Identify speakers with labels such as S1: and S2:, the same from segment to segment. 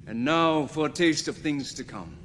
S1: And now for a taste of things to come.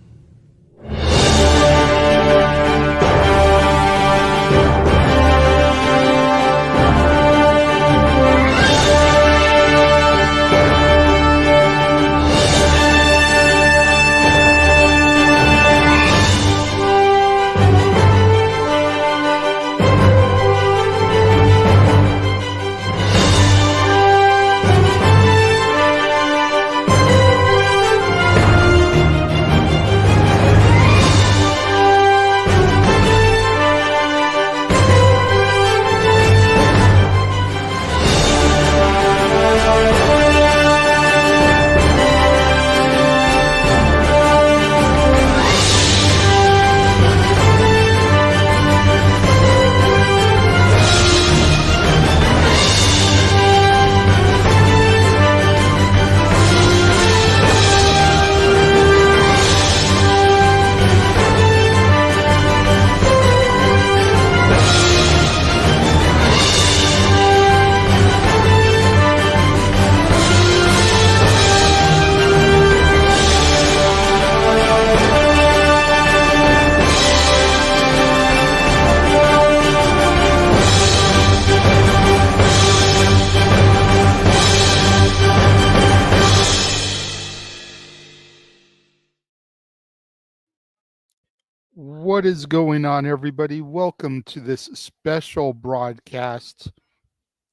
S2: What is going on, everybody? Welcome to this special broadcast,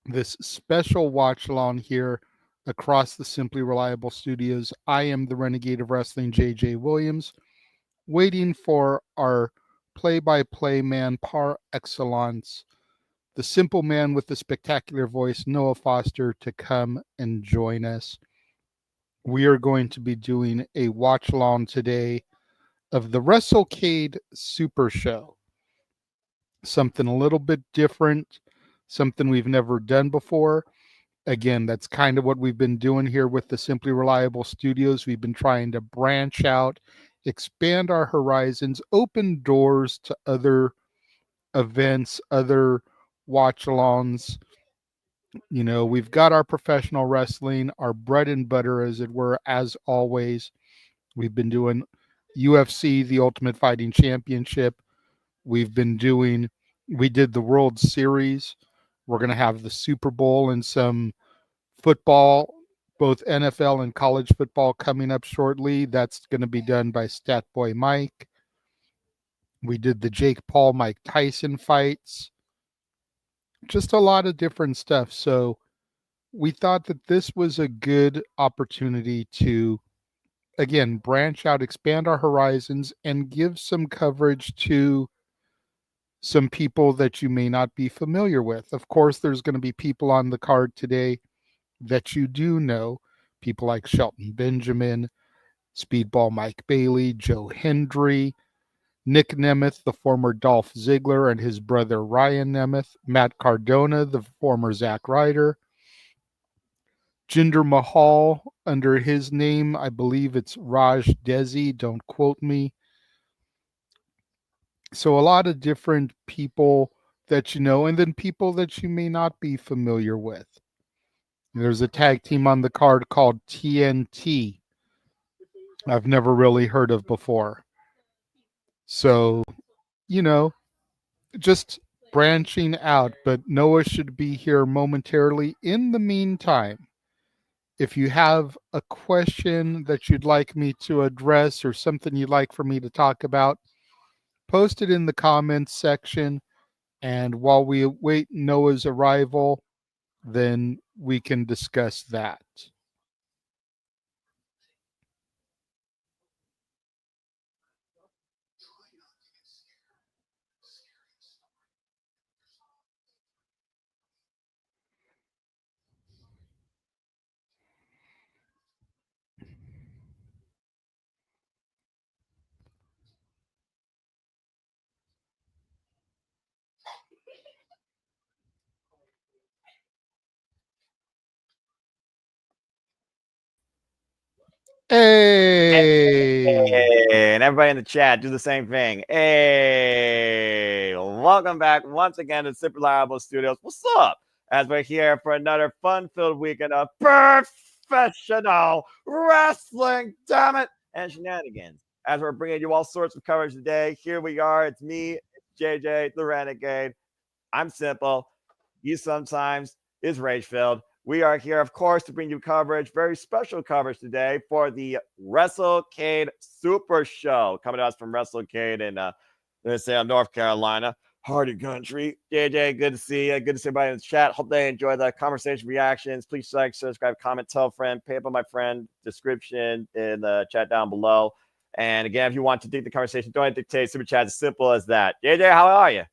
S2: this special watch along here across the Simply Reliable Studios. I am the Renegade of Wrestling, JJ Williams, waiting for our play-by-play man par excellence, the simple man with the spectacular voice, Noah Foster, to come and join us. We are going to be doing a watch along today of the Wrestlecade Supershow. Something a little bit different, something we've never done before. Again, that's kind of what we've been doing here with the Simply Reliable Studios. We've been trying to branch out, expand our horizons, open doors to other events, other watch-alongs. You know, we've got our professional wrestling, our bread and butter, as it were, as always. We've been doing UFC, the Ultimate Fighting Championship. We did the World Series. We're going to have the Super Bowl and some football, both NFL and college football, coming up shortly. That's going to be done by Statboy Mike. We did the Jake Paul, Mike Tyson fights. Just a lot of different stuff. So we thought that this was a good opportunity to, again, branch out, expand our horizons, and give some coverage to some people that you may not be familiar with. Of course, there's going to be people on the card today that you do know, people like Shelton Benjamin, Speedball Mike Bailey, Joe Hendry, Nick Nemeth, the former Dolph Ziggler, and his brother Ryan Nemeth, Matt Cardona, the former Zack Ryder, Jinder Mahal, under his name, I believe it's Raj Dehsi, don't quote me. So a lot of different people that you know, and then people that you may not be familiar with. There's a tag team on the card called TNT. I've never really heard of before. So, you know, just branching out, but Noah should be here momentarily. In the meantime, if you have a question that you'd like me to address or something you'd like for me to talk about, post it in the comments section. And while we await Noah's arrival, then we can discuss that. Hey!
S3: And everybody in the chat, do the same thing. Hey! Welcome back once again to Super Reliable Studios. What's up? As we're here for another fun-filled weekend of perfect professional wrestling, damn it, and shenanigans. As we're bringing you all sorts of coverage today, here we are. It's me, JJ, the Renegade. I'm simple. He sometimes is rage-filled. We are here, of course, to bring you coverage, very special coverage today for the Wrestlecade Super Show, coming to us from Wrestlecade in, let's say, North Carolina. Hardy country. JJ, good to see you. Good to see everybody in the chat. Hope they enjoy the conversation reactions. Please like, subscribe, comment, tell a friend, pay up on my friend, description in the chat down below. And again, if you want to dig the conversation, don't dictate. Super chat as simple as that. JJ, how are you?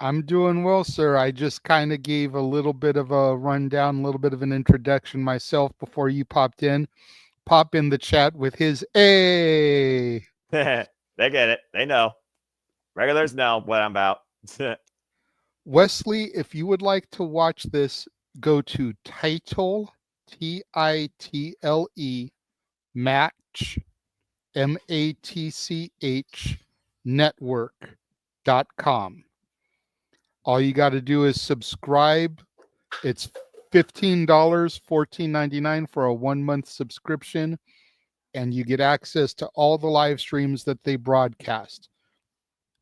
S2: I'm doing well, sir. I just kind of gave a little bit of a rundown, a little bit of an introduction myself before you popped in. Pop in the chat with his A.
S3: They get it. They know. Regulars know what I'm about.
S2: Wesley, if you would like to watch this, go to Title, Title, Match, MATCH, network.com. All you got to do is subscribe. It's $15, $14.99 for a 1-month subscription, and you get access to all the live streams that they broadcast.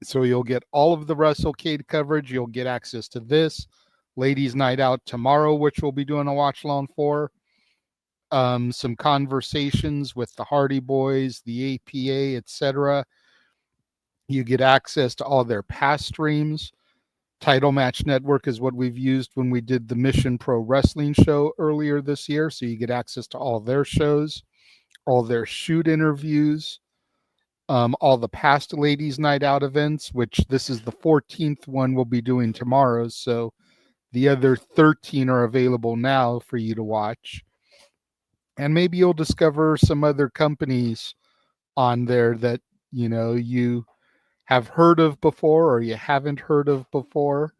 S2: So you'll get all of the Wrestlecade coverage. You'll get access to this Ladies Night Out tomorrow, which we'll be doing a watch along for. Some conversations with the Hardy Boys, the APA, etc. You get access to all their past streams. Title Match Network is what we've used when we did the Mission Pro Wrestling show earlier this year. So you get access to all their shows, all their shoot interviews, all the past Ladies Night Out events, which this is the 14th one we'll be doing tomorrow. So the other 13 are available now for you to watch. And maybe you'll discover some other companies on there that, you know, you have heard of before or you haven't heard of before.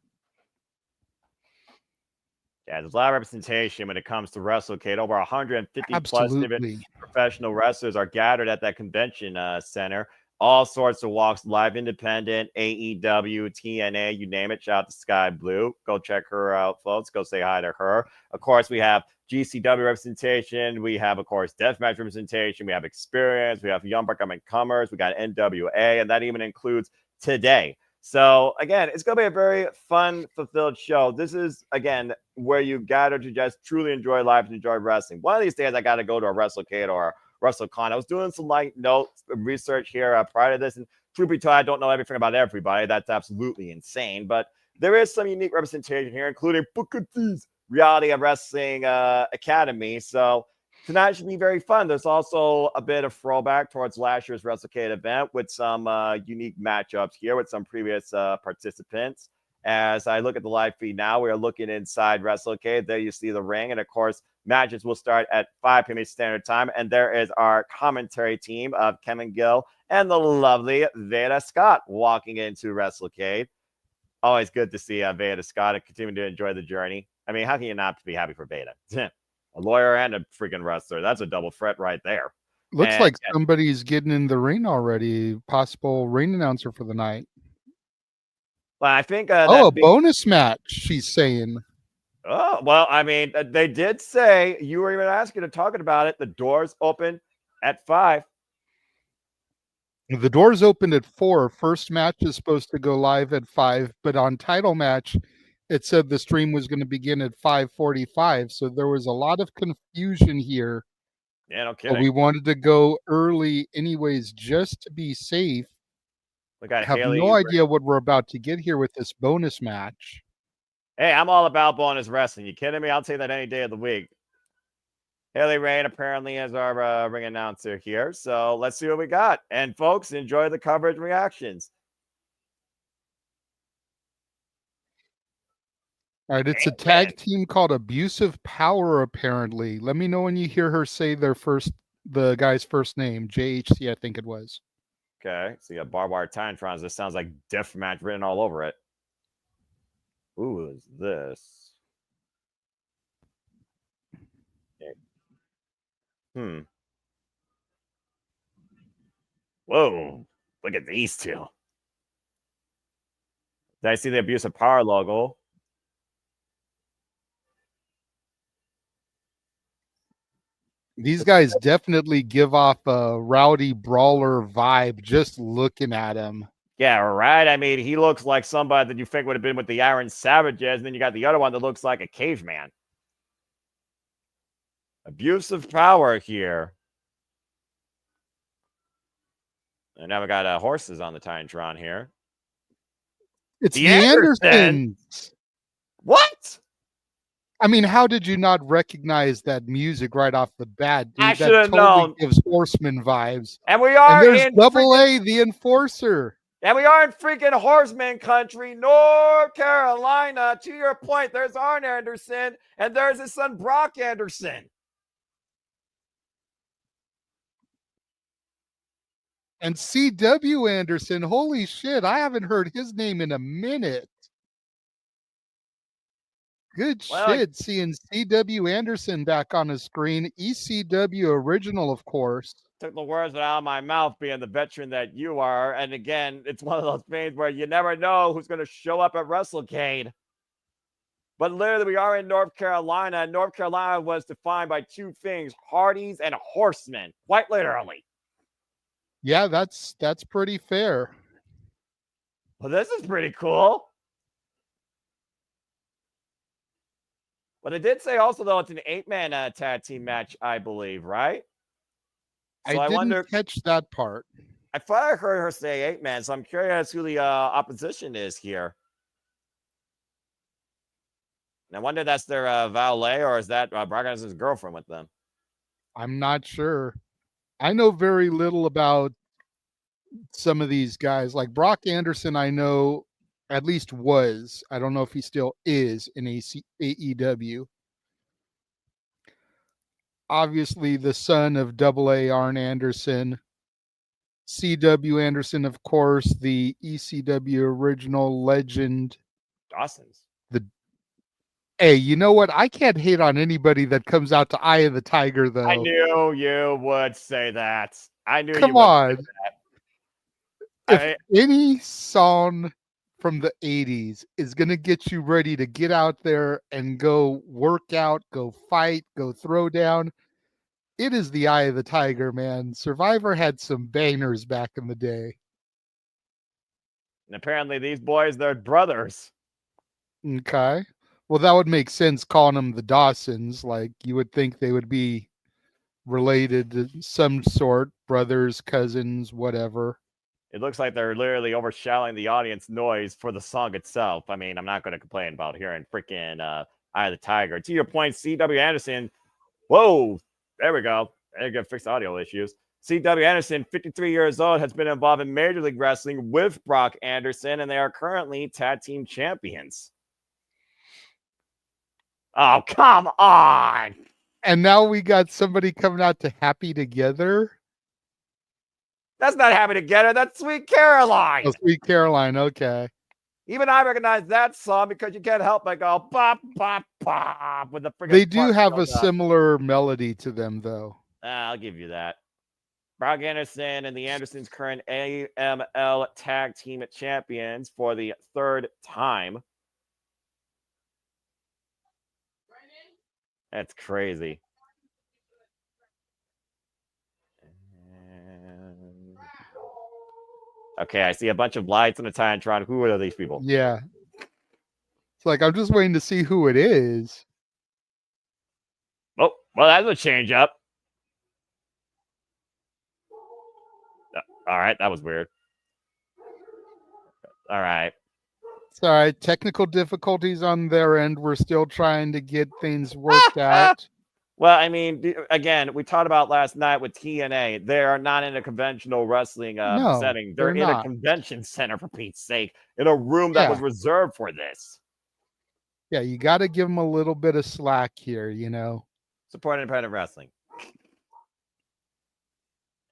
S3: Yeah, there's a lot of representation when it comes to Wrestlecade. Over 150 plus different professional wrestlers are gathered at that convention center. All sorts of walks, live, independent, AEW, TNA, you name it. Shout out to Sky Blue. Go check her out, folks. Go say hi to her. Of course, we have GCW representation. We have, of course, Deathmatch representation. We have Experience. We have Young Buck Comers. We got NWA, and that even includes today. So, again, it's going to be a very fun, fulfilled show. This is, again, where you gather to just truly enjoy life and enjoy wrestling. One of these days, I got to go to a Wrestlecade or a WrestleCon. I was doing some light notes research here prior to this, and truth be told, I don't know everything about everybody. That's absolutely insane. But there is some unique representation here, including Booker T's Reality of Wrestling Academy. So tonight should be very fun. There's also a bit of throwback towards last year's Wrestlecade event with some unique matchups here with some previous participants. As I look at the live feed now, we are looking inside Wrestlecade. There you see the ring. And, of course, matches will start at 5 p.m. Standard Time. And there is our commentary team of Kevin Gill and the lovely Veda Scott walking into Wrestlecade. Always good to see Veda Scott and continue to enjoy the journey. I mean, how can you not be happy for Veda? A lawyer and a freaking wrestler. That's a double threat right there.
S2: Looks like somebody's getting in the ring already. Possible ring announcer for the night.
S3: Well, I think
S2: a bonus match, she's saying.
S3: Oh, well, I mean, they did say, you were even asking and talking about it, the doors open at 5.
S2: The doors opened at 4. First match is supposed to go live at 5, but on Title Match, it said the stream was going to begin at 5:45. So there was a lot of confusion here.
S3: Yeah, no kidding.
S2: But we wanted to go early anyways, just to be safe. I have no idea what we're about to get here with this bonus match.
S3: Hey, I'm all about bonus wrestling. You kidding me? I'll say that any day of the week. Haley Rain apparently is our ring announcer here. So let's see what we got. And folks, enjoy the coverage reactions.
S2: All right, it's a tag team called Abusive Power, apparently. Let me know when you hear her say the guy's first name. JHC, I think it was.
S3: Okay, so you got barbed wire Titantrons. This sounds like deathmatch written all over it. Who is this? Okay. Whoa, look at these two. Did I see the Abusive Power logo?
S2: These guys definitely give off a rowdy brawler vibe just looking at him.
S3: Yeah, right. I mean, he looks like somebody that you think would have been with the Iron Savages, and then you got the other one that looks like a caveman. Abuse of power here. And now we got horses on the Titantron here.
S2: It's the Andersons.
S3: What?
S2: I mean, how did you not recognize that music right off the bat, dude?
S3: I should have known.
S2: Gives Horseman vibes.
S3: And we are
S2: there's Double A, the Enforcer.
S3: And we are in freaking Horseman country, North Carolina. To your point, there's Arn Anderson, and there's his son, Brock Anderson.
S2: And C.W. Anderson, holy shit, I haven't heard his name in a minute. Good shit, seeing C.W. Anderson back on the screen. ECW original, of course.
S3: Took the words out of my mouth, being the veteran that you are. And again, it's one of those things where you never know who's going to show up at Wrestlecade. But literally, we are in North Carolina, and North Carolina was defined by two things: Hardys and Horsemen, quite literally.
S2: Yeah, that's pretty fair.
S3: Well, this is pretty cool. But it did say also, though, it's an 8-man tag team match, I believe, right?
S2: So I didn't catch that part.
S3: I thought I heard her say 8-man, so I'm curious who the opposition is here. And I wonder if that's their valet, or is that Brock Anderson's girlfriend with them?
S2: I'm not sure. I know very little about some of these guys. Like Brock Anderson, I know at least was. I don't know if he still is in AEW. Obviously, the son of Double A Arn Anderson. C.W. Anderson, of course, the ECW original legend.
S3: Dawson's.
S2: Hey, you know what? I can't hate on anybody that comes out to Eye of the Tiger, though.
S3: I knew you would say that. I knew.
S2: Come on. If any song from the 80s is going to get you ready to get out there and go work out, go fight, go throw down, it is the Eye of the Tiger, man. Survivor had some bangers back in the day.
S3: And apparently these boys, they're brothers.
S2: Okay. Well, that would make sense calling them the Dawsons. Like, you would think they would be related to some sort, brothers, cousins, whatever.
S3: It looks like they're literally overshadowing the audience noise for the song itself. I mean, I'm not going to complain about hearing freaking Eye of the Tiger. To your point, C.W. Anderson. Whoa, there we go. There you go, fix audio issues. C.W. Anderson, 53 years old, has been involved in Major League Wrestling with Brock Anderson, and they are currently tag team champions. Oh, come on.
S2: And now we got somebody coming out to Happy Together.
S3: That's not Happy Together. That's Sweet Caroline.
S2: Oh, Sweet Caroline. Okay.
S3: Even I recognize that song because you can't help but go pop, pop, pop with the freaking.
S2: They do have a similar melody to them, though.
S3: I'll give you that. Brock Anderson and the Andersons, current AML Tag Team Champions for the third time. That's crazy. Okay, I see a bunch of lights on the Titantron. Who are these people?
S2: Yeah. It's like, I'm just waiting to see who it is.
S3: Oh, well, that's a change up. All right, that was weird. All right.
S2: It's all right. Technical difficulties on their end. We're still trying to get things worked out.
S3: Well, I mean, again, we talked about last night with TNA. They are not in a conventional wrestling setting. They're in a convention center, for Pete's sake, in a room that was reserved for this.
S2: Yeah, you got to give them a little bit of slack here, you know.
S3: Support independent wrestling.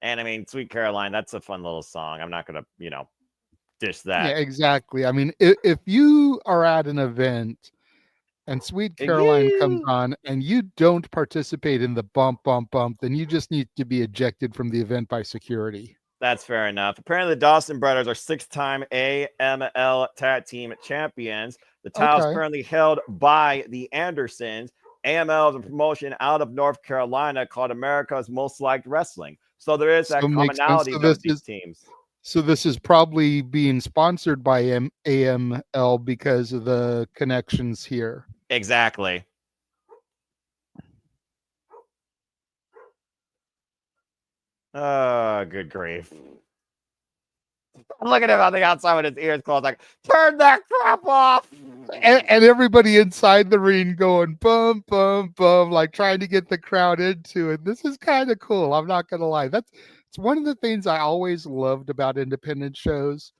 S3: And, I mean, Sweet Caroline, that's a fun little song. I'm not going to, dish that.
S2: Yeah, exactly. I mean, if you are at an event and Sweet Caroline comes on and you don't participate in the bump, bump, bump, then you just need to be ejected from the event by security.
S3: That's fair enough. Apparently, the Dawson brothers are 6-time AML Tag Team Champions. The title is currently held by the Andersons. AML is a promotion out of North Carolina called America's Most Liked Wrestling. So there is that commonality of these teams.
S2: So this is probably being sponsored by AML because of the connections here.
S3: Exactly. Good grief. I'm looking at him on the outside with his ears closed, like, turn that crap off.
S2: And everybody inside the ring going bum, bum, bum, like trying to get the crowd into it. This is kind of cool. I'm not going to lie. It's one of the things I always loved about independent shows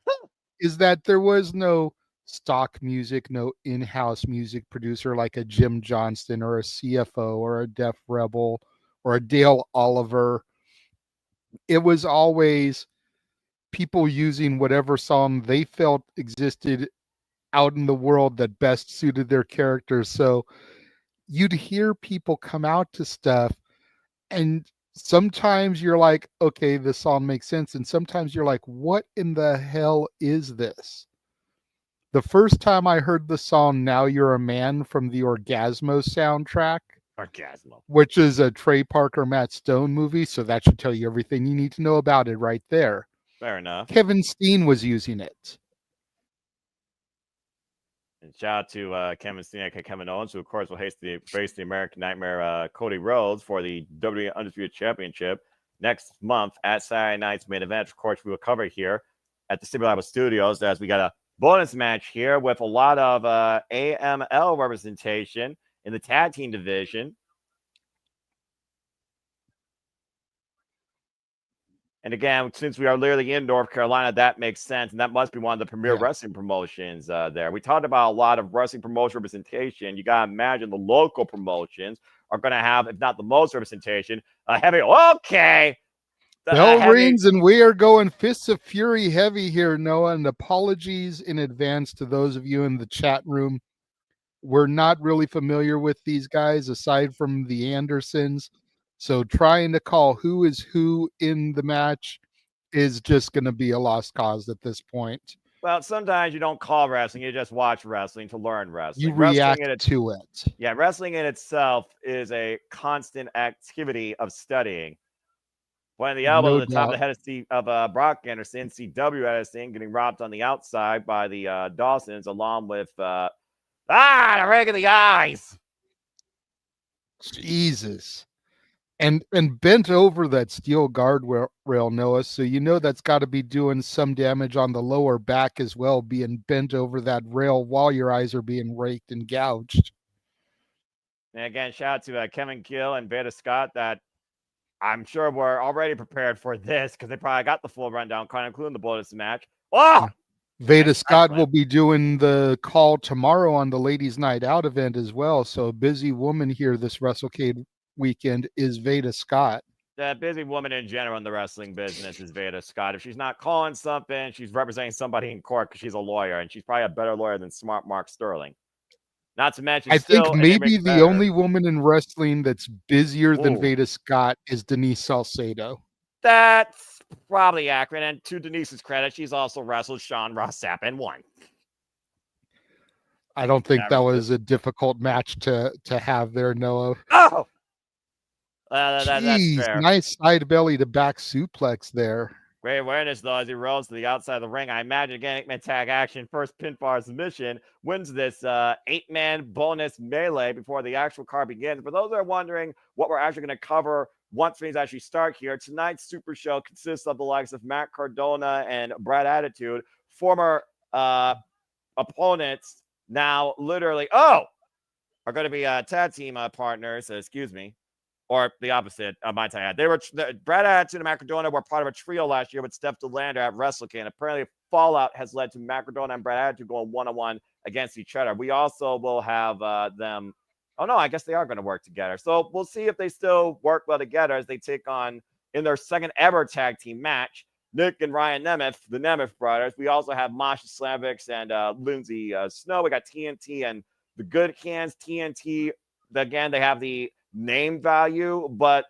S2: is that there was no stock music, no in-house music producer like a Jim Johnston or a CFO or a Def Rebel or a Dale Oliver. It was always people using whatever song they felt existed out in the world that best suited their characters. So you'd hear people come out to stuff and sometimes you're like, okay, this song makes sense. And sometimes you're like, what in the hell is this? The first time I heard the song Now You're a Man from the Orgasmo soundtrack, which is a Trey Parker, Matt Stone movie, so that should tell you everything you need to know about it right there.
S3: Fair enough.
S2: Kevin Steen was using it.
S3: And shout out to Kevin Steen and Kevin Owens, who of course will face the American Nightmare Cody Rhodes for the WWE Undisputed Championship next month at Saturday night's main event. Of course, we will cover here at the Speedball Studios as we got a bonus match here with a lot of AML representation in the tag team division. And again, since we are literally in North Carolina, that makes sense. And that must be one of the premier wrestling promotions there. We talked about a lot of wrestling promotion representation. You got to imagine the local promotions are going to have, if not the most representation, okay.
S2: Bell rings and we are going Fists of Fury heavy here, Noah. And apologies in advance to those of you in the chat room. We're not really familiar with these guys aside from the Andersons. So trying to call who is who in the match is just going to be a lost cause at this point.
S3: Well, sometimes you don't call wrestling. You just watch wrestling to learn wrestling.
S2: You react to it.
S3: Yeah, wrestling in itself is a constant activity of studying. Pointing the elbow to the top of the head of Brock Anderson, CW Edison, getting robbed on the outside by the Dawsons, along with the rig of the eyes.
S2: Jesus. And bent over that steel guardrail, Noah, so you know that's got to be doing some damage on the lower back as well, being bent over that rail while your eyes are being raked and gouged.
S3: And again, shout out to Kevin Gill and Veda Scott that I'm sure we're already prepared for this because they probably got the full rundown, kind of including the bonus match. Oh!
S2: Veda Scott will be doing the call tomorrow on the Ladies Night Out event as well. So a busy woman here this Wrestlecade weekend is Veda Scott.
S3: The busy woman in general in the wrestling business is Veda Scott. If she's not calling something, she's representing somebody in court because she's a lawyer, and she's probably a better lawyer than Smart Mark Sterling. Not to mention,
S2: I think maybe the only woman in wrestling that's busier than Veda Scott is Denise Salcedo.
S3: That's probably accurate. And to Denise's credit, she's also wrestled Sean Ross Sapp and won.
S2: I don't think that was a difficult match to have there, Noah.
S3: Oh!
S2: Jeez,
S3: that's fair.
S2: Nice side belly to back suplex there.
S3: Great awareness, though, as he rolls to the outside of the ring. I imagine, again, 8-man tag action, first pinfall submission, wins this 8-man bonus melee before the actual card begins. For those that are wondering what we're actually going to cover once things actually start here, tonight's Super Show consists of the likes of Matt Cardona and Brad Attitude, former opponents, now literally, are going to be tag team partners, excuse me. Or the opposite, my tie. They were Brad Attitude and Matt Cardona were part of a trio last year with Steph DeLander at Wrestlecade. Apparently, fallout has led to Matt Cardona and Brad Attitude going one-on-one against each other. We also will have them. Oh no, I guess they are going to work together. So we'll see if they still work well together as they take on in their second ever tag team match. Nick and Ryan Nemeth, the Nemeth brothers. We also have Masha, Slamovich, and Lindsay Snow. We got TNT and the Good Hands. TNT again. They have the name value, but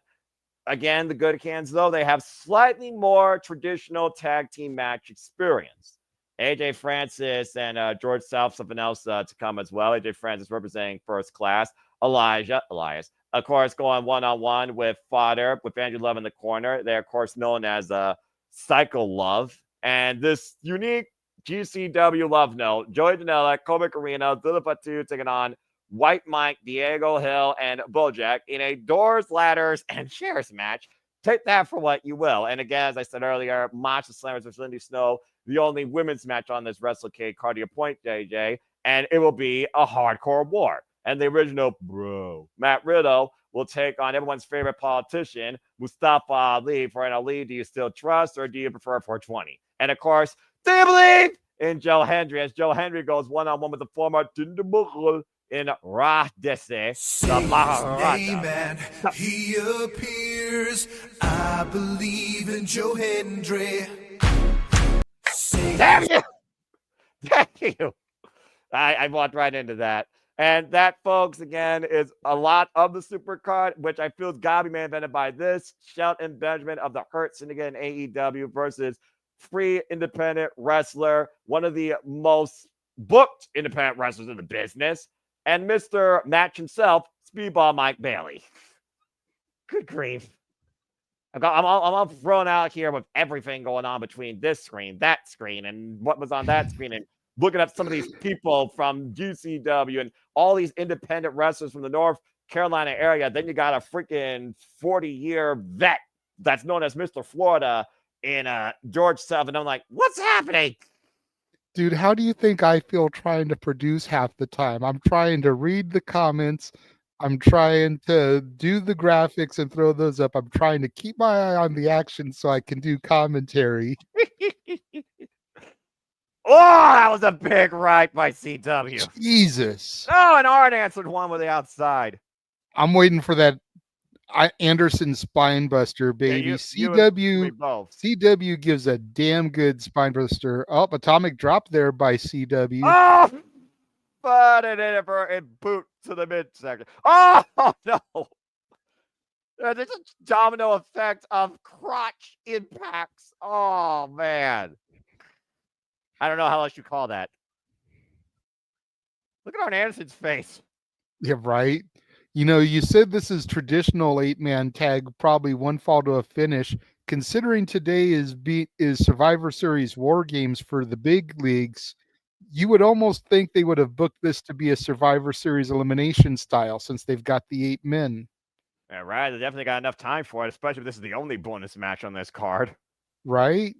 S3: again, the Good Hands, though, they have slightly more traditional tag team match experience. AJ Francis and George South, something else to come as well. AJ Francis representing First Class. Elias. Of course, going one-on-one with Fodder, with Andrew Love in the corner. They're, of course, known as Psycho Love. And this unique GCW love note, Joey Janela, Colby Corino, Zilla Fatu taking on White Mike, Diego Hill, and Bojack in a doors, ladders, and chairs match. Take that for what you will. And again, as I said earlier, Masha Slammers versus Lindsay Snow, the only women's match on this Wrestlecade card, your point, JJ. And it will be a hardcore war. And the original bro, Matt Riddle, will take on everyone's favorite politician, Mustafa Ali, for an Ali. Do you still trust or do you prefer 420? And of course, do you believe in Joe Hendry? As Joe Hendry goes one-on-one with the former Jinder Mahal in Dehsi, the Mahal.
S4: He appears. I believe in Joe Hendry.
S3: Damn you! Damn you! I walked right into that. And that, folks, again, is a lot of the super card, which I feel has got to be main evented by this. Shelton Benjamin of the Hurt Syndicate in AEW versus free independent wrestler, one of the most booked independent wrestlers in the business, and Mr. Match himself, Speedball Mike Bailey. Good grief. I'm all thrown out here with everything going on between this screen, that screen, and what was on that screen, and looking at some of these people from GCW and all these independent wrestlers from the North Carolina area. Then you got a freaking 40-year vet that's known as Mr. Florida in George Sullivan. I'm like, what's happening?
S2: Dude, how do you think I feel trying to produce half the time? I'm trying to read the comments. I'm trying to do the graphics and throw those up. I'm trying to keep my eye on the action so I can do commentary.
S3: Oh, that was a big right by CW.
S2: Jesus.
S3: Oh, and Arn answered one with the outside.
S2: I'm waiting for that Anderson spinebuster, baby.
S3: Yeah,
S2: CW gives a damn good spinebuster. Oh, atomic drop there by CW.
S3: Oh, but it hit it for a boot to the midsection. Oh, no. There's a domino effect of crotch impacts. Oh, man. I don't know how else you call that. Look at Arn Anderson's face.
S2: Yeah, right. You know, you said this is traditional 8-man tag, probably one fall to a finish. Considering today is Survivor Series War Games for the big leagues, you would almost think they would have booked this to be a Survivor Series elimination style since they've got the 8 men.
S3: Yeah, right. They definitely got enough time for it, especially if this is the only bonus match on this card.
S2: Right?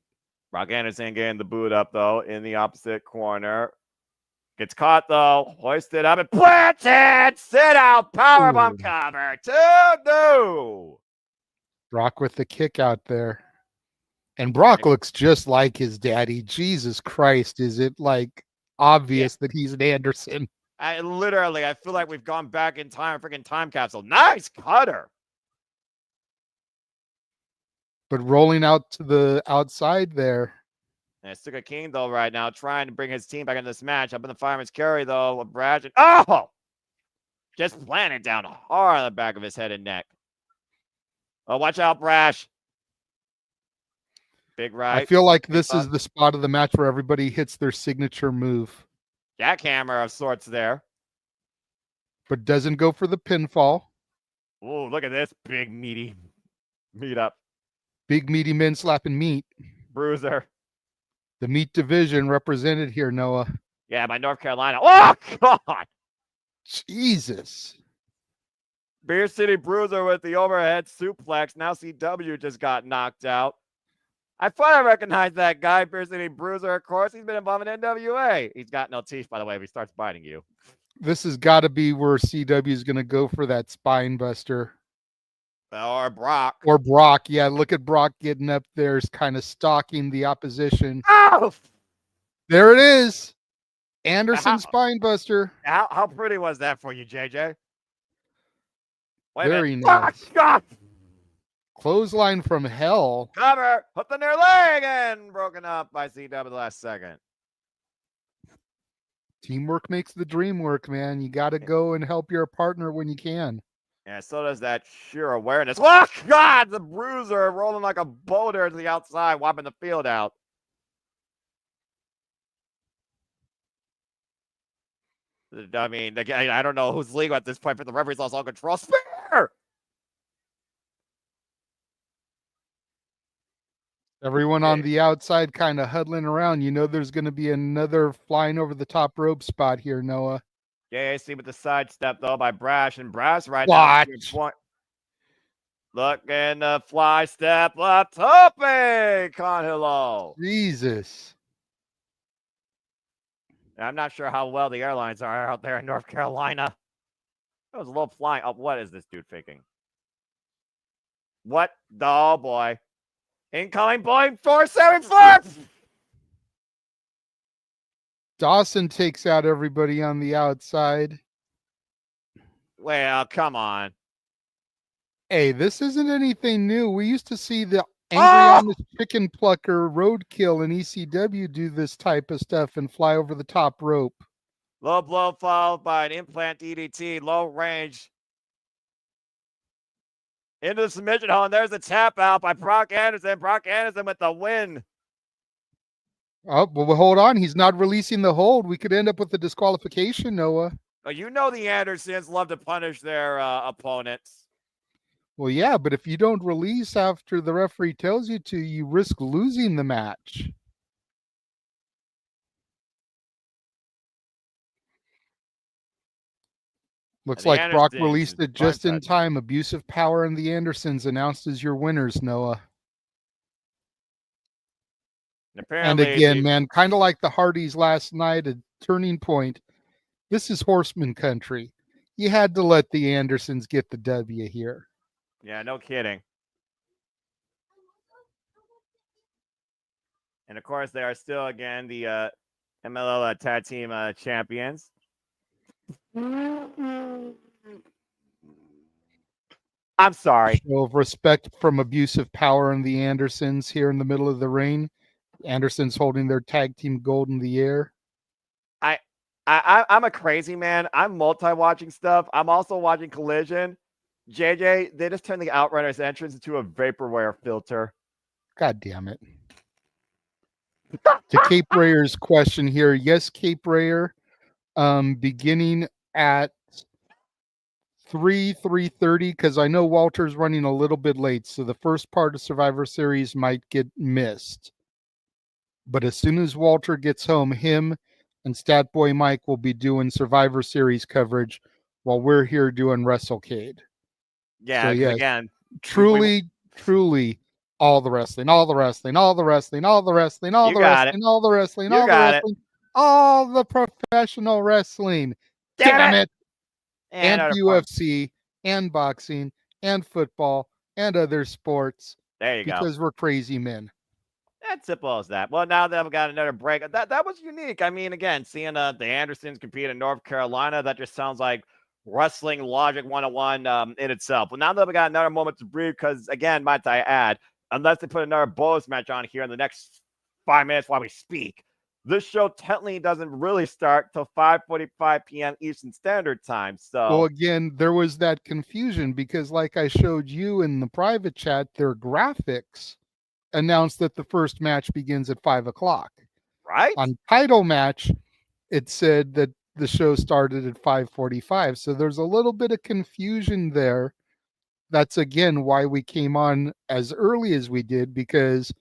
S3: Brock Anderson getting the boot up, though, in the opposite corner. Gets caught, though. Hoisted up and planted. Sit out. Powerbomb cover. 2-2.
S2: Brock with the kick out there. And Brock looks just like his daddy. Jesus Christ. Is it like obvious that he's an Anderson?
S3: I feel like we've gone back in time, freaking time capsule. Nice cutter.
S2: But rolling out to the outside there.
S3: And Suga King, though, right now, trying to bring his team back into this match. Up in the fireman's carry, though, with Brash. Oh! Just planted down hard on the back of his head and neck. Oh, watch out, Brash. Big right.
S2: I feel like this is the spot of the match where everybody hits their signature move.
S3: Jackhammer of sorts there.
S2: But doesn't go for the pinfall.
S3: Oh, look at this big, meaty meat up.
S2: Big, meaty men slapping meat.
S3: Bruiser.
S2: The meat division represented here, Noah.
S3: Yeah, by North Carolina. Oh, God.
S2: Jesus.
S3: Beer City Bruiser with the overhead suplex. Now CW just got knocked out. I thought I recognized that guy, Beer City Bruiser. Of course, he's been involved in NWA. He's got no teeth, by the way, if he starts biting you.
S2: This has got to be where CW is going to go for that spine buster.
S3: Or Brock.
S2: Or Brock. Yeah, look at Brock getting up there, kind of stalking the opposition.
S3: Oh!
S2: There it is. Anderson spine buster.
S3: How pretty was that for you, JJ?
S2: Very nice.
S3: Oh, God!
S2: Clothesline from hell.
S3: Cover. Hooked on their leg and broken up by CW the last second.
S2: Teamwork makes the dream work, man. You got to go and help your partner when you can.
S3: Yeah, so does that sheer awareness. Oh, God! The Bruiser rolling like a boulder to the outside, wiping the field out. I mean, again, I don't know who's legal at this point, but the referee's lost all control. Spear!
S2: Everyone on the outside kind of huddling around. You know there's going to be another flying over the top rope spot here, Noah.
S3: Yeah, see with the sidestep, though, by Brash. And Brash right
S2: Watch.
S3: now. Look, and the fly step up. Tope Conhilo.
S2: Jesus.
S3: I'm not sure how well the airlines are out there in North Carolina. That was a little flying. Oh, what is this dude faking? What? Oh, boy. Incoming point 474.
S2: Dawson takes out everybody on the outside.
S3: Well, come on.
S2: Hey, this isn't anything new. We used to see the Angry Honest Chicken Plucker Roadkill in ECW do this type of stuff and fly over the top rope.
S3: Low blow followed by an implant DDT, low range. Into the submission hole, and there's a tap out by Brock Anderson. Brock Anderson with the win.
S2: Oh, well, hold on. He's not releasing the hold. We could end up with a disqualification, Noah.
S3: Oh, you know the Andersons love to punish their opponents.
S2: Well, yeah, but if you don't release after the referee tells you to, you risk losing the match. Looks like Brock released it just in time. Abusive Power and the Andersons announced as your winners, Noah. And again, man, kind of like the Hardys last night, a turning point. This is Horseman country. You had to let the Andersons get the W here.
S3: Yeah, no kidding. And of course, they are still, again, the MLL Tag Team Champions. I'm sorry.
S2: Show of respect from Abusive Power and the Andersons here in the middle of the ring. Andersons holding their tag team gold in the air.
S3: I'm a crazy man. I'm multi-watching stuff. I'm also watching Collision. JJ, they just turned the Outrunners entrance into a vaporware filter.
S2: God damn it. To Cape Rayer's question here. Yes, Cape Rayer. Beginning at 3:30, because I know Walter's running a little bit late, so the first part of Survivor Series might get missed. But as soon as Walter gets home, him and Statboy Mike will be doing Survivor Series coverage while we're here doing Wrestlecade.
S3: Yeah, so, yes, again,
S2: truly all the wrestling, all the wrestling, all the wrestling, all the wrestling, all the wrestling, all the wrestling, all the wrestling, all the professional wrestling. Damn it. And UFC and boxing and football and other sports.
S3: There you go.
S2: Because we're crazy men.
S3: That's simple as that. Well, now that I've got another break, that was unique. I mean, again, seeing the Andersons compete in North Carolina, that just sounds like wrestling logic 101 in itself. Well, now that we got another moment to breathe, because again, might I add, unless they put another bonus match on here in the next 5 minutes while we speak, this show technically doesn't really start till 5:45 p.m. Eastern Standard Time. So,
S2: well, again, there was that confusion because, like I showed you in the private chat, their graphics announced that the first match begins at 5 o'clock.
S3: Right.
S2: On title match, it said that the show started at 5:45. So there's a little bit of confusion there. That's again why we came on as early as we did, because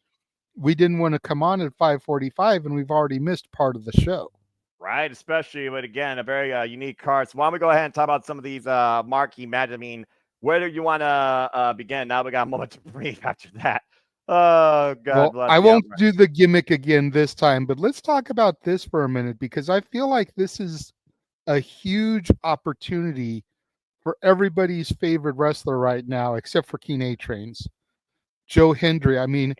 S2: we didn't want to come on at 5:45 and we've already missed part of the show.
S3: Right, especially with, again, a very unique card. So why don't we go ahead and talk about some of these marquee matches? I mean, where do you want to begin? Now we got a moment to breathe after that. Oh, God bless.
S2: I won't do the gimmick again this time, but let's talk about this for a minute, because I feel like this is a huge opportunity for everybody's favorite wrestler right now, except for Keen A-Trains. Joe Hendry. I mean,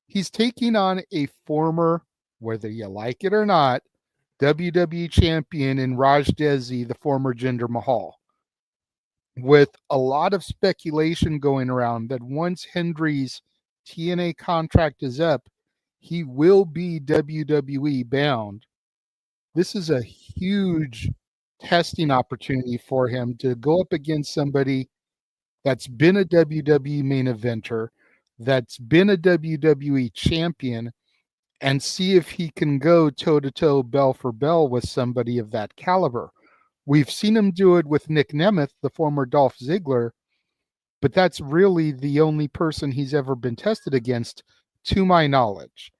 S2: he's taking on a former, whether you like it or not, WWE champion in Raj Dehsi, the former Jinder Mahal. With a lot of speculation going around that once Hendry's TNA contract is up, he will be WWE bound. This is a huge testing opportunity for him to go up against somebody that's been a WWE main eventer, that's been a WWE champion, and see if he can go toe-to-toe, bell for bell with somebody of that caliber. We've seen him do it with Nick Nemeth, the former Dolph Ziggler, but that's really the only person he's ever been tested against, to my knowledge.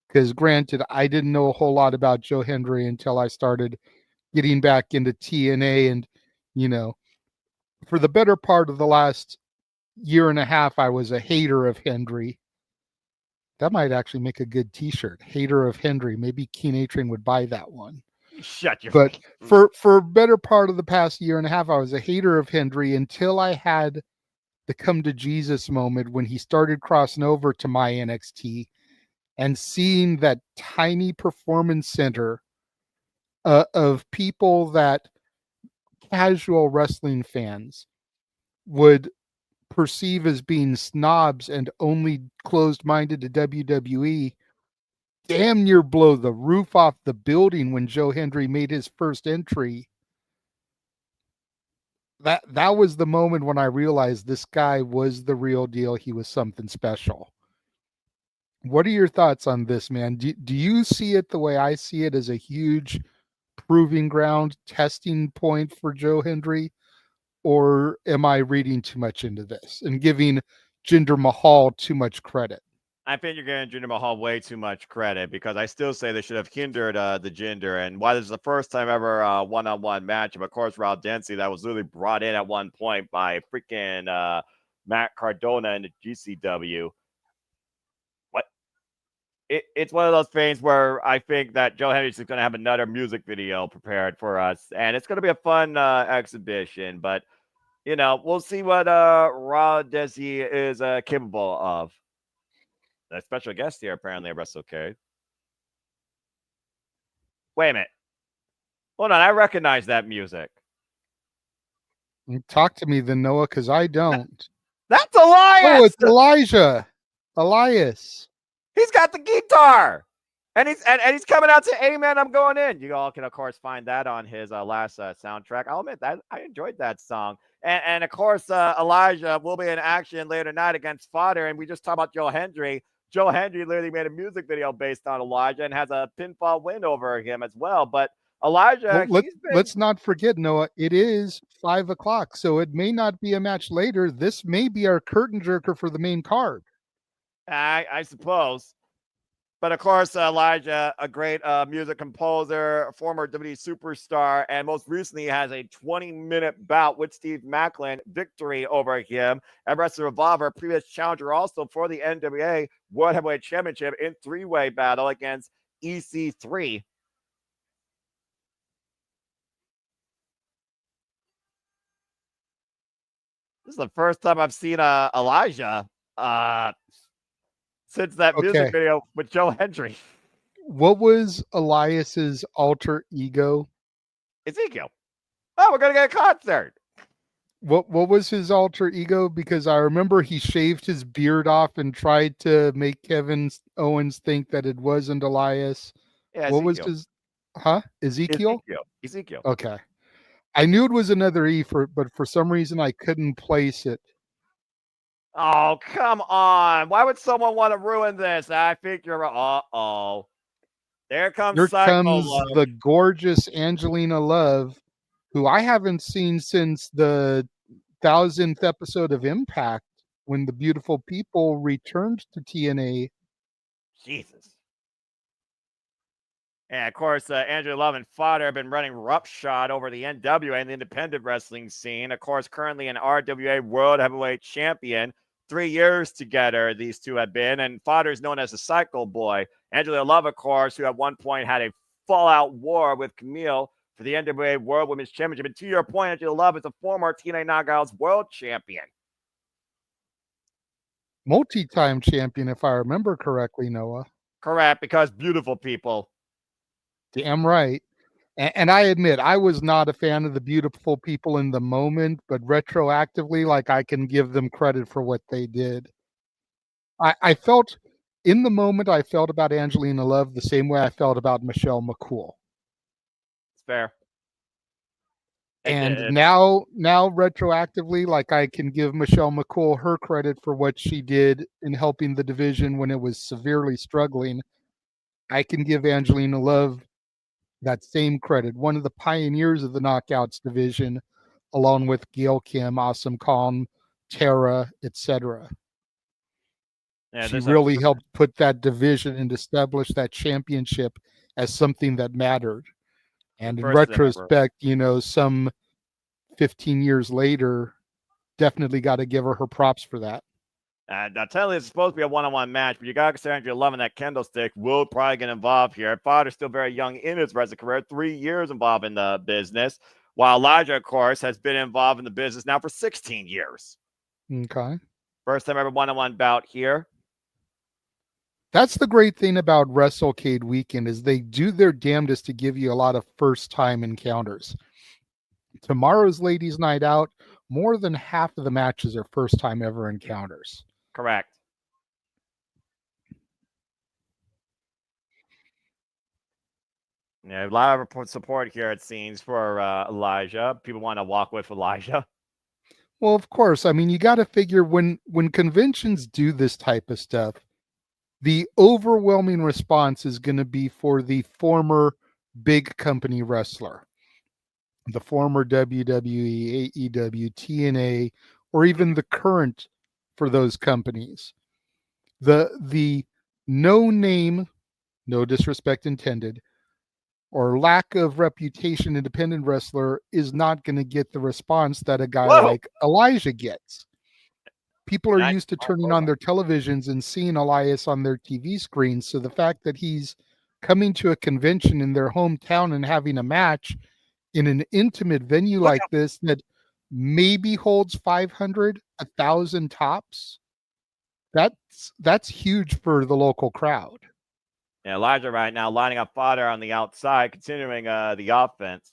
S2: Because granted, I didn't know a whole lot about Joe Hendry until I started getting back into TNA. And, you know, for the better part of the last year and a half, I was a hater of Hendry. That might actually make a good t-shirt. Hater of Hendry. Maybe Keen A-Train would buy that one.
S3: Shut your
S2: But
S3: face.
S2: for better part of the past year and a half, I was a hater of Hendry until I had the come to Jesus moment when he started crossing over to my NXT and seeing that tiny performance center of people that casual wrestling fans would perceive as being snobs and only closed-minded to WWE damn near blow the roof off the building when Joe Hendry made his first entry. That was the moment when I realized this guy was the real deal. He was something special. What are your thoughts on this, man? Do you see it the way I see it, as a huge proving ground, testing point for Joe Hendry? Or am I reading too much into this and giving Jinder Mahal too much credit?
S3: I think you're giving Jinder Mahal way too much credit, because I still say they should have hindered the Jinder. And while this is the first time ever one-on-one match, of course, Raul Dehsi, that was literally brought in at one point by freaking Matt Cardona in the GCW. It's one of those things where I think that Joe Hendry is going to have another music video prepared for us, and it's going to be a fun exhibition. But, you know, we'll see what Raul Dehsi is capable of. A special guest here, apparently, at Wrestlecade. Wait a minute. Hold on, I recognize that music.
S2: Talk to me then, Noah, because I don't.
S3: That's Elias!
S2: Oh, it's Elijah. Elias.
S3: He's got the guitar, and he's coming out to "Amen, I'm Going In." You all can, of course, find that on his last soundtrack. I'll admit that I enjoyed that song, and of course, Elijah will be in action later tonight against Fodder. And we just talked about Joe Hendry. Joe Hendry literally made a music video based on Elijah and has a pinfall win over him as well. But Elijah,
S2: let's not forget, Noah, it is 5 o'clock, so it may not be a match later. This may be our curtain jerker for the main card.
S3: I suppose. But of course, Elijah, a great music composer, former WWE superstar, and most recently has a 20-minute bout with Steve Macklin, victory over him at Wrestle Revolver, previous challenger also for the NWA World Heavyweight Championship in three-way battle against EC3. This is the first time I've seen Elijah since that music video with Joe Hendry.
S2: What was Elias's alter ego?
S3: Ezekiel. Oh, we're gonna get a concert.
S2: What was his alter ego? Because I remember he shaved his beard off and tried to make Kevin Owens think that it wasn't Elias.
S3: Yeah,
S2: what was his? Huh? Ezekiel?
S3: Ezekiel.
S2: Okay. I knew it was another E, but for some reason I couldn't place it.
S3: Oh, come on. Why would someone want to ruin this? I think you're uh-oh. Here comes
S2: the gorgeous Angelina Love, who I haven't seen since the 1000th episode of Impact, when the beautiful people returned to TNA.
S3: Jesus. And of course, Angela Love and Fodder have been running roughshod over the NWA and the independent wrestling scene. Of course, currently an RWA World Heavyweight Champion. 3 years together, these two have been. And Fodder is known as the Cycle Boy. Angela Love, of course, who at one point had a fallout war with Camille for the NWA World Women's Championship. And to your point, Angela Love is a former TNA Knockouts World Champion.
S2: Multi-time champion, if I remember correctly, Noah.
S3: Correct, because beautiful people.
S2: Damn right. And I admit, I was not a fan of the beautiful people in the moment, but retroactively, like, I can give them credit for what they did. I felt, in the moment, I felt about Angelina Love the same way I felt about Michelle McCool.
S3: It's fair.
S2: And now retroactively, like, I can give Michelle McCool her credit for what she did in helping the division when it was severely struggling. I can give Angelina Love that same credit. One of the pioneers of the Knockouts division, along with Gail Kim, Awesome Kong, Tara, etc.
S3: Yeah,
S2: She really helped put that division and establish that championship as something that mattered. And in retrospect, some 15 years later, definitely got to give her props for that.
S3: Now, technically, it's supposed to be a one-on-one match, but you got to consider you're loving that candlestick. Will probably get involved here. Fodder's still very young in his wrestling career, 3 years involved in the business, while Elijah, of course, has been involved in the business now for 16 years.
S2: Okay.
S3: First time ever one-on-one bout here.
S2: That's the great thing about Wrestlecade Weekend is they do their damnedest to give you a lot of first-time encounters. Tomorrow's Ladies' Night Out, more than half of the matches are first-time ever encounters.
S3: Correct. Yeah, a lot of support here, it seems, for Elijah. People want to walk with Elijah.
S2: Well, of course. I mean, you got to figure when conventions do this type of stuff, the overwhelming response is going to be for the former big company wrestler, the former WWE, AEW, TNA, or even the current for those companies. The no name, no disrespect intended, or lack of reputation independent wrestler is not going to get the response that a guy like Elijah gets. People are used to turning on their televisions and seeing Elias on their TV screens. So the fact that he's coming to a convention in their hometown and having a match in an intimate venue like this that maybe holds 500, 1,000 tops, that's huge for the local crowd.
S3: Yeah, Elijah right now lining up Fodder on the outside, continuing the offense.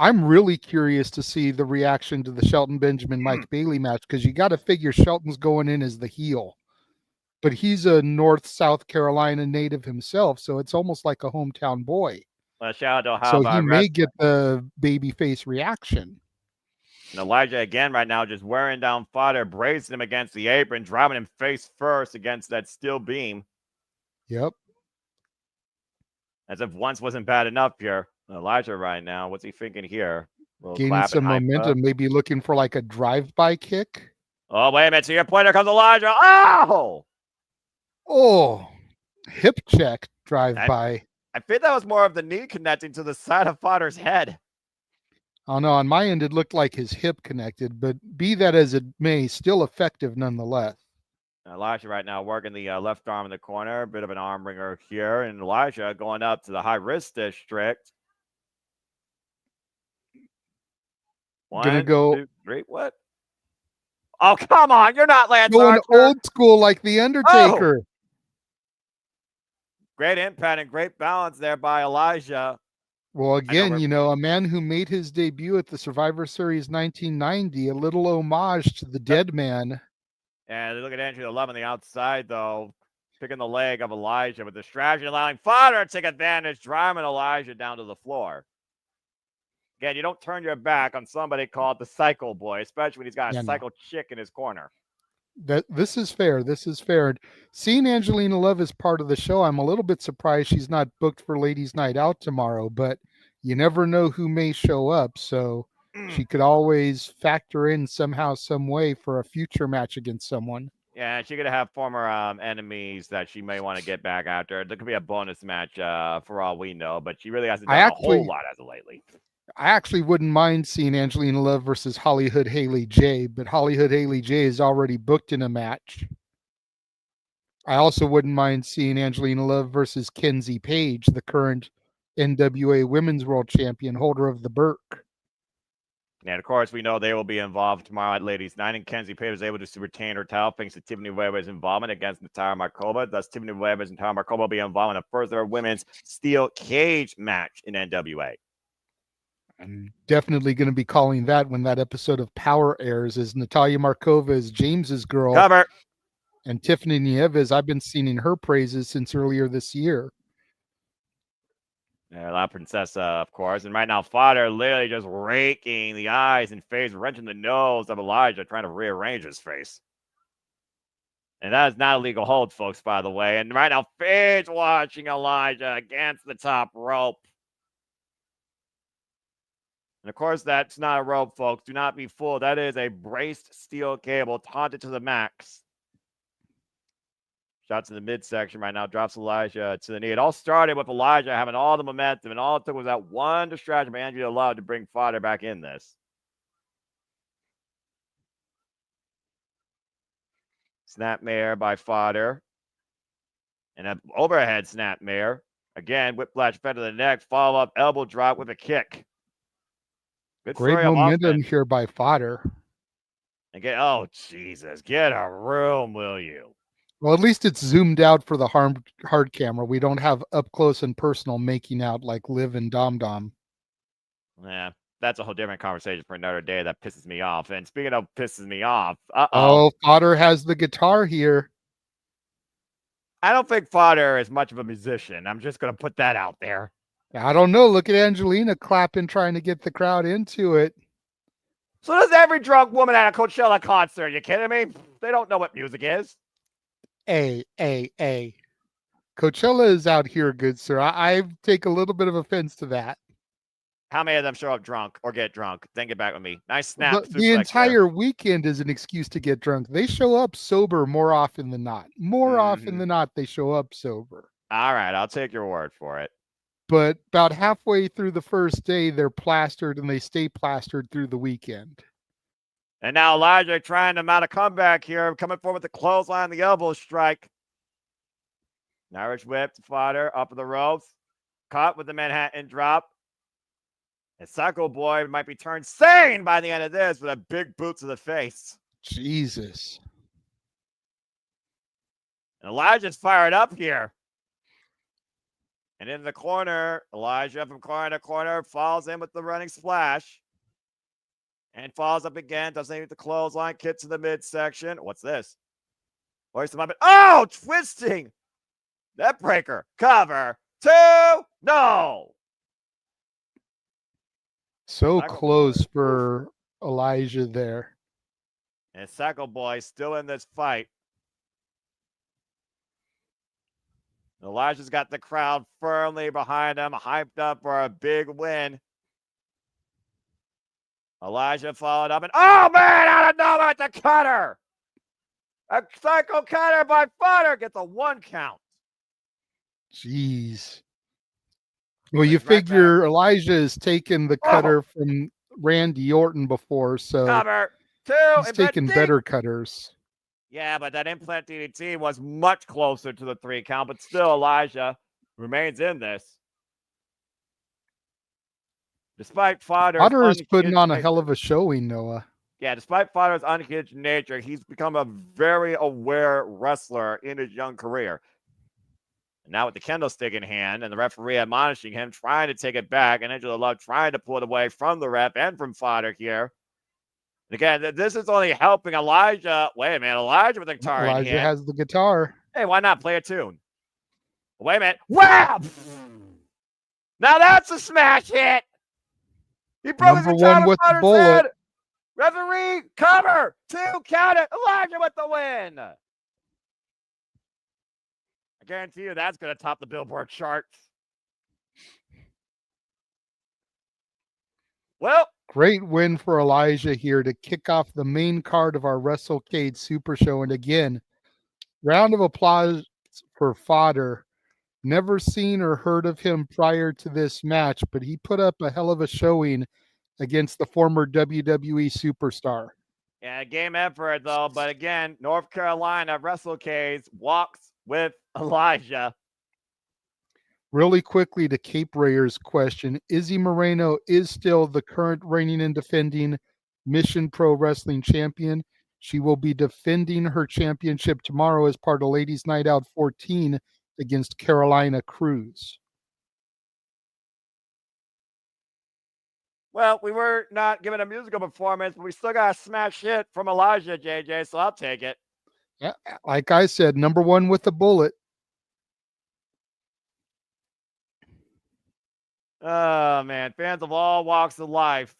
S2: I'm really curious to see the reaction to the Shelton Benjamin Mike Bailey match, because you got to figure Shelton's going in as the heel, but he's a North South Carolina native himself, so it's almost like a hometown boy.
S3: Shout out to
S2: so he may get the babyface reaction.
S3: And Elijah again right now just wearing down Fodder, bracing him against the apron, driving him face first against that steel beam.
S2: Yep.
S3: As if once wasn't bad enough here. Elijah right now, what's he thinking here?
S2: Gaining some momentum, maybe looking for like a drive-by kick.
S3: Oh, wait a minute. To your point, here comes Elijah. Oh!
S2: Oh, hip check drive-by.
S3: I think that was more of the knee connecting to the side of Fodder's head.
S2: Oh, no, on my end, it looked like his hip connected, but be that as it may, still effective nonetheless.
S3: Elijah right now working the left arm in the corner, a bit of an arm wringer here, and Elijah going up to the high wrist district.
S2: Gonna go
S3: 1, 2, 3. What? Oh, come on! You're not Lance
S2: Archer.
S3: Going
S2: old school like the Undertaker.
S3: Oh! Great impact and great balance there by Elijah.
S2: Well, again, a man who made his debut at the Survivor Series 1990, a little homage to the dead man.
S3: And look at Andrew the Love on the outside, though, picking the leg of Elijah with the strategy, allowing Fodder to take advantage, driving Elijah down to the floor. Again, you don't turn your back on somebody called the Cycle Boy, especially when he's got a cycle chick in his corner.
S2: This is fair. This is fair. Seeing Angelina Love as part of the show, I'm a little bit surprised she's not booked for Ladies' Night Out tomorrow, but you never know who may show up, so she could always factor in somehow, some way for a future match against someone.
S3: Yeah, she could have former enemies that she may want to get back after. There could be a bonus match for all we know, but she really hasn't done a whole lot as of lately.
S2: I actually wouldn't mind seeing Angelina Love versus Hollywood Haley J, but Hollywood Haley J is already booked in a match. I also wouldn't mind seeing Angelina Love versus Kenzie Page, the current NWA Women's World Champion, holder of the Burke.
S3: And of course, we know they will be involved tomorrow at Ladies' Night, and Kenzie Page was able to retain her title thanks to Tiffany Weber's involvement against Natalia Markova. Thus, Tiffany Weber's and Natalia Markova will be involved in a further women's steel cage match in NWA.
S2: I'm definitely going to be calling that when that episode of Power airs, as Natalia Markova is James's girl.
S3: Cover.
S2: And Tiffany Nieves, I've been singing her praises since earlier this year.
S3: Yeah, La Princesa, of course. And right now, Fodder literally just raking the eyes and face, wrenching the nose of Elijah, trying to rearrange his face. And that is not a legal hold, folks, by the way. And right now, Page watching Elijah against the top rope. And of course, that's not a rope, folks. Do not be fooled. That is a braced steel cable taunted to the max. Shots in the midsection right now. Drops Elijah to the knee. It all started with Elijah having all the momentum, and all it took was that one distraction by Angelina to bring Fodder back in this. Snapmare by Fodder. And an overhead snapmare. Again, whiplash fed to the neck. Follow-up elbow drop with a kick. Good
S2: Great momentum here by Fodder.
S3: And oh, Jesus. Get a room, will you?
S2: Well, at least it's zoomed out for the hard camera. We don't have up close and personal making out like Liv and Dom Dom.
S3: Yeah, that's a whole different conversation for another day. That pisses me off. And speaking of pisses me off,
S2: oh, Fodder has the guitar here.
S3: I don't think Fodder is much of a musician. I'm just going to put that out there.
S2: I don't know. Look at Angelina clapping, trying to get the crowd into it.
S3: So does every drunk woman at a Coachella concert. You kidding me? They don't know what music is.
S2: Coachella is out here, good sir. I take a little bit of offense to that.
S3: How many of them show up drunk or get drunk? Then get back with me. Nice snap.
S2: The entire weekend is an excuse to get drunk. They show up sober more often than not. Often than not, they show up sober.
S3: All right, I'll take your word for it.
S2: But about halfway through the first day, they're plastered, and they stay plastered through the weekend.
S3: And now Elijah trying to mount a comeback here, coming forward with the clothesline, the elbow strike. Irish whip to Fodder, up the ropes. Caught with the Manhattan drop. And Psycho Boy might be turned sane by the end of this with a big boot to the face.
S2: Jesus.
S3: And Elijah's fired up here. And in the corner, Elijah from corner to corner falls in with the running splash. And falls up again. Doesn't need the clothesline. Kick to the midsection. What's this? Hoist him up. Oh, twisting. That breaker. Cover. 2. No.
S2: So close for Elijah there.
S3: And Psycho Boy still in this fight. Elijah's got the crowd firmly behind him, hyped up for a big win. Elijah followed up, and oh man, out of nowhere, the cutter! A psycho cutter by Fodder gets a 1 count.
S2: Jeez. Well, you figure Elijah has taken the cutter from Randy Orton before, so
S3: cover 2.
S2: He's taken better cutters.
S3: Yeah, but that implant DDT was much closer to the 3 count, but still Elijah remains in this. Despite Fodder
S2: is putting on a hell of a showing, Noah.
S3: Yeah, despite Fodder's unhinged nature, he's become a very aware wrestler in his young career. And now with the candlestick in hand and the referee admonishing him, trying to take it back, and Angela Love trying to pull it away from the ref and from Fodder here. And again, this is only helping Elijah. Wait a minute, Elijah with the guitar in hand.
S2: Elijah has the guitar.
S3: Hey, why not play a tune? Wait a minute. Wow! Now that's a smash hit. He broke his guitar with the bullet. Head. Referee, cover. 2, count it. Elijah with the win. I guarantee you that's going to top the Billboard charts. Well,
S2: great win for Elijah here to kick off the main card of our Wrestlecade Super Show. And again, round of applause for Fodder. Never seen or heard of him prior to this match, but he put up a hell of a showing against the former WWE superstar.
S3: Yeah, game effort, though. But again, North Carolina Wrestlecade walks with Elijah.
S2: Really quickly to Cape Rayer's question, Izzy Moreno is still the current reigning and defending Mission Pro Wrestling champion. She will be defending her championship tomorrow as part of Ladies Night Out 14 against Carolina Cruz.
S3: Well, we were not given a musical performance, but we still got a smash hit from Elijah, JJ, so I'll take it.
S2: Yeah, like I said, number 1 with the bullet.
S3: Oh, man. Fans of all walks of life,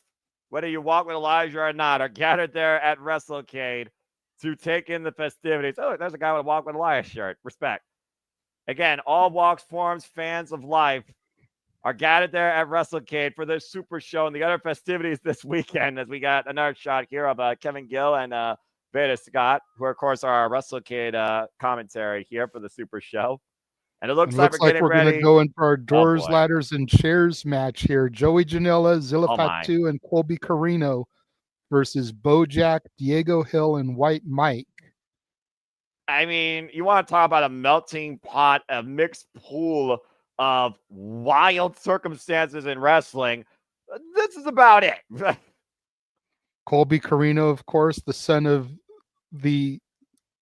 S3: whether you walk with Elijah or not, are gathered there at Wrestlecade to take in the festivities. Oh, there's a guy with a Walk with Elijah shirt. Respect. Again, all walks, forms, fans of life are gathered there at Wrestlecade for this Super Show and the other festivities this weekend, as we got another shot here of Kevin Gill and Veda Scott, who, of course, are our Wrestlecade commentary here for the Super Show. And it looks like we're getting ready.
S2: Going to go in for our doors, ladders, and chairs match here. Joey Janela, Zilla Fatu, and Colby Corino versus Bojack, Diego Hill, and White Mike.
S3: I mean, you want to talk about a melting pot, a mixed pool of wild circumstances in wrestling. This is about it.
S2: Colby Corino, of course, the son of the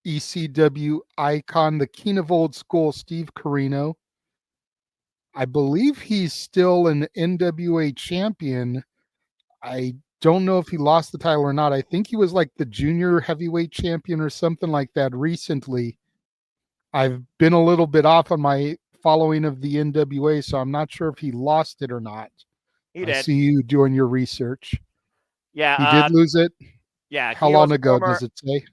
S2: ECW icon, the king of old school, Steve Corino. I believe he's still an NWA champion. I don't know if he lost the title or not. I think he was like the junior heavyweight champion or something like that recently. I've been a little bit off on my following of the NWA, so I'm not sure if he lost it or not.
S3: He did.
S2: I see you doing your research.
S3: Yeah.
S2: He did lose it?
S3: Yeah.
S2: How long ago does it say?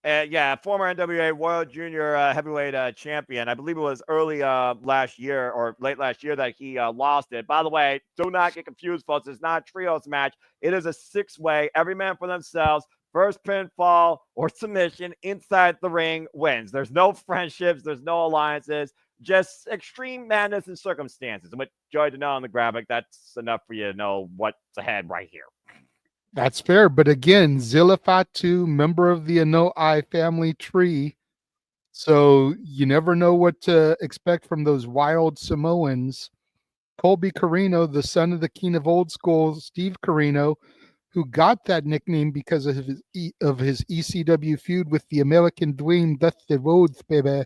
S3: Yeah, former NWA World Junior Heavyweight Champion. I believe it was early last year or late last year that he lost it. By the way, do not get confused, folks. It's not a trios match. It is a six-way, every man for themselves. First pinfall or submission inside the ring wins. There's no friendships. There's no alliances. Just extreme madness and circumstances. And with Joey Janela on the graphic, that's enough for you to know what's ahead right here.
S2: That's fair. But again, Zilla Fatu, member of the Anoa'i family tree. So you never know what to expect from those wild Samoans. Colby Corino, the son of the king of old school, Steve Corino, who got that nickname because of his ECW feud with the American Dream, Dusty Rhodes, baby.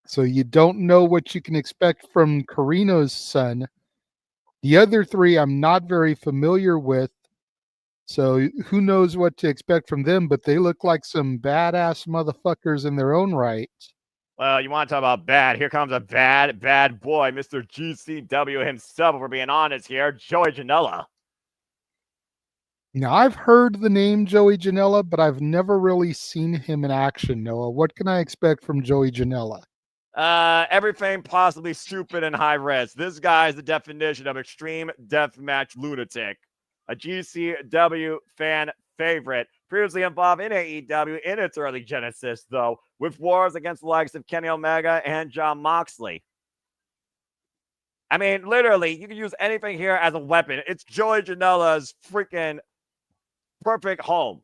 S2: So you don't know what you can expect from Corino's son. The other three I'm not very familiar with. So who knows what to expect from them, but they look like some badass motherfuckers in their own right.
S3: Well, you want to talk about bad. Here comes a bad boy, Mr. GCW himself, if we're being honest here, Joey Janela.
S2: Now, I've heard the name Joey Janela, but I've never really seen him in action, Noah. What can I expect from Joey Janela?
S3: Everything possibly stupid and high risk. This guy is the definition of extreme deathmatch lunatic. A GCW fan favorite. Previously involved in AEW in its early genesis, though, with wars against the likes of Kenny Omega and Jon Moxley. I mean, literally, you can use anything here as a weapon. It's Joey Janela's freaking perfect home.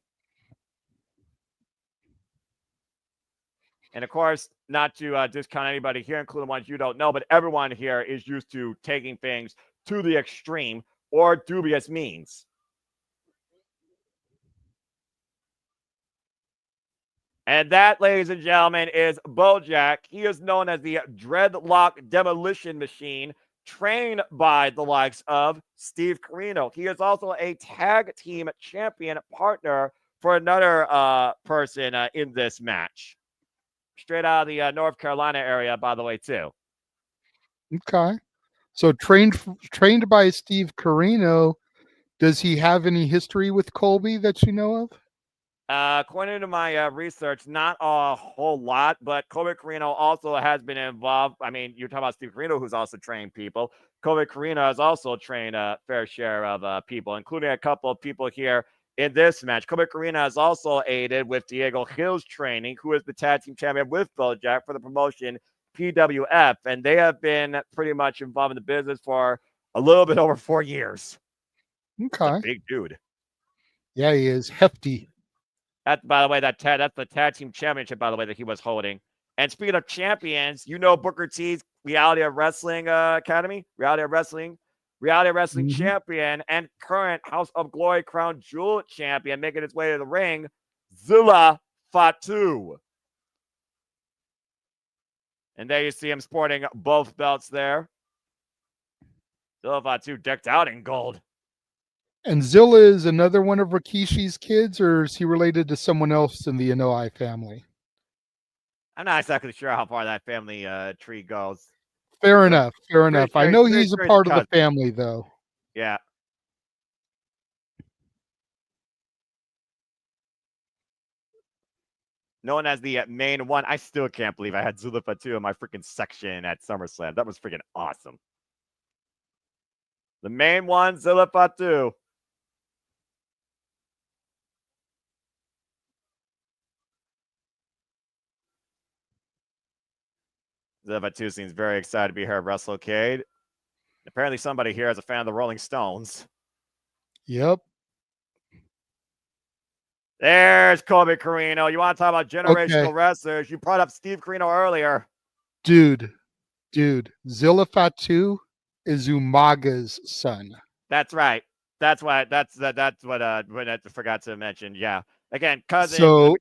S3: And of course, not to discount anybody here, including ones you don't know, but everyone here is used to taking things to the extreme or dubious means. And that, ladies and gentlemen, is Bojack. He is known as the Dreadlock Demolition Machine, trained by the likes of Steve Corino. He is also a tag team champion partner for another person in this match. Straight out of the North Carolina area, by the way, too.
S2: Okay. So trained by Steve Corino, does he have any history with Colby that you know of?
S3: According to my research, not a whole lot, but Colby Corino also has been involved. I mean, you're talking about Steve Corino, who's also trained people. Colby Corino has also trained a fair share of people, including a couple of people here in this match. Colby Corino has also aided with Diego Hill's training, who is the tag team champion with Bojack for the promotion PWF, and they have been pretty much involved in the business for a little bit over 4 years.
S2: Okay.
S3: Big dude.
S2: Yeah, he is hefty.
S3: That, by the way, that's the tag team championship, by the way, that he was holding. And speaking of champions, you know Booker T's Reality of Wrestling Academy, Reality of Wrestling champion and current House of Glory Crown Jewel champion, making his way to the ring, Zilla Fatu. And there you see him sporting both belts there. Zilla Fatu decked out in gold.
S2: And Zilla is another one of Rikishi's kids, or is he related to someone else in the Anoa'i family?
S3: I'm not exactly sure how far that family tree goes.
S2: Fair enough. I know he's a part of the family, though.
S3: Yeah. Known as the main one. I still can't believe I had Zilla Fatu in my freaking section at SummerSlam. That was freaking awesome. The main one, Zilla Fatu. Zilla Fatu seems very excited to be here at Wrestlecade. Apparently somebody here is a fan of the Rolling Stones.
S2: Yep.
S3: There's Colby Corino. You want to talk about generational wrestlers? You brought up Steve Corino earlier.
S2: Dude. Zilla Fatu is Umaga's son.
S3: That's right. That's what I forgot to mention. Yeah. Again, cousin.
S2: So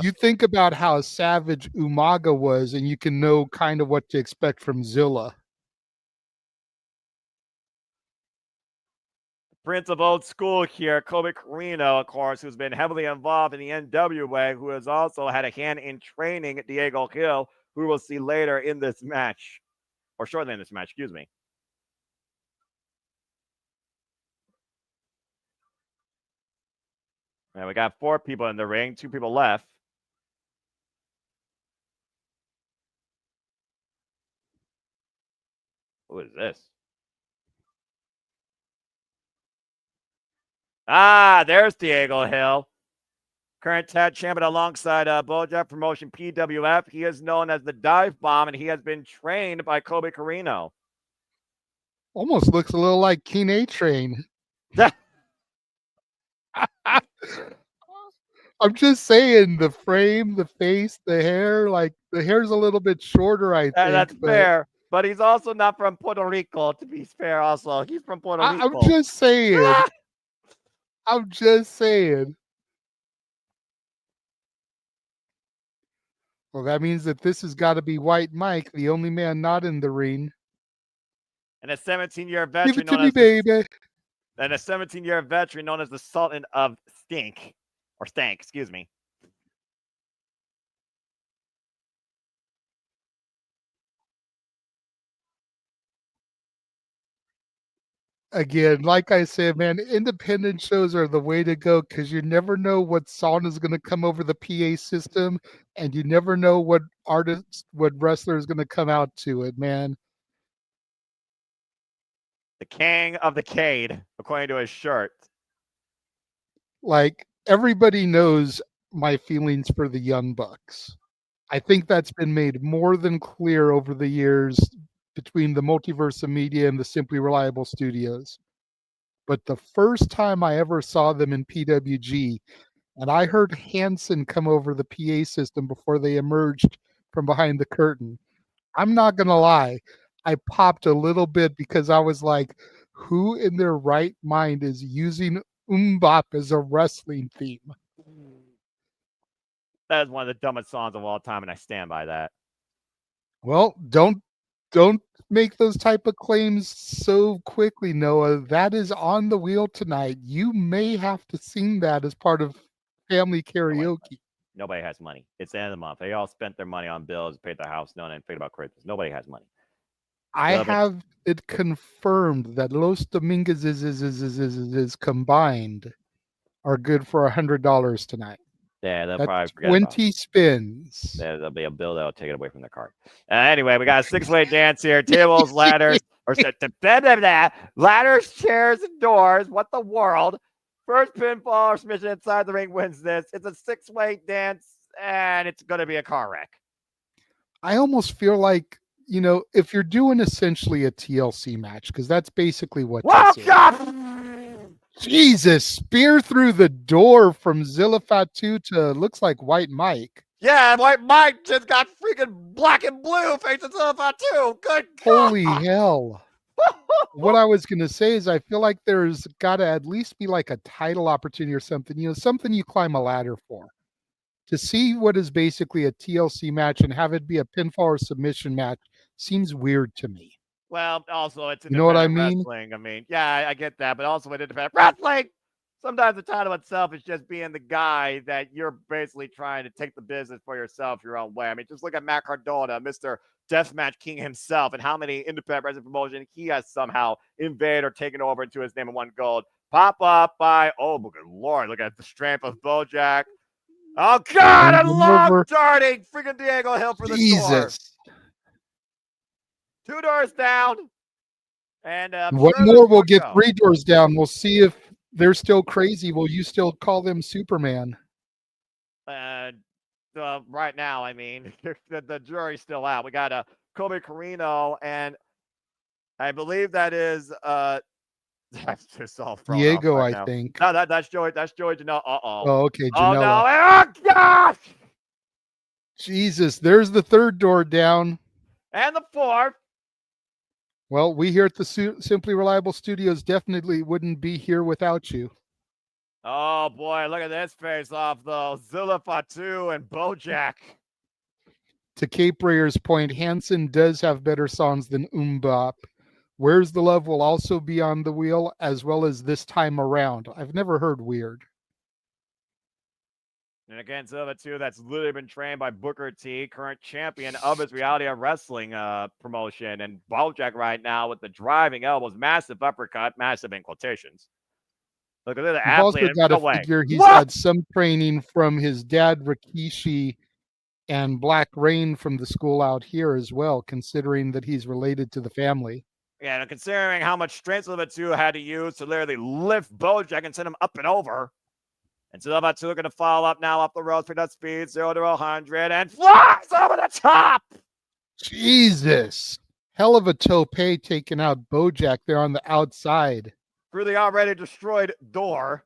S2: you think about how savage Umaga was, and you can know kind of what to expect from Zilla.
S3: Prince of old school here, Colby Corino, of course, who's been heavily involved in the NWA, who has also had a hand in training Diego Hill, who we'll see later in this match, or shortly in this match, excuse me. And we got 4 people in the ring, 2 people left. Who is this? Ah, there's Diego Hill. Current tag champion alongside Bojack Promotion PWF. He is known as the Dive Bomb, and he has been trained by Colby Corino.
S2: Almost looks a little like King A-Train. I'm just saying, the frame, the face, the hair, like the hair's a little bit shorter, I think.
S3: That's fair. But he's also not from Puerto Rico, to be fair, also. He's from Puerto Rico.
S2: I'm just saying. I'm just saying. Well, that means that this has got to be White Mike, the only man not in the ring.
S3: And a 17-year veteran.
S2: Give it to me, baby.
S3: And a 17-year veteran known as the Sultan of Stank, excuse me.
S2: Again, like I said, man, independent shows are the way to go because you never know what song is going to come over the PA system, and you never know what wrestler is going to come out to it, man.
S3: The king of the Cade, according to his shirt.
S2: Like, everybody knows my feelings for the Young Bucks. I think that's been made more than clear over the years between the Multiverse of Media and the Simply Reliable Studios. But the first time I ever saw them in PWG, and I heard Hanson come over the PA system before they emerged from behind the curtain, I'm not going to lie, I popped a little bit because I was like, who in their right mind is using Bop as a wrestling theme?
S3: That is one of the dumbest songs of all time, and I stand by that.
S2: Well, don't make those type of claims so quickly, Noah. That is on the wheel tonight. You may have to sing that as part of family karaoke.
S3: Nobody has money. It's the end of the month. They all spent their money on bills, paid their house, and figured about Christmas. Nobody has money.
S2: I have it confirmed that Los Domingos is combined are good for $100 tonight.
S3: Yeah, they'll
S2: That's
S3: probably forget
S2: 20 spins.
S3: There'll be a bill that'll take it away from their card. Anyway, we got a 6-way dance here. Tables, ladders, ladders, chairs, and doors. What the world? First pinfall or submission inside the ring wins this. It's a 6-way dance, and it's going to be a car wreck.
S2: I almost feel like, you know, if you're doing essentially a TLC match, because that's basically what this is. Jesus, spear through the door from Zilla Fatu to looks like White Mike.
S3: Yeah, White Mike just got freaking black and blue facing Zilla Fatu. Good God.
S2: Holy hell. What I was going to say is I feel like there's got to at least be like a title opportunity or something, you know, something you climb a ladder for. To see what is basically a TLC match and have it be a pinfall or submission match seems weird to me.
S3: Well, also, it's
S2: you know what I mean?
S3: Wrestling. I mean, yeah, I get that, but also with independent wrestling, sometimes the title itself is just being the guy that you're basically trying to take the business for yourself your own way. I mean, just look at Matt Cardona, Mr. Deathmatch King himself, and how many independent wrestling promotion he has somehow invaded or taken over into his name and won gold. Pop up by, oh, good Lord, look at the strength of Bojack. Oh, God, I love darting freaking Diego Hill for the door.
S2: 2 doors
S3: down. And
S2: one more, we'll get 3 doors down. We'll see if they're still crazy. Will you still call them Superman?
S3: Right now, I mean, the jury's still out. We got Colby Corino, and I believe that is that's just all thrown
S2: Diego,
S3: off right
S2: I
S3: now.
S2: think.
S3: No, that's Joey. That's Joey Janela.
S2: Oh, okay,
S3: Oh
S2: Janela.
S3: no! Oh gosh!
S2: Jesus, there's the 3rd door down.
S3: And the 4th.
S2: Well, we here at the Simply Reliable Studios definitely wouldn't be here without you.
S3: Oh boy, look at this face off though. Zilla, Fatu, and Bojack.
S2: To Cape Rayer's point, Hansen does have better songs than Bop. Where's the Love will also be on the wheel, as well as This Time Around. I've never heard Weird.
S3: And again, Zilla, too, that's literally been trained by Booker T, current champion of his reality of wrestling promotion. And Bojack right now with the driving elbows, massive uppercut, massive in quotations. Look at the
S2: You've also
S3: athlete.
S2: got to figure he's had some training from his dad, Rikishi, and Black Rain from the school out here as well, considering that he's related to the family.
S3: Yeah, and considering how much strength Zilla 2 had to use to literally lift Bojack and send him up and over. And Zilla 2 are going to follow up now up the road for that speed, 0 to 100, and flies over the top!
S2: Jesus! Hell of a tope taking out Bojack there on the outside.
S3: Through the already destroyed door.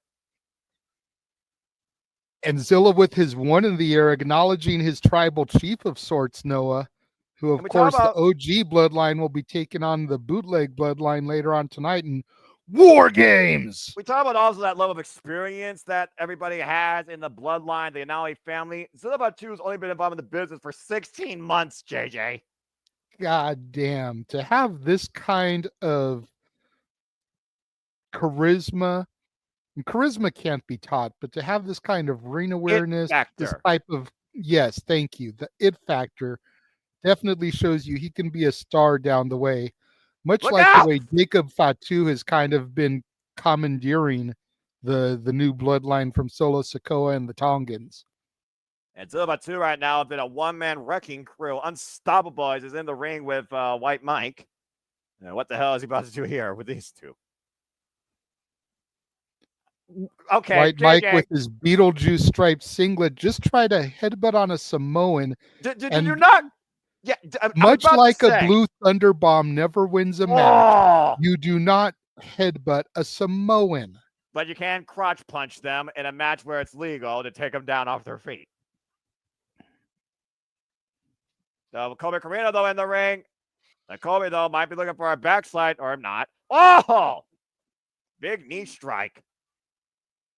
S2: And Zilla with his 1 in the air, acknowledging his tribal chief of sorts, Noah, who, of course, the OG bloodline will be taking on the bootleg bloodline later on tonight in War Games.
S3: We talk about also that level of experience that everybody has in the bloodline, the Anali family. Zilla 2 has only been involved in the business for 16 months, JJ.
S2: God damn. To have this kind of charisma, and charisma can't be taught, but to have this kind of ring awareness, this type of, yes, thank you, the it factor definitely shows you he can be a star down the way. Much like the way Jacob Fatu has kind of been commandeering the new bloodline from Solo Sikoa and the Tongans.
S3: And Zilla 2 right now have been a one-man wrecking crew. Unstoppable is in the ring with White Mike. What the hell is he about to do here with these two? Okay,
S2: White
S3: JJ.
S2: Mike with his Beetlejuice striped singlet just tried a headbutt on a Samoan.
S3: Did you not? Yeah,
S2: much like a Blue Thunder Bomb never wins a match, you do not headbutt a Samoan.
S3: But you can crotch punch them in a match where it's legal to take them down off their feet. So Colby Corino, though, in the ring. Now, Colby, though, might be looking for a backslide or not. Oh! Big knee strike.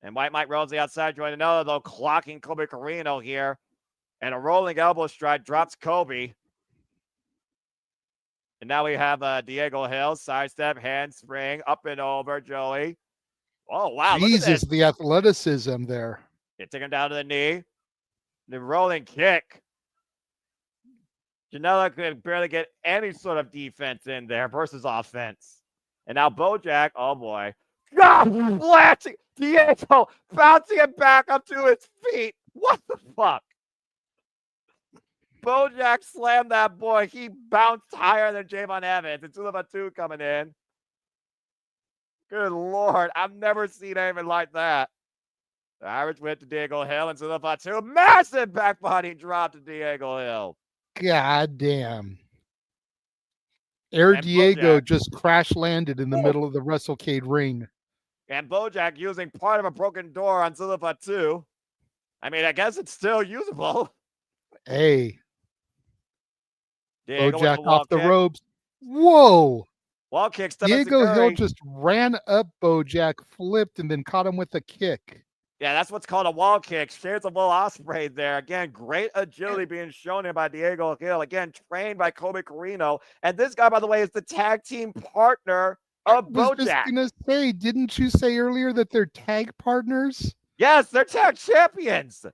S3: And White Mike rolls the outside, joining another, though, clocking Colby Corino here. And a rolling elbow strike drops Colby. And now we have Diego Hill, sidestep, handspring, up and over, Joey. Oh, wow.
S2: Jesus, the athleticism there.
S3: Yeah, take him down to the knee. The rolling kick. Janela could barely get any sort of defense in there versus offense. And now Bojack, oh boy. Blasting Diego, bouncing it back up to his feet. What the fuck? Bojack slammed that boy. He bounced higher than Javon Evans. And Zilla 2 coming in. Good Lord. I've never seen anything like that. The Irish went to Diego Hill and Zilla 2. Massive back body drop to Diego Hill.
S2: God damn. Diego
S3: Bojack
S2: just crash landed in the middle of the Wrestlecade ring.
S3: And Bojack using part of a broken door on Zilla 2. I mean, I guess it's still usable.
S2: Hey.
S3: Diego
S2: Bojack off the ropes. Whoa.
S3: Wall kick.
S2: Diego Hill just ran up Bojack, flipped, and then caught him with a kick.
S3: Yeah, that's what's called a wall kick. Shares of Will Ospreay there. Again, great agility being shown here by Diego Hill. Again, trained by Colby Corino. And this guy, by the way, is the tag team partner of Bojack. I was just
S2: going to say, didn't you say earlier that they're tag partners?
S3: Yes, they're tag champions.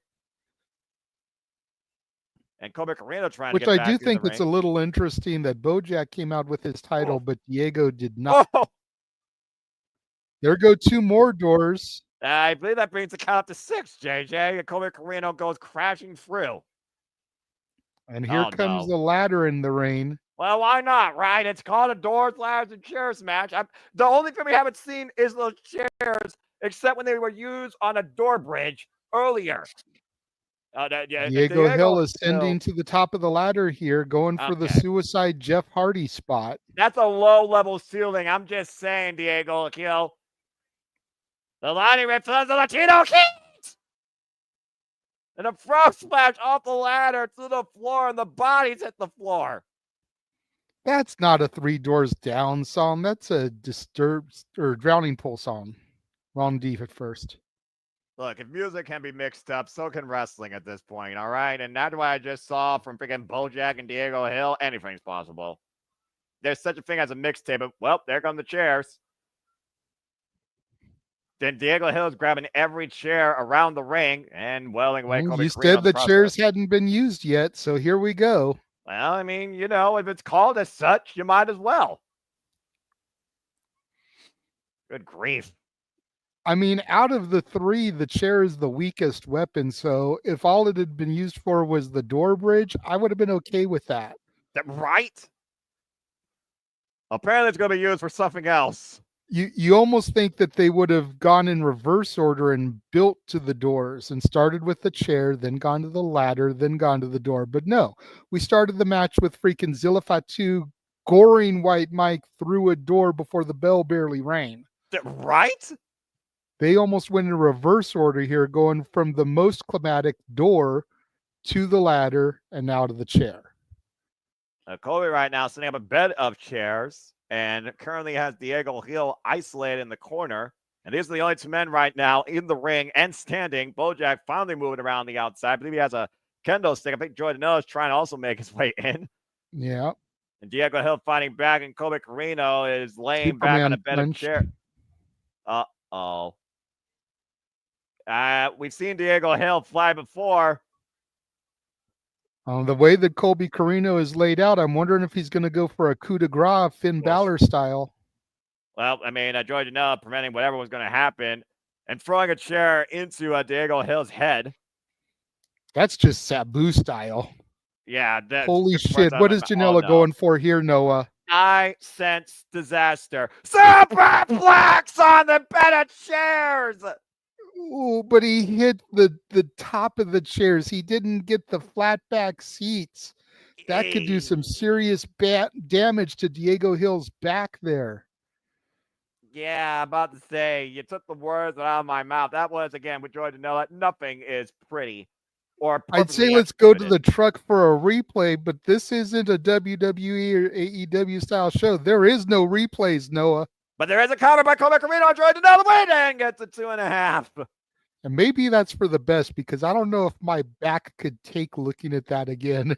S3: And Colby Corino trying to get back in the ring.
S2: Which I do think it's a little interesting that Bojack came out with his title, but Diego did not. There go 2 more doors.
S3: I believe that brings the count up to 6, JJ. And Colby Corino goes crashing through.
S2: And here comes the ladder in the rain.
S3: Well, why not, right? It's called a doors, ladders, and chairs match. The only thing we haven't seen is those chairs, except when they were used on a door bridge earlier.
S2: Diego Hill ascending to the top of the ladder here, going for the suicide Jeff Hardy spot.
S3: That's a low-level ceiling. I'm just saying, Diego Hill. The lining reflects the Latino Kings! And a frog splash off the ladder to the floor, and the bodies hit the floor.
S2: That's not a Three Doors Down song. That's a Disturbed or Drowning Pool song. Wrong D at first.
S3: Look, if music can be mixed up, so can wrestling at this point, all right? And that's what I just saw from freaking Bojack and Diego Hill. Anything's possible. There's such a thing as a mixtape, but, well, there come the chairs. Then Diego Hill is grabbing every chair around the ring and welling away.
S2: You said the chairs hadn't been used yet, so here we go.
S3: Well, I mean, you know, if it's called as such, you might as well. Good grief.
S2: I mean, out of the three, the chair is the weakest weapon. So if all it had been used for was the door bridge, I would have been okay with that.
S3: Right? Apparently, it's going to be used for something else.
S2: You almost think that they would have gone in reverse order and built to the doors and started with the chair, then gone to the ladder, then gone to the door. But no, we started the match with freaking Zilla Fatu goring White Mike through a door before the bell barely rang.
S3: Right?
S2: They almost went in reverse order here, going from the most climatic door to the ladder and now to the chair.
S3: Colby right now setting up a bed of chairs and currently has Diego Hill isolated in the corner. And these are the only two men right now in the ring and standing. Bojack finally moving around the outside. I believe he has a kendo stick. I think Janela is trying to also make his way in.
S2: Yeah.
S3: And Diego Hill fighting back, and Colby Corino is laying back on a bed of chairs. Uh-oh. We've seen Diego Hill fly before.
S2: The way that Colby Corino is laid out, I'm wondering if he's going to go for a coup de grace, Finn Balor style.
S3: Well, I mean, George Janela preventing whatever was going to happen and throwing a chair into Diego Hill's head.
S2: That's just Sabu style.
S3: Yeah.
S2: Holy shit. What is Janela going for here, Noah?
S3: I sense disaster. Superplex on the bed of chairs.
S2: Ooh, but he hit the top of the chairs. He didn't get the flat back seats. That could do some serious damage to Diego Hill's back there.
S3: Yeah, about to say, you took the words out of my mouth. That was, again, with George Janela, nothing is pretty.
S2: I'd say let's go to the truck for a replay, but this isn't a WWE or AEW style show. There is no replays, Noah.
S3: But there is a counter by Colby Corino. George Janela win and gets a 2.5.
S2: And maybe that's for the best, because I don't know if my back could take looking at that again.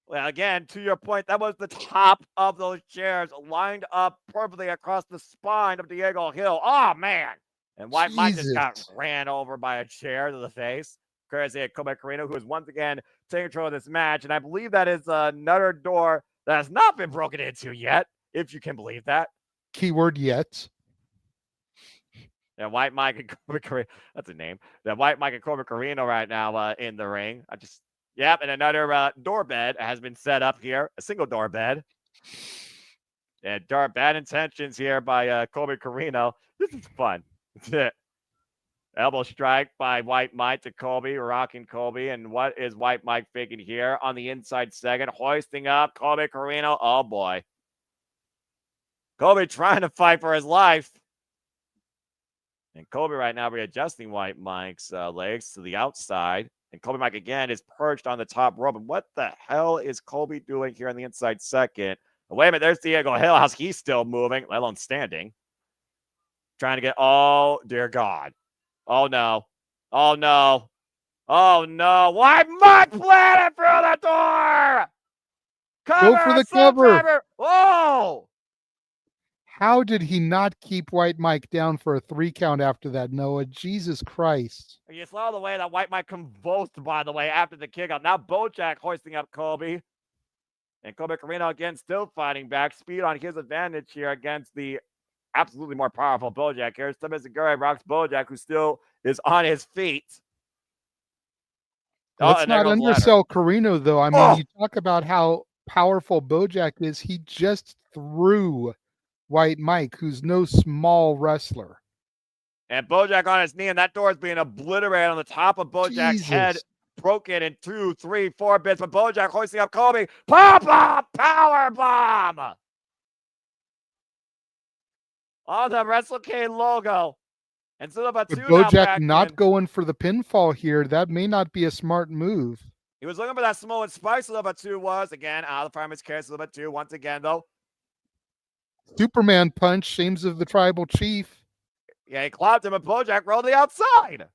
S3: Well, again, to your point, that was the top of those chairs lined up perfectly across the spine of Diego Hill. Oh, man. And White Mike just got ran over by a chair to the face. Courtesy of Colby Corino, who is once again taking control of this match. And I believe that is another door that has not been broken into yet, if you can believe that.
S2: Keyword yet.
S3: Yeah, White Mike and Colby Corino. That's a name. That White Mike and Colby Corino right now in the ring. Yep, and another door bed has been set up here. A single door bed. And bad intentions here by Colby Corino. This is fun. Elbow strike by White Mike to Colby, rocking Colby. And what is White Mike faking here on the inside second? Hoisting up Colby Corino. Oh, boy. Colby trying to fight for his life. And Colby right now readjusting White Mike's legs to the outside. And Colby Mike again is perched on the top rope. And what the hell is Colby doing here on the inside second? Oh, wait a minute. There's Diego Hill. How's he still moving, let alone standing? Trying to get, oh, dear God. Oh, no. Oh, no. Oh, no. White Mike planted through the door.
S2: Go for the cover.
S3: Oh.
S2: How did he not keep White Mike down for a 3 count after that, Noah? Jesus Christ.
S3: You saw the way that White Mike convulsed, by the way, after the kick out. Now Bojack hoisting up Colby. And Colby Corino again still fighting back. Speed on his advantage here against the absolutely more powerful Bojack here. Submissive rocks Bojack, who still is on his feet.
S2: Let's not undersell Corino, though. I mean, you talk about how powerful Bojack is, he just threw White Mike, who's no small wrestler.
S3: And Bojack on his knee, and that door is being obliterated on the top of Bojack's head. Broken in 2, 3, 4 bits, but Bojack hoisting up Colby. Pop-up power bomb on the Wrestlecade logo. And Zilla
S2: But Bojack not going for the pinfall here. That may not be a smart move.
S3: He was looking for that Samoan Spice. Zilla Fatu was again out of the fireman's carry. Zilla Fatu once again though.
S2: Superman punch, shames of the tribal chief.
S3: Yeah, he clobbed him, and Bojack rolled the outside.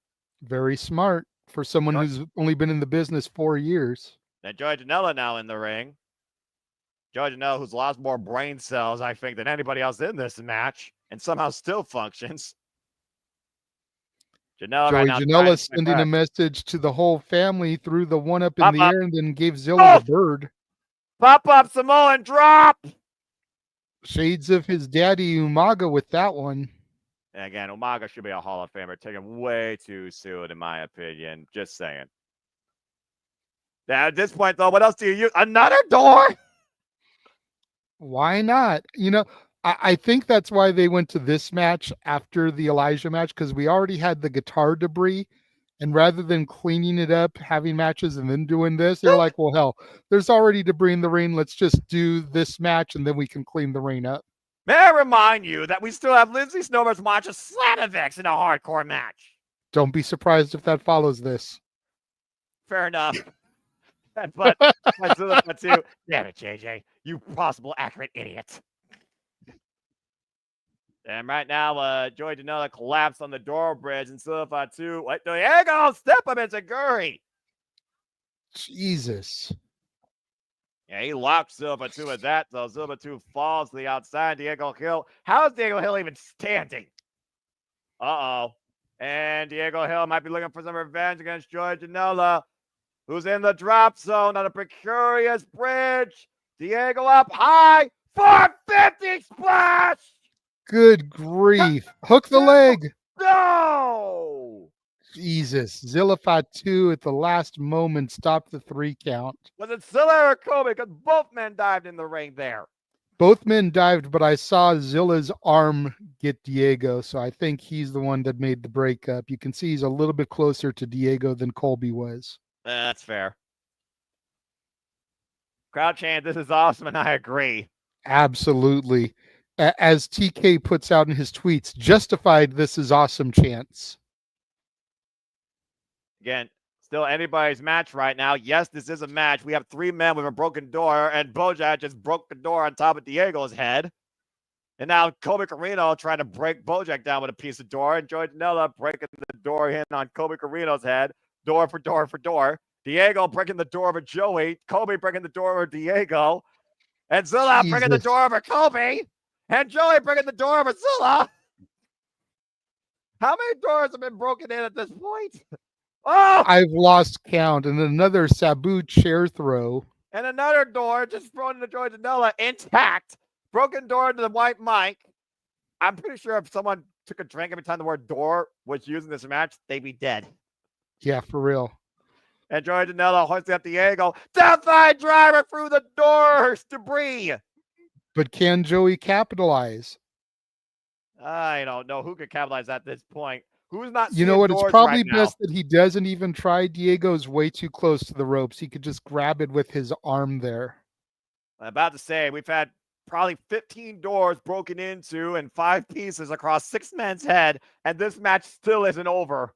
S2: Very smart for someone who's only been in the business 4 years.
S3: And Janela now in the ring. Janela, who's lost more brain cells, I think, than anybody else in this match, and somehow still functions.
S2: Janela sending a message to the whole family, threw the one up in the air and then gave Zilla the bird.
S3: Pop up Samoan drop.
S2: Shades of his daddy Umaga with that one.
S3: And again, Umaga should be a Hall of Famer. Taken way too soon, in my opinion. Just saying. Now, at this point, though, what else do you use? Another door?
S2: Why not? You know, I think that's why they went to this match after the Elijah match, because we already had the guitar debris. And rather than cleaning it up, having matches, and then doing this, they're like, well, hell, there's already debris in the ring. Let's just do this match, and then we can clean the ring up.
S3: May I remind you that we still have Lindsay Snowbird's Masha Slamovich in a hardcore match?
S2: Don't be surprised if that follows this.
S3: Fair enough. But too. Damn it, JJ. You possible accurate idiot. And right now, Joey Janela collapsed on the door bridge, and Zilla Fatu, what the Diego step up into Guri.
S2: Jesus.
S3: Yeah, he locked Zilla Fatu with that, so Zilla Fatu falls to the outside. Diego Hill. How is Diego Hill even standing? Uh-oh. And Diego Hill might be looking for some revenge against Joey Janela, who's in the drop zone on a precarious bridge. Diego up high. 450 splash!
S2: Good grief. Hook the leg.
S3: No!
S2: Jesus. Zilla Fatu at the last moment stopped the 3 count.
S3: Was it Zilla or Colby? Because both men dived in the ring there.
S2: Both men dived, but I saw Zilla's arm get Diego, so I think he's the one that made the breakup. You can see he's a little bit closer to Diego than Colby was.
S3: That's fair. Crowd chant, this is awesome, and I agree.
S2: Absolutely. As TK puts out in his tweets, justified this is awesome chants.
S3: Again, still anybody's match right now. Yes, this is a match. We have 3 men with a broken door, and Bojack just broke the door on top of Diego's head. And now Colby Corino trying to break Bojack down with a piece of door, and Joey Janela breaking the door in on Colby Corino's head. Door for door for door. Diego breaking the door over Joey. Colby breaking the door over Diego. And Zilla breaking the door over Colby. And Joey breaking the door over Zilla. How many doors have been broken in at this point? Oh!
S2: I've lost count. And another Sabu chair throw.
S3: And another door just thrown into Joey Janela intact. Broken door into the White Mike. I'm pretty sure if someone took a drink every time the word door was used in this match, they'd be dead.
S2: Yeah, for real.
S3: And Joey Janela hoisting up Diego. Death-eye driver through the door's debris.
S2: But can Joey capitalize?
S3: I don't know who could capitalize at this point. Who's not?
S2: You know what? It's probably best that he doesn't even try. Diego's way too close to the ropes. He could just grab it with his arm there.
S3: I'm about to say, we've had probably 15 doors broken into and 5 pieces across 6 men's head, and this match still isn't over.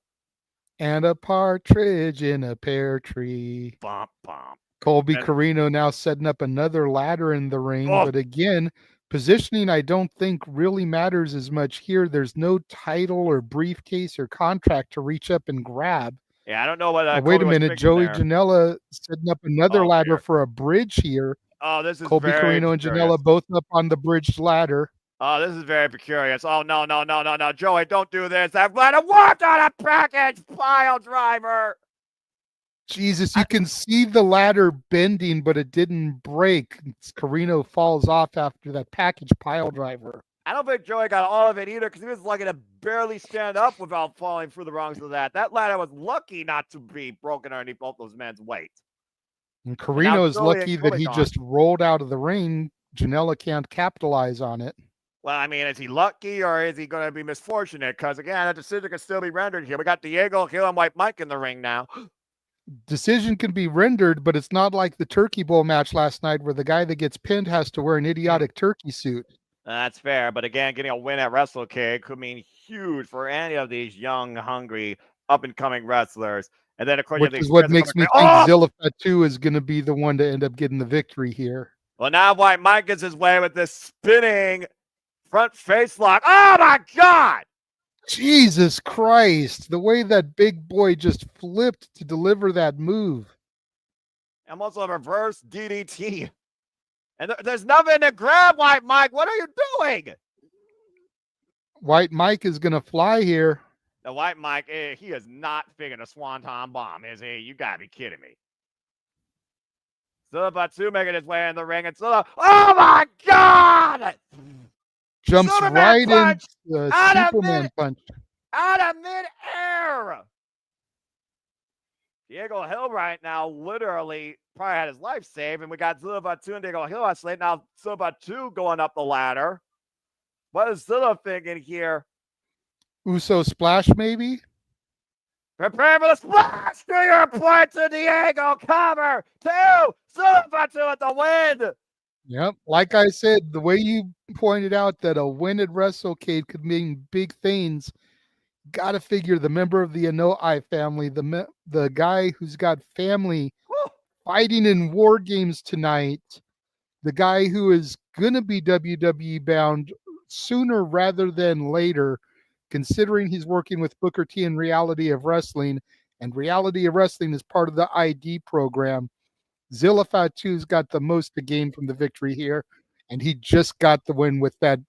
S2: And a partridge in a pear tree.
S3: Bump, bump.
S2: Colby Corino now setting up another ladder in the ring. But again, positioning I don't think really matters as much here. There's no title or briefcase or contract to reach up and grab.
S3: Yeah, I don't know what.
S2: Wait a minute. Joey Janela setting up another ladder for a bridge here.
S3: Oh, this is
S2: Colby Corino and Janela both up on the bridge ladder.
S3: Oh, this is very precarious. Oh, no. Joey, don't do this. That ladder walked on a package pile driver.
S2: Jesus, you can see the ladder bending, but it didn't break. Corino falls off after that package pile driver.
S3: I don't think Joey got all of it either because he was lucky to barely stand up without falling through the rungs of that. That ladder was lucky not to be broken underneath both those men's weight.
S2: And Corino is lucky that he
S3: gone.
S2: just rolled out of the ring. Janela can't capitalize on it.
S3: Well, I mean, is he lucky or is he going to be misfortunate? Because, again, a decision can still be rendered here. We got Diego Hill and White Mike in the ring now.
S2: Decision can be rendered, but it's not like the Turkey Bowl match last night where the guy that gets pinned has to wear an idiotic turkey suit.
S3: That's fair. But, again, getting a win at Wrestlecade could mean huge for any of these young, hungry, up-and-coming wrestlers. And then, of course,
S2: which is what makes me think Zilla Fatu is going to be the one to end up getting the victory here.
S3: Well, now White Mike gets his way with this spinning front face lock. Oh, my God!
S2: Jesus Christ. The way that big boy just flipped to deliver that move.
S3: And also a reverse DDT. And there's nothing to grab, White Mike. What are you doing?
S2: White Mike is going to fly here.
S3: The White Mike, he is not figuring a swanton bomb, is he? You got to be kidding me. Zilla Fatu making his way in the ring. And Zilla, oh, my God!
S2: Jumps
S3: Superman
S2: right
S3: punch
S2: into the
S3: out
S2: Superman punch.
S3: Out of midair. Diego Hill right now literally probably had his life saved. And we got Zilla Fatu and Diego Hill isolated. Now Zilla Fatu going up the ladder. What is Zilla thinking here?
S2: Uso splash, maybe?
S3: Prepare for the splash. Do your point to Diego. Cover. 2. Zilla Fatu at the win.
S2: Yep. Like I said, the way you pointed out that a win at Wrestlecade could mean big things, got to figure the member of the Anoa'i family, the guy who's got family fighting in war games tonight, the guy who is going to be WWE bound sooner rather than later, considering he's working with Booker T and Reality of Wrestling, and Reality of Wrestling is part of the ID program. Zilla Fatu's got the most to gain from the victory here, and he just got the win with that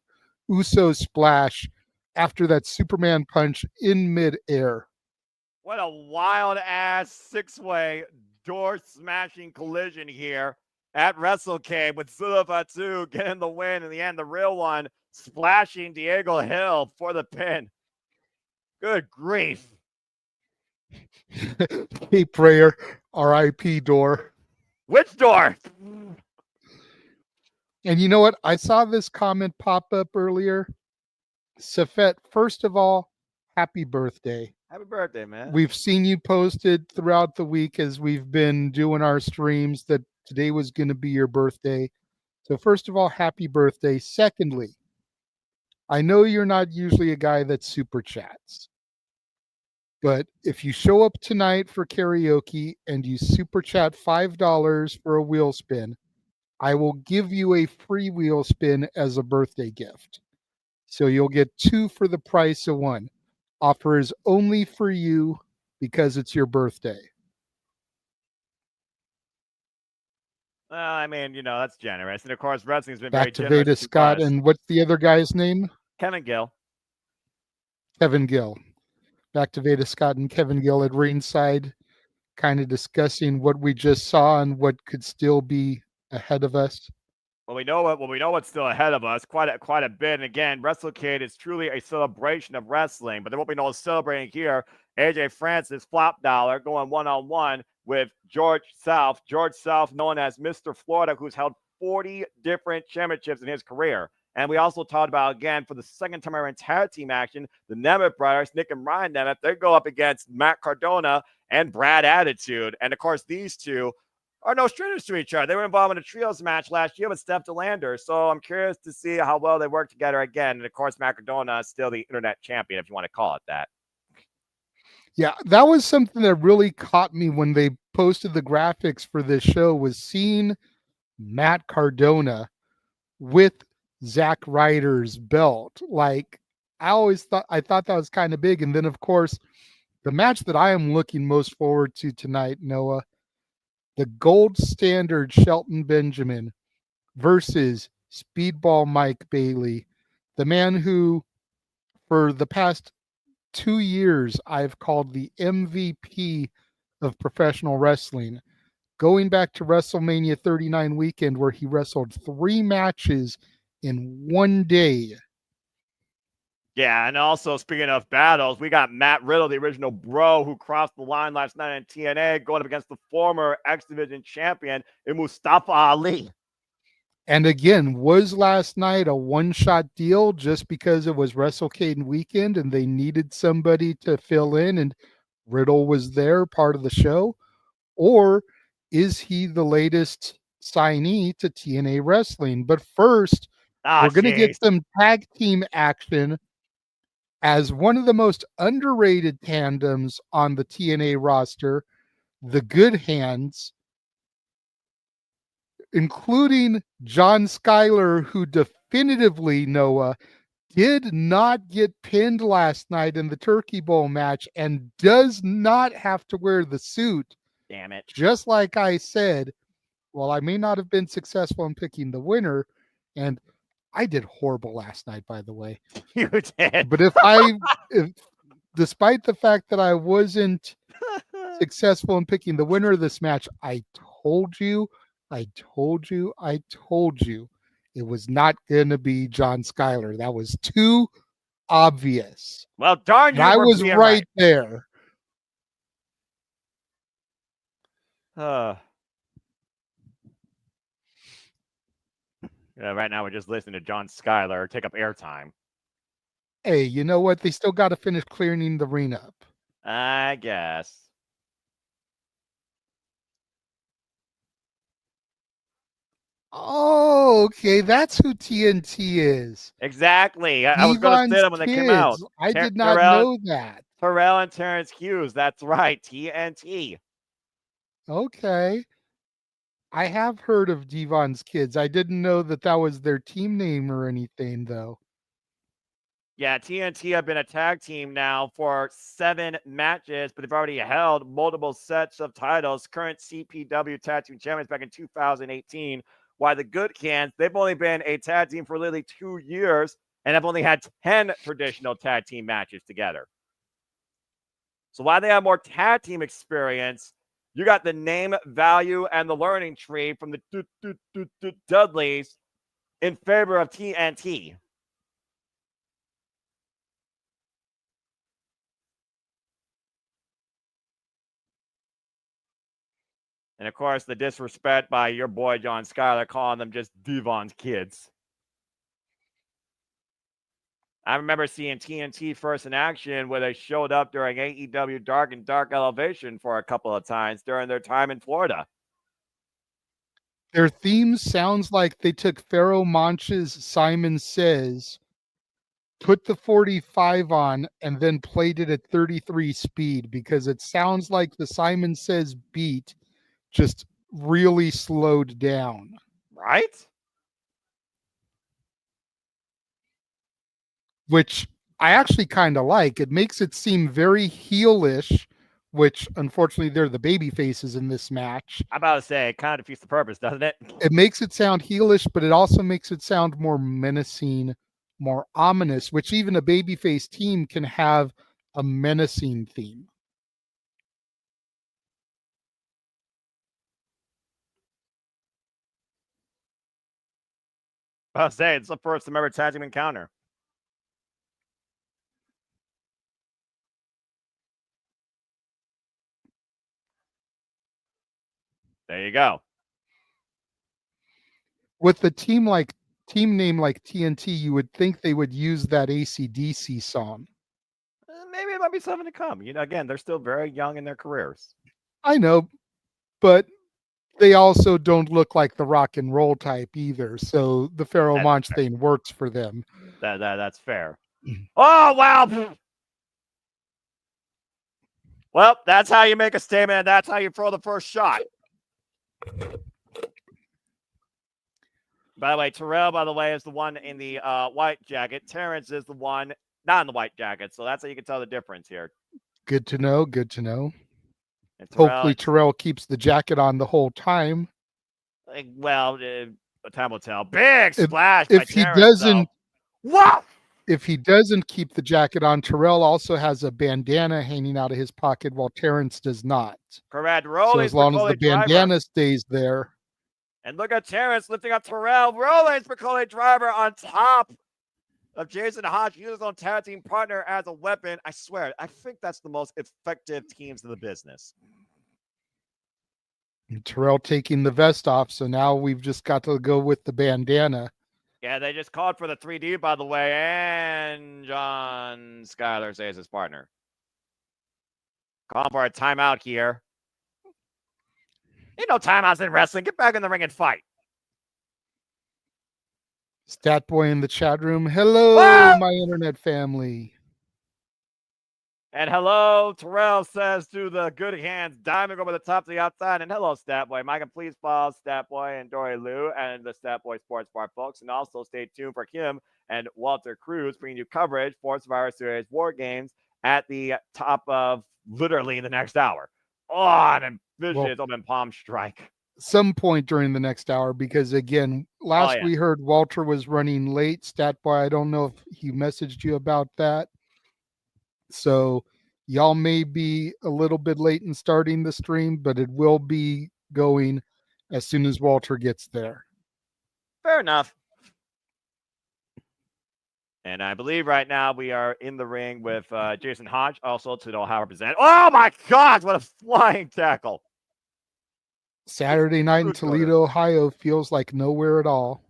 S2: Uso splash after that Superman punch in midair.
S3: What a wild-ass six-way door-smashing collision here at WrestleCade with Zilla Fatu getting the win. In the end, the real one splashing Diego Hill for the pin. Good grief.
S2: Hey, prayer, R.I.P. door.
S3: Which door?
S2: And you know what? I saw this comment pop up earlier. Safet, first of all, happy birthday.
S3: Happy birthday, man.
S2: We've seen you posted throughout the week as we've been doing our streams that today was going to be your birthday. So first of all, happy birthday. Secondly, I know you're not usually a guy that super chats. But if you show up tonight for karaoke and you super chat $5 for a wheel spin, I will give you a free wheel spin as a birthday gift. So you'll get 2 for the price of 1. Offer is only for you because it's your birthday.
S3: Well, I mean, you know, that's generous. And of course, wrestling's been
S2: Back
S3: very
S2: to
S3: generous.
S2: Veda Scott, and what's the other guy's name?
S3: Kevin Gill.
S2: Kevin Gill. Back to Veda Scott and Kevin Gill at ringside, kind of discussing what we just saw and what could still be ahead of us.
S3: Well, we know what's still ahead of us quite a bit. And again, Wrestlecade is truly a celebration of wrestling. But then what we know is celebrating here, AJ Francis flop dollar going one-on-one with George South. George South, known as Mr. Florida, who's held 40 different championships in his career. And we also talked about, again, for the second time in tag team action, the Nemeth brothers, Nick and Ryan Nemeth, they go up against Matt Cardona and Brad Attitude. And, of course, these two are no strangers to each other. They were involved in a trios match last year with Steph DeLander. So I'm curious to see how well they work together again. And, of course, Matt Cardona is still the internet champion, if you want to call it that.
S2: Yeah, that was something that really caught me when they posted the graphics for this show, was seeing Matt Cardona with Zack Ryder's belt. Like, I thought that was kind of big. And then, of course, the match that I am looking most forward to tonight, Noah, the gold standard Shelton Benjamin versus Speedball Mike Bailey, the man who, for the past 2 years, I've called the MVP of professional wrestling. Going back to WrestleMania 39 weekend, where he wrestled 3 matches in one day.
S3: Yeah, and also speaking of battles, we got Matt Riddle, the original bro who crossed the line last night in TNA, going up against the former X Division champion in Mustafa Ali.
S2: And again, was last night a one-shot deal just because it was Wrestlecade weekend and they needed somebody to fill in and Riddle was there, part of the show? Or is he the latest signee to TNA Wrestling? But first, we're going to get some tag team action as one of the most underrated tandems on the TNA roster, the Good Hands, including John Skyler, who definitively, Noah, did not get pinned last night in the Turkey Bowl match and does not have to wear the suit.
S3: Damn it.
S2: Just like I said, well, I may not have been successful in picking the winner, and I did horrible last night, by the way.
S3: You did.
S2: But if despite the fact that I wasn't successful in picking the winner of this match, I told you it was not going to be John Skyler. That was too obvious.
S3: Well, darn you.
S2: I was right there.
S3: Yeah, right now we're just listening to John Skyler take up airtime.
S2: Hey, you know what? They still got to finish clearing the ring up.
S3: I guess.
S2: Oh, okay. That's who TNT is.
S3: Exactly. I was going to say them when they came out.
S2: I did not know that.
S3: Terrell and Terrance Hughes. That's right. TNT.
S2: Okay. I have heard of Devon's Kids. I didn't know that was their team name or anything, though.
S3: Yeah, TNT have been a tag team now for 7 matches, but they've already held multiple sets of titles. Current CPW tag team champions back in 2018. While the Good Cans, they've only been a tag team for literally 2 years and have only had 10 traditional tag team matches together. So while they have more tag team experience, you got the name, value, and the learning tree from the Dudleys in favor of TNT. And of course, the disrespect by your boy John Skyler calling them just Devon's Kids. I remember seeing TNT first in action where they showed up during AEW Dark and Dark Elevation for a couple of times during their time in Florida.
S2: Their theme sounds like they took Pharaoh Monch's Simon Says, put the 45 on, and then played it at 33 speed because it sounds like the Simon Says beat just really slowed down.
S3: Right?
S2: Which I actually kind of like. It makes it seem very heelish, which unfortunately they're the baby faces in this match.
S3: I'm about to say, it kind of defeats the purpose, doesn't it?
S2: It makes it sound heelish, but it also makes it sound more menacing, more ominous, which even a babyface team can have a menacing theme.
S3: I'll say it's the first ever tag team encounter. There you go.
S2: With the team name like TNT, you would think they would use that AC/DC song.
S3: Maybe it might be something to come. You know, again, they're still very young in their careers.
S2: I know, but they also don't look like the rock and roll type either. So the Pharaoh Monch thing works for them.
S3: That's fair. Oh, wow. Well, that's how you make a statement, and that's how you throw the first shot. By the way, Terrell, is the one in the white jacket. Terrance is the one not in the white jacket. So that's how you can tell the difference here.
S2: Good to know. Good to know. Hopefully Terrell keeps the jacket on the whole time.
S3: Well, time will tell. Big splash.
S2: If he doesn't,
S3: what?
S2: If he doesn't keep the jacket on, Terrell also has a bandana hanging out of his pocket while Terrance does not.
S3: Correct.
S2: So as long as the bandana stays there.
S3: And look at Terrance lifting up Terrell. Rollins for Colby Driver on top of Jason Hotch using his own tag team partner as a weapon. I swear, I think that's the most effective teams in the business.
S2: Terrell taking the vest off, so now we've just got to go with the bandana.
S3: Yeah, they just called for the 3D, by the way, and John Skyler says his partner. Calling for a timeout here. Ain't no timeouts in wrestling. Get back in the ring and fight.
S2: Stat Boy in the chat room. Hello, my internet family.
S3: And hello, Terrell says to the good hands, diving over the top to the outside. And hello, Statboy. Micah, please follow Statboy and Dory Lou and the Statboy Sports Bar folks. And also stay tuned for Kim and Walter Cruz bringing you coverage for Survivor Series War Games at the top of literally the next hour. Oh, and Vision is open palm strike.
S2: Some point during the next hour, because again, last we heard Walter was running late. Statboy, I don't know if he messaged you about that. So y'all may be a little bit late in starting the stream, but it will be going as soon as Walter gets there.
S3: Fair enough. And I believe right now we are in the ring with Jason Hodge, also to the Ohio representative. Oh my God, what a flying tackle.
S2: Saturday night in Toledo, Ohio feels like nowhere at all.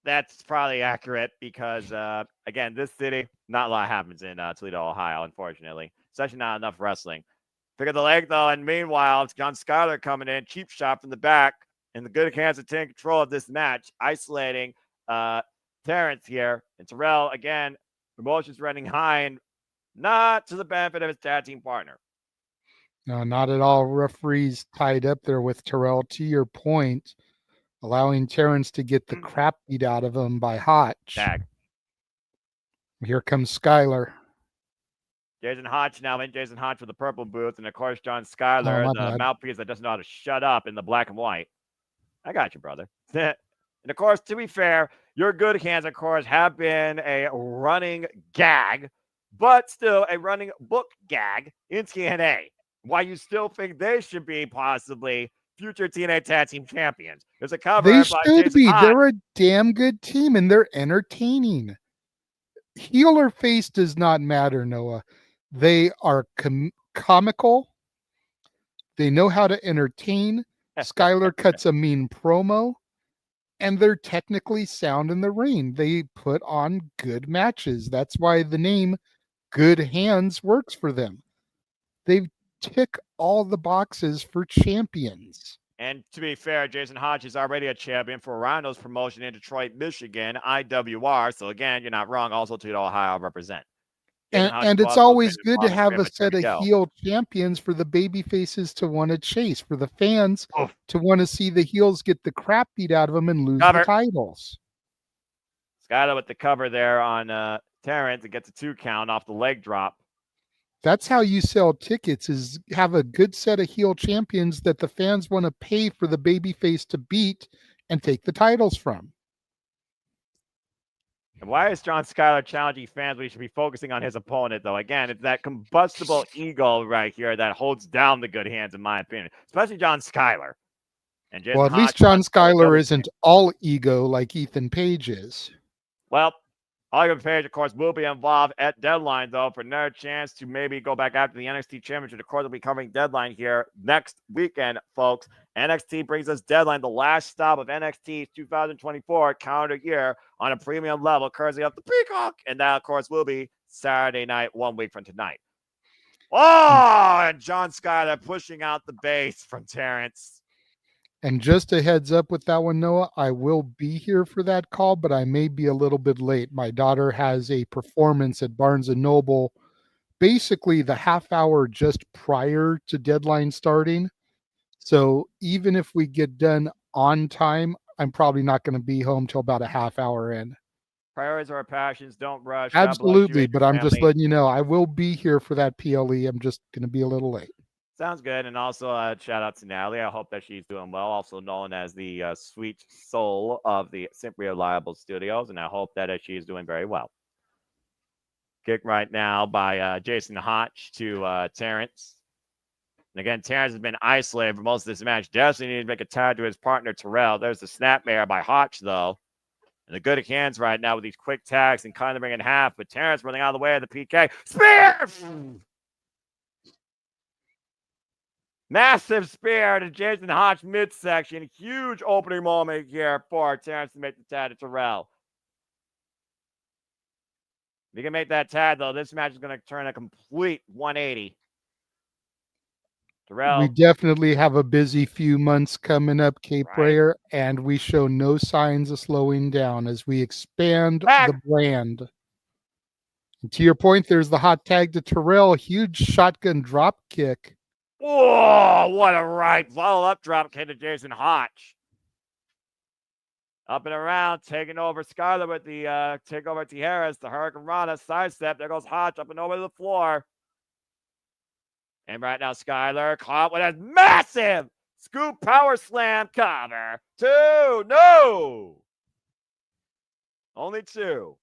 S3: That's probably accurate because, again, this city, not a lot happens in Toledo, Ohio, unfortunately. Especially not enough wrestling. Pick up the leg, though, and meanwhile, it's John Skyler coming in, cheap shot from the back, and the good hands are taking control of this match, isolating Terrance here. And Terrell, again, emotions running high and not to the benefit of his tag team partner.
S2: No, not at all. Referees tied up there with Terrell, to your point, allowing Terrance to get the crap beat out of him by Hotch.
S3: Tag.
S2: Here comes Skyler.
S3: Jason Hodge now in Jason Hodge with the purple booth, and of course John Skyler, the mouthpiece that doesn't know how to shut up in the black and white. I got you, brother. And of course, to be fair, your good hands, of course, have been a running gag, but still a running book gag in TNA. Why you still think they should be possibly future TNA Tag Team Champions? There's a cover.
S2: They should be. They're a damn good team, and they're entertaining. Heel or face does not matter, Noah. They are comical. They know how to entertain. Skyler cuts a mean promo, and they're technically sound in the ring. They put on good matches. That's why the name Good Hands works for them. They tick all the boxes for champions.
S3: And to be fair, Jason Hodge is already a champion for Rhino's promotion in Detroit, Michigan, IWR. So again, you're not wrong. Also to Ohio represent.
S2: And it's always good to have a set of heel champions for the baby faces to want to chase, for the fans to want to see the heels get the crap beat out of them and lose the titles.
S3: Skyler with the cover there on Terrance. It gets a 2 count off the leg drop.
S2: That's how you sell tickets, is have a good set of heel champions that the fans want to pay for the baby face to beat and take the titles from.
S3: And why is John Skyler challenging fans when he should be focusing on his opponent, though? Again, it's that combustible ego right here that holds down the good hands, in my opinion, especially John Skyler. And
S2: well, at least John Skyler isn't all ego like Ethan Page is.
S3: Well, Oliver Page, of course, will be involved at Deadline, though, for another chance to maybe go back after the NXT Championship. Of course, we'll be covering Deadline here next weekend, folks. NXT brings us Deadline, the last stop of NXT's 2024 calendar year on a premium level, courtesy of the Peacock. And that, of course, will be Saturday night, 1 week from tonight. Oh, and John Skyler pushing out the base from Terrance.
S2: And just a heads up with that one, Noah, I will be here for that call, but I may be a little bit late. My daughter has a performance at Barnes & Noble, basically the half hour just prior to Deadline starting. So even if we get done on time, I'm probably not going to be home till about a half hour in.
S3: Priorities our passions. Don't rush.
S2: Absolutely, but I'm just letting you know, I will be here for that PLE. I'm just going to be a little late.
S3: Sounds good. And also a shout out to Natalie. I hope that she's doing well, also known as the sweet soul of the Simply Reliable Studios. And I hope that she's doing very well. Kick right now by Jason Hotch to Terrance. And again, Terrance has been isolated for most of this match. Dehsi needs to make a tag to his partner, Terrell. There's the snapmare by Hotch, though. And the good hands right now with these quick tags and kind of bring in half, but Terrance running out of the way of the PK. Spear! Massive spear to Jason Hotch midsection. Huge opening moment here for Terrance to make the tag to Terrell. If he can make that tag, though, this match is going to turn a complete 180. Terrell.
S2: We definitely have a busy few months coming up, K-Prayer, and we show no signs of slowing down as we expand the brand. And to your point, there's the hot tag to Terrell. Huge shotgun drop kick.
S3: Whoa, what a right. Follow-up drop kick to Jason Hotch. Up and around, taking over Skyler with the takeover Tijeras, the Hurricane Rana sidestep. There goes Hotch up and over the floor. And right now, Skyler caught with a massive scoop power slam cover. 2. No! Only 2.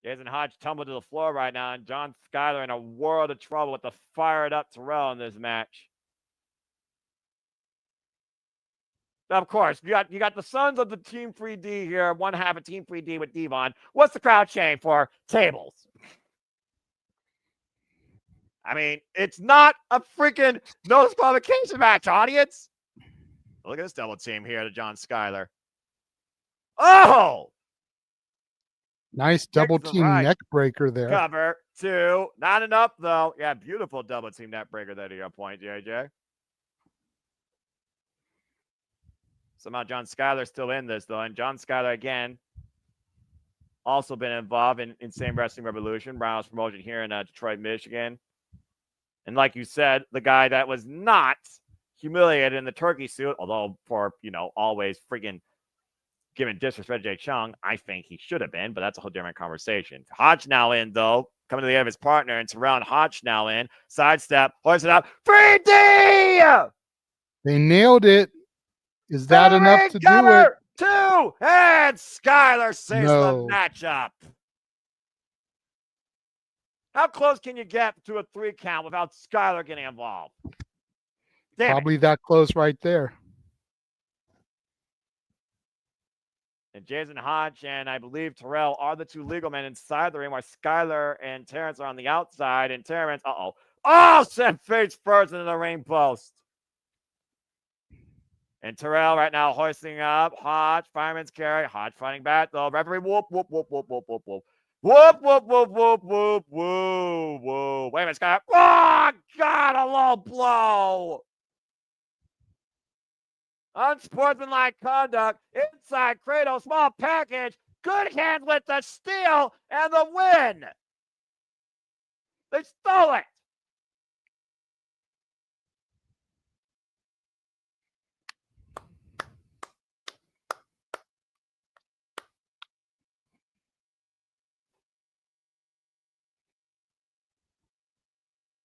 S3: Jason Hotch tumbled to the floor right now, and John Skyler in a world of trouble with the fired up Terrell in this match. Of course, you got the sons of the Team 3D here, one half of Team 3D with Devon. What's the crowd chanting for? Tables. I mean, it's not a freaking no disqualification match, audience. Look at this double team here to John Skyler. Oh!
S2: Nice double team neck breaker there.
S3: Cover 2. Not enough, though. Yeah, beautiful double team neck breaker there to your point, JJ. Somehow John Skyler still in this, though. And John Skyler, again, also been involved in Insane Wrestling Revolution, Roundhouse promotion here in Detroit, Michigan. And like you said, the guy that was not humiliated in the turkey suit, although for, always freaking giving disrespect to Jay Chung, I think he should have been, but that's a whole different conversation. Hotch now in, though, coming to the end of his partner, and Terrell and Hotch now in. Sidestep, hoist it up. 3D!
S2: They nailed it. Is that enough to do it?
S3: 2, and Skyler saves the matchup. How close can you get to a 3 count without Skyler getting involved?
S2: Probably that close right there.
S3: And Jason Hotch and I believe Terrell are the 2 legal men inside the ring, while Skyler and Terrance are on the outside. And Terrance, sent face first into the ring post. And Terrell right now hoisting up. Hotch, fireman's carry. Hotch fighting back, though. Referee, whoop, whoop, whoop, whoop, whoop, whoop, whoop. Whoop, whoop, whoop, whoop, whoop, whoop, whoop. Wait a minute, Skyler. Oh, God, a low blow. Unsportsmanlike conduct. Inside cradle, small package. Good hands with the steal and the win. They stole it.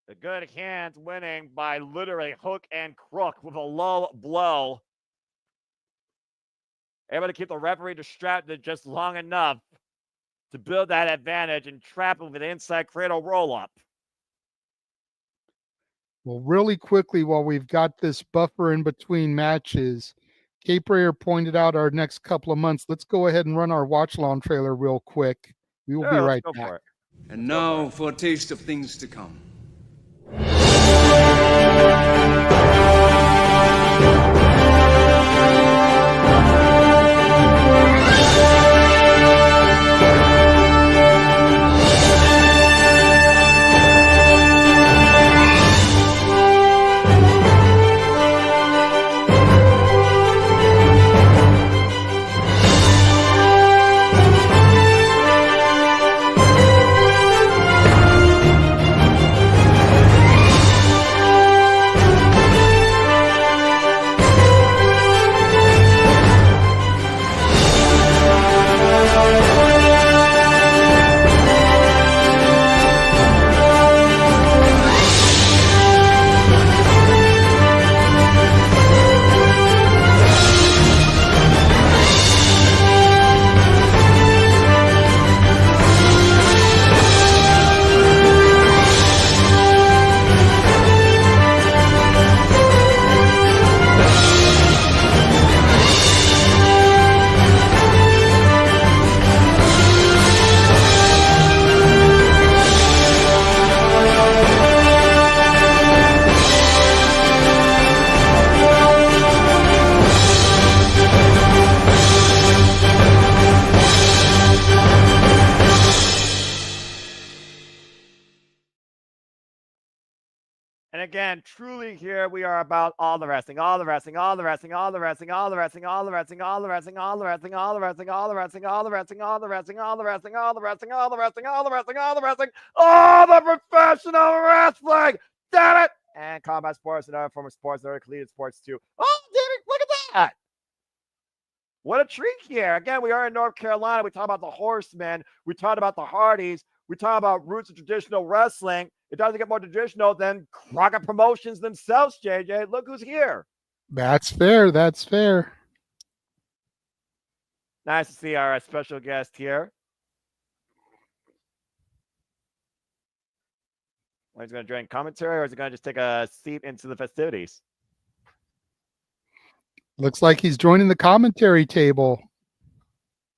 S3: The good hands winning by literally hook and crook with a low blow. Able to keep the referee distracted just long enough to build that advantage and trap him with an inside cradle roll-up.
S2: Well, really quickly, while we've got this buffer in between matches, K-Prayer pointed out our next couple of months. Let's go ahead and run our watch-along trailer real quick. We will be right back.
S1: And now for a taste of things to come.
S3: again, truly here we are about all the wrestling, all the wrestling, all the wrestling, all the wrestling, all the wrestling, all the wrestling, all the wrestling, all the wrestling, all the wrestling, all the wrestling, all the wrestling, all the wrestling, all the wrestling, all the wrestling, all the wrestling, all the wrestling, all the wrestling, all the professional wrestling. Damn it! And combat sports and other form of sports and other collegiate sports too. Oh, damn it! Look at that! What a treat here. Again, we are in North Carolina. We talk about the Horsemen. We talk about the Hardys. We talk about roots of traditional wrestling. It doesn't get more traditional than Crockett Promotions themselves, JJ. Look who's here.
S2: That's fair. That's fair.
S3: Nice to see our special guest here. He's going to join commentary, or is he going to just take a seat into the festivities?
S2: Looks like he's joining the commentary table.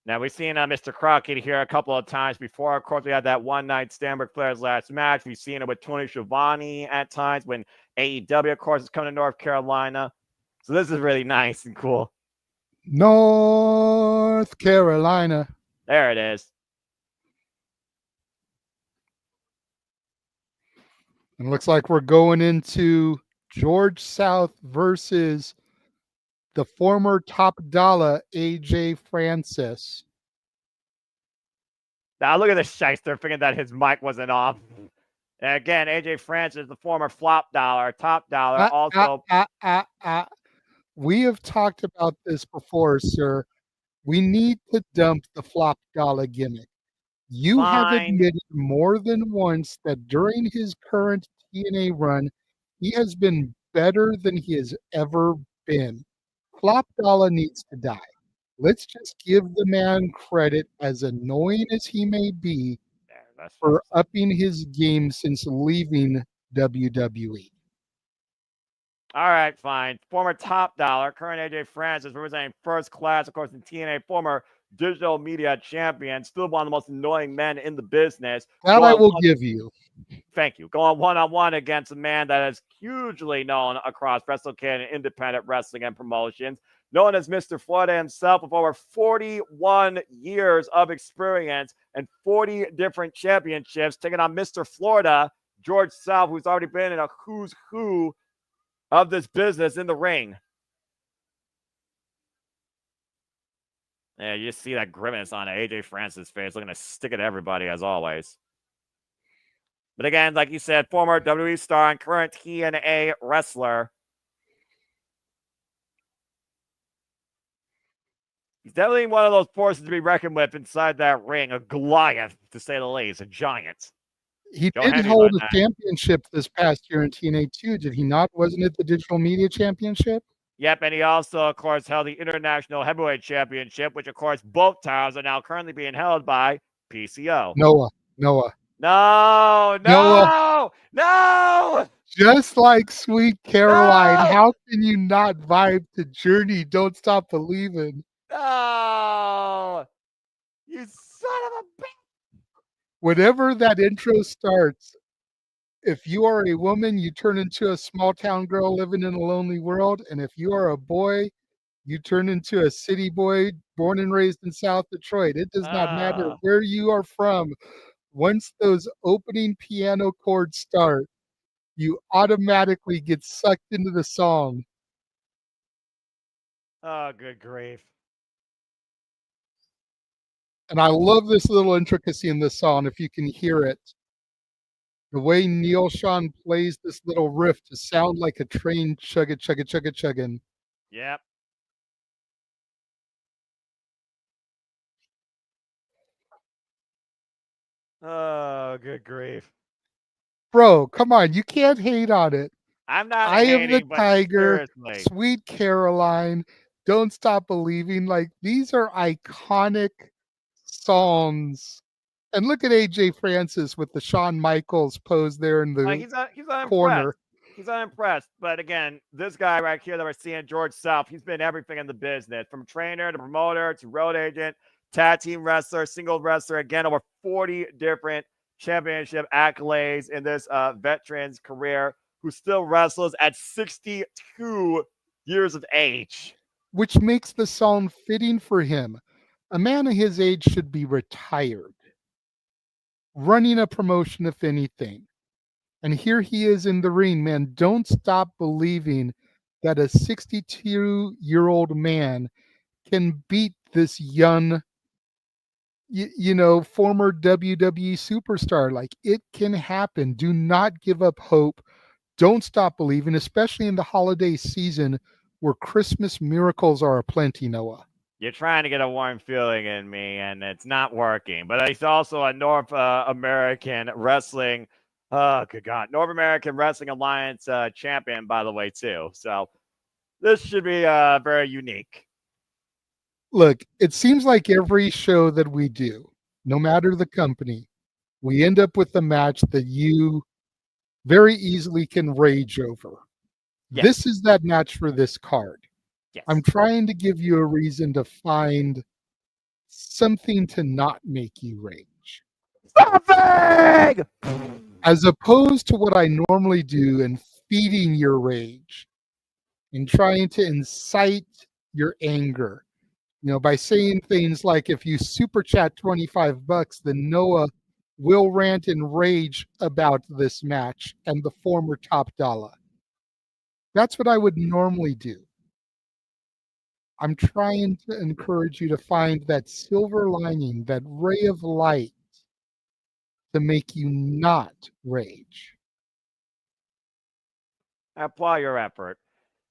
S3: Now, we've seen Mr. Crockett here a couple of times before. Of course, we had that one-night stand with Flair's last match. We've seen it with Tony Schiavone at times when AEW, of course, is coming to North Carolina. So this is really nice and cool.
S2: North Carolina.
S3: There it is.
S2: It looks like we're going into George South versus the former Top Dollar AJ Francis.
S3: Now look at this shyster thinking that his mic wasn't off. And again, AJ Francis, the former Flop Dollar, Top Dollar, also.
S2: We have talked about this before, sir. We need to dump the Flop Dollar gimmick. You have admitted more than once that during his current TNA run, he has been better than he has ever been. Flop Dollar needs to die. Let's just give the man credit, as annoying as he may be, for upping his game since leaving WWE.
S3: All right, fine. Former Top Dollar, current AJ Francis, representing First Class, of course, in TNA, former digital media champion, still one of the most annoying men in the business.
S2: That I will give you.
S3: Thank you. Going one-on-one against a man that is hugely known across Wrestlecade and independent wrestling and promotions, known as Mr. Fodder himself, with over 41 years of experience and 40 different championships, taking on Mr. Florida, George South, who's already been in a who's who of this business in the ring. Yeah, you see that grimace on AJ Francis' face, looking to stick it at everybody as always. But again, like you said, former WWE star and current TNA wrestler. He's definitely one of those forces to be reckoned with inside that ring. A Goliath, to say the least, a giant.
S2: He did hold a championship this past year in TNA too, did he not? Wasn't it the Digital Media Championship?
S3: Yep, and he also, of course, held the International Heavyweight Championship, which, of course, both titles are now currently being held by PCO.
S2: Noah.
S3: No.
S2: Just like Sweet Caroline, how can you not vibe to Journey? Don't Stop Believing.
S3: No, you son of a bitch.
S2: Whenever that intro starts, if you are a woman, you turn into a small town girl living in a lonely world. And if you are a boy, you turn into a city boy born and raised in South Detroit. It does not matter where you are from. Once those opening piano chords start, you automatically get sucked into the song.
S3: Oh, good grief.
S2: And I love this little intricacy in this song, if you can hear it. The way Neil Sean plays this little riff to sound like a train chugging.
S3: Yep. Oh, good grief.
S2: Bro, come on. You can't hate on it.
S3: I'm not
S2: Eye
S3: hating,
S2: of the Tiger,
S3: seriously.
S2: Sweet Caroline, Don't Stop Believing. Like, these are iconic songs. And look at AJ Francis with the Shawn Michaels pose there in the
S3: he's
S2: corner.
S3: He's unimpressed. But again, this guy right here that we're seeing, George South, he's been everything in the business, from trainer to promoter to road agent, tag team wrestler, single wrestler. Again, over 40 different championship accolades in this veteran's career, who still wrestles at 62 years of age.
S2: Which makes the song fitting for him. A man of his age should be retired, running a promotion, if anything. And here he is in the ring, man. Don't stop believing that a 62-year-old man can beat this young, former WWE superstar. Like, it can happen. Do not give up hope. Don't stop believing, especially in the holiday season where Christmas miracles are aplenty, Noah.
S3: You're trying to get a warm feeling in me, and it's not working. But he's also a North American Wrestling, good God, North American Wrestling Alliance champion, by the way, too. So this should be very unique.
S2: Look, it seems like every show that we do, no matter the company, we end up with a match that you very easily can rage over.
S3: Yes.
S2: This is that match for this card.
S3: Yes.
S2: I'm trying to give you a reason to find something to not make you rage.
S3: Something!
S2: As opposed to what I normally do in feeding your rage and trying to incite your anger. By saying things like, if you super chat $25, then Noah will rant and rage about this match and the former Top Dollar. That's what I would normally do. I'm trying to encourage you to find that silver lining, that ray of light to make you not rage.
S3: I applaud your effort.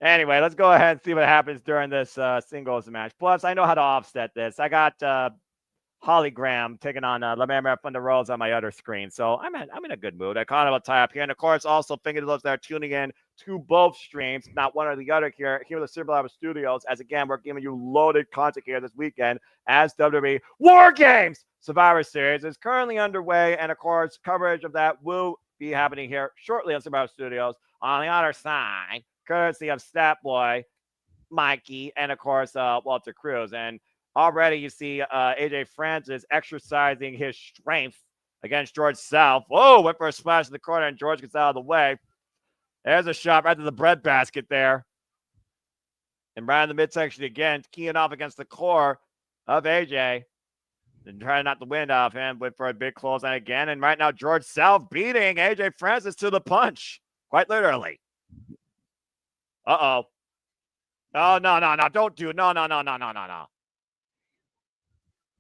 S3: Anyway, let's go ahead and see what happens during this singles match. Plus, I know how to offset this. I got Hologram taking on Lamamara from the Rose on my other screen. So I'm in a good mood. I kind of tie up here. And of course, also thinking of those that are tuning in to both streams, not one or the other here at the Super Live Studios. As again, we're giving you loaded content here this weekend as WWE War Games Survivor Series is currently underway. And of course, coverage of that will be happening here shortly on Survivor Studios. On the other side, courtesy of Statboy, Mikey, and of course, Walter Cruz. And already you see AJ Francis exercising his strength against George South. Oh, went for a splash in the corner, and George gets out of the way. There's a shot right to the breadbasket there. And right in the midsection again, keying off against the core of AJ. And trying not to wind off him, went for a big clothesline again. And right now, George South beating AJ Francis to the punch. Quite literally. Uh-oh. Oh, no. Don't do it. No.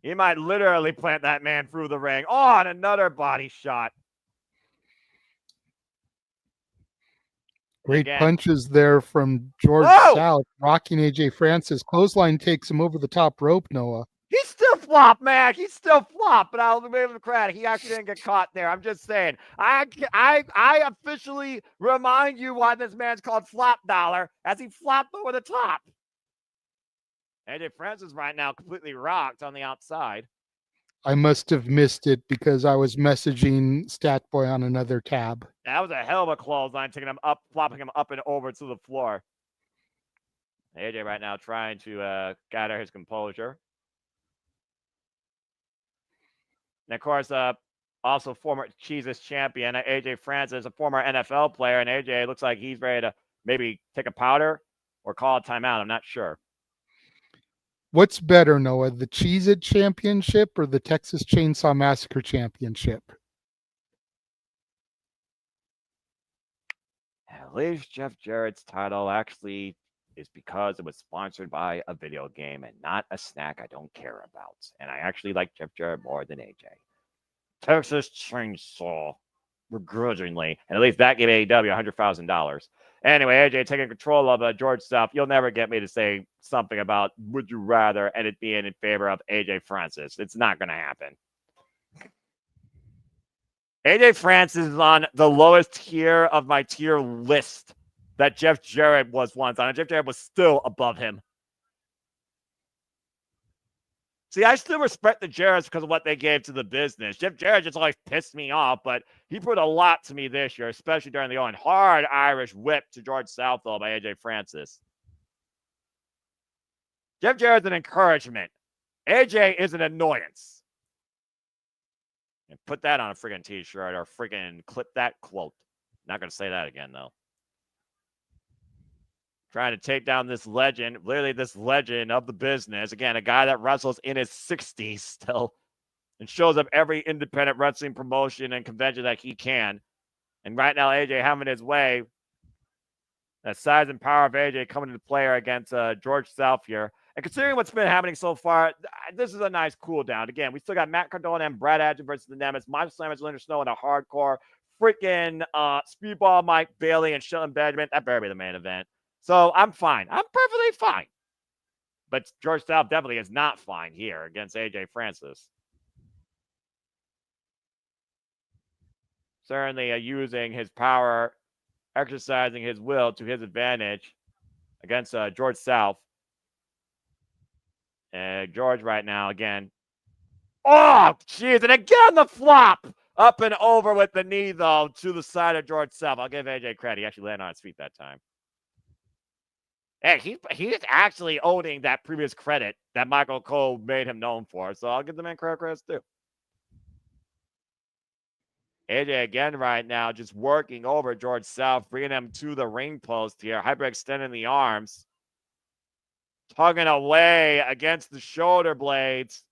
S3: He might literally plant that man through the ring. Oh, and another body shot.
S2: Great punches there from George South, rocking AJ Francis. Clothesline takes him over the top rope, Noah.
S3: He's still flopped, man. He's still flopped, but I'll give him credit. He actually didn't get caught there. I'm just saying. I officially remind you why this man's called Flop Dollar, as he flopped over the top. AJ Francis right now completely rocked on the outside.
S2: I must have missed it because I was messaging Statboy on another tab.
S3: That was a hell of a clothesline, taking him up, flopping him up and over to the floor. AJ right now trying to gather his composure. And of course, also former Jesus champion, AJ Francis, a former NFL player, and AJ looks like he's ready to maybe take a powder or call a timeout. I'm not sure.
S2: What's better, Noah, the Cheez-It Championship or the Texas Chainsaw Massacre Championship?
S3: At least Jeff Jarrett's title actually is because it was sponsored by a video game and not a snack I don't care about. And I actually like Jeff Jarrett more than AJ. Texas Chainsaw, begrudgingly. And at least that gave AEW $100,000. Anyway, AJ taking control of George South. You'll never get me to say something about would you rather and it being in favor of AJ Francis. It's not going to happen. AJ Francis is on the lowest tier of my tier list that Jeff Jarrett was once on. And Jeff Jarrett was still above him. See, I still respect the Jarretts because of what they gave to the business. Jeff Jarrett just always pissed me off, but he put a lot to me this year, especially during the hard Irish whip to George Southall by AJ Francis. Jeff Jarrett's an encouragement. AJ is an annoyance. And put that on a friggin' t-shirt or friggin' clip that quote. Not going to say that again, though. Trying to take down this legend, literally this legend of the business. Again, a guy that wrestles in his 60s still and shows up every independent wrestling promotion and convention that he can. And right now, AJ having his way. The size and power of AJ coming into play against George South here. And considering what's been happening so far, this is a nice cool down. Again, we still got Matt Cardona and Brad Adgen versus the Nemeth. Masha Slamovich, Lindsay Snow in a hardcore. Freaking Speedball, Mike Bailey, and Shelton Benjamin. That better be the main event. So I'm fine. I'm perfectly fine. But George South definitely is not fine here against AJ Francis. Certainly using his power, exercising his will to his advantage against George South. And George right now, again. Oh, jeez. And again, the flop. Up and over with the knee, though, to the side of George South. I'll give AJ credit. He actually landed on his feet that time. Hey, he's actually owning that previous credit that Michael Cole made him known for. So I'll give the man credit too. AJ again right now just working over George South, bringing him to the ring post here. Hyperextending the arms. Tugging away against the shoulder blades.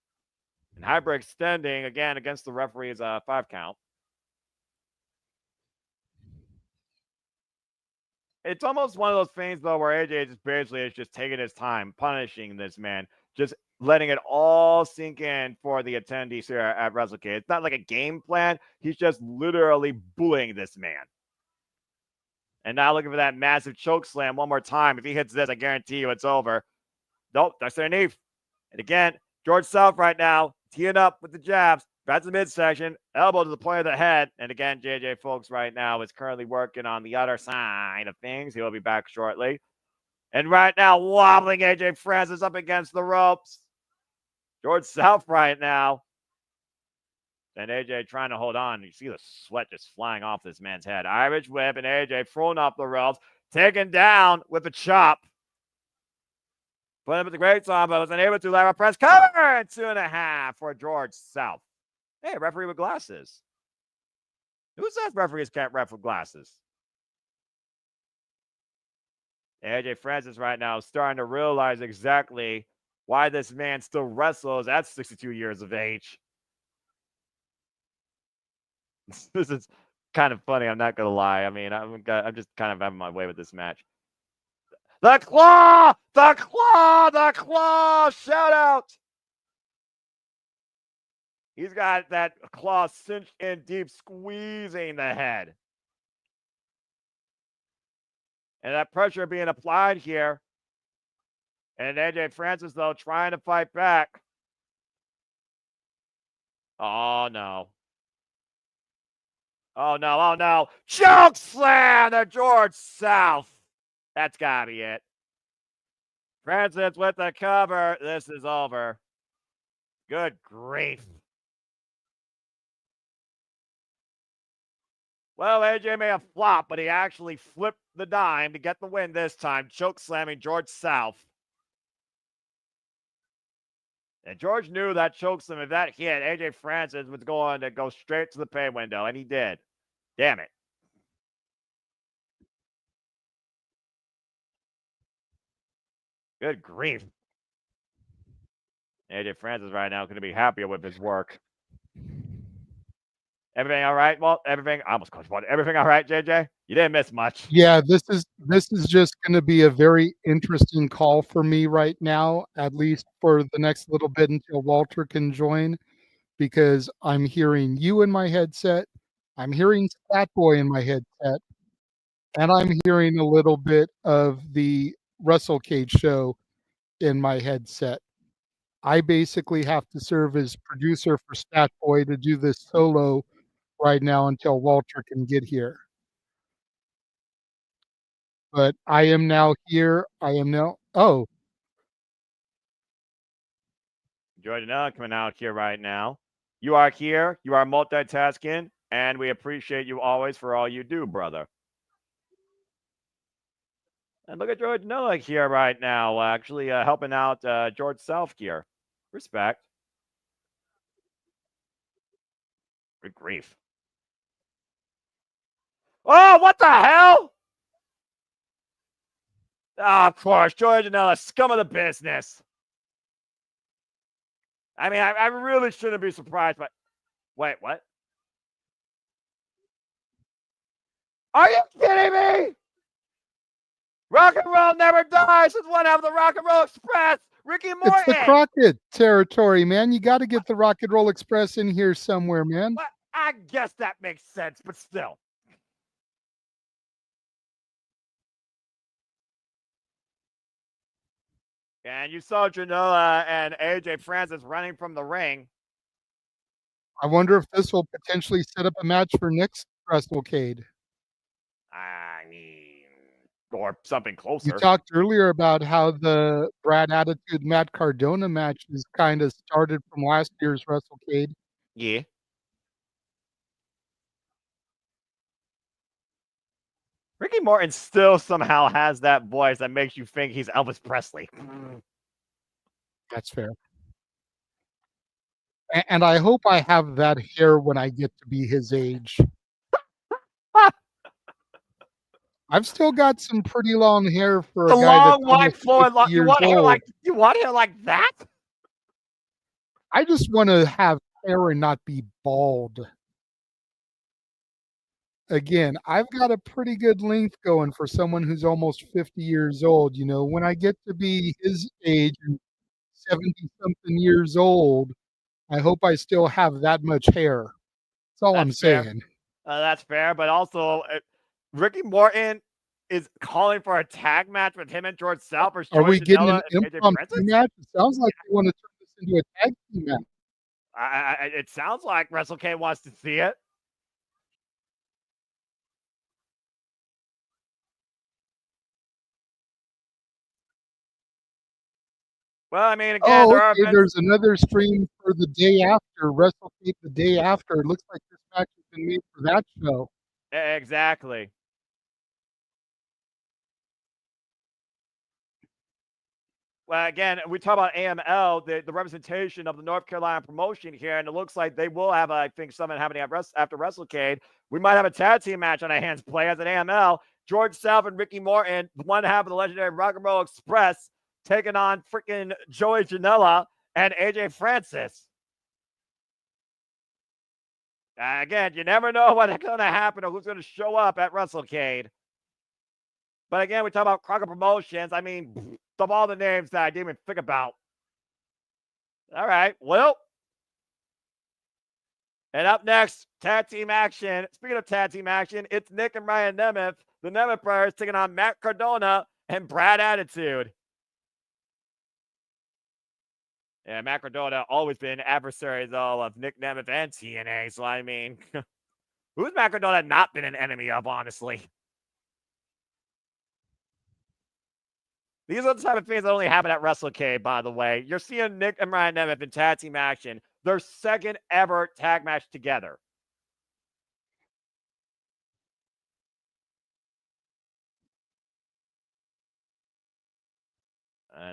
S3: And hyperextending again against the referee's 5 count. It's almost one of those things, though, where AJ just basically is just taking his time, punishing this man, just letting it all sink in for the attendees here at Wrestlecade. It's not like a game plan. He's just literally bullying this man. And now looking for that massive choke slam one more time. If he hits this, I guarantee you it's over. Nope, that's their knee. And again, George South right now, teeing up with the jabs. Back to the midsection, elbow to the point of the head. And again, JJ Folks right now is currently working on the other side of things. He'll be back shortly. And right now, wobbling AJ Francis up against the ropes. George South right now. And AJ trying to hold on. You see the sweat just flying off this man's head. Irish whip and AJ throwing off the ropes. Taken down with a chop. Put him at the great time, but was unable to lateral press cover. And 2.5 for George South. Hey, referee with glasses. Who says referees can't ref with glasses? AJ Francis right now is starting to realize exactly why this man still wrestles at 62 years of age. This is kind of funny. I'm not going to lie. I mean, I'm just kind of having my way with this match. The claw! The claw! The claw! Shout out! He's got that claw cinched in deep, squeezing the head. And that pressure being applied here. And AJ Francis, though, trying to fight back. Oh, no. Oh, no. Oh, no. Choke slam to George South. That's got to be it. Francis with the cover. This is over. Good grief. Well, AJ may have flopped, but he actually flipped the dime to get the win this time, choke slamming George South. And George knew that choke slam, if that hit, AJ Francis was going to go straight to the pay window, and he did. Damn it. Good grief. AJ Francis right now going to be happier with his work. Everything all right? Well, everything. I almost called it. Everything all right, JJ? You didn't miss much.
S2: Yeah, this is just going to be a very interesting call for me right now, at least for the next little bit until Walter can join, because I'm hearing you in my headset, I'm hearing Fat Boy in my headset, and I'm hearing a little bit of the Wrestlecade show in my headset. I basically have to serve as producer for Stat Boy to do this solo right now until Walter can get here. But I am now here. I am now. Oh,
S3: Janela coming out here right now. You are here. You are multitasking, and we appreciate you always for all you do, brother. And look at Janela here right now, actually helping out George South here. Respect. Good grief. Oh, what the hell? Oh, of course, George Janela, scum of the business. I mean, I really shouldn't be surprised, but wait, what? Are you kidding me? Rock and roll never dies. It's one half of the Rock and Roll Express. Ricky Morton.
S2: It's the Crockett territory, man. You got to get the Rock and Roll Express in here somewhere, man.
S3: Well, I guess that makes sense, but still. And you saw Janela and AJ Francis running from the ring.
S2: I wonder if this will potentially set up a match for next Wrestlecade.
S3: I mean, or something closer.
S2: You talked earlier about how the Brad Attitude Matt Cardona match is kind of started from last year's Wrestlecade.
S3: Yeah. Ricky Morton still somehow has that voice that makes you think he's Elvis Presley.
S2: That's fair. And I hope I have that hair when I get to be his age. I've still got some pretty long hair for a guy
S3: long,
S2: that's
S3: white, flowing,
S2: you
S3: want hair like that?
S2: I just want to have hair and not be bald. Again, I've got a pretty good length going for someone who's almost 50 years old. You know, when I get to be his age and 70-something years old, I hope I still have that much hair. That's all I'm saying.
S3: That's fair, but also Ricky Morton is calling for a tag match with him and George South.
S2: Are we getting an impromptu match? It sounds like they want to turn this into a tag team match.
S3: It sounds like Wrestlecade wants to see it. Well, I mean, again,
S2: there's another stream for the day after, Wrestlecade the day after. It looks like this match has been made for that show.
S3: Exactly. Well, again, we talk about AML, the representation of the North Carolina promotion here, and it looks like they will have, I think, something happening after WrestleCade. We might have a tag team match on our hands play as an AML. George South and Ricky Morton, one half of the legendary Rock and Roll Express, taking on freaking Joey Janela and AJ Francis. Again, you never know what's going to happen or who's going to show up at WrestleCade. But again, we talk about Crockett Promotions. I mean, of all the names that I didn't even think about. All right, well. And up next, tag team action. Speaking of tag team action, it's Nick and Ryan Nemeth, the Nemeth brothers, taking on Matt Cardona and Brad Attitude. Yeah, Matt Cardona always been adversary, though, of Nick Nemeth and TNA. So, I mean, who's Matt Cardona not been an enemy of, honestly? These are the type of things that only happen at WrestleCade, by the way. You're seeing Nick and Ryan Nemeth in tag team action. Their second ever tag match together.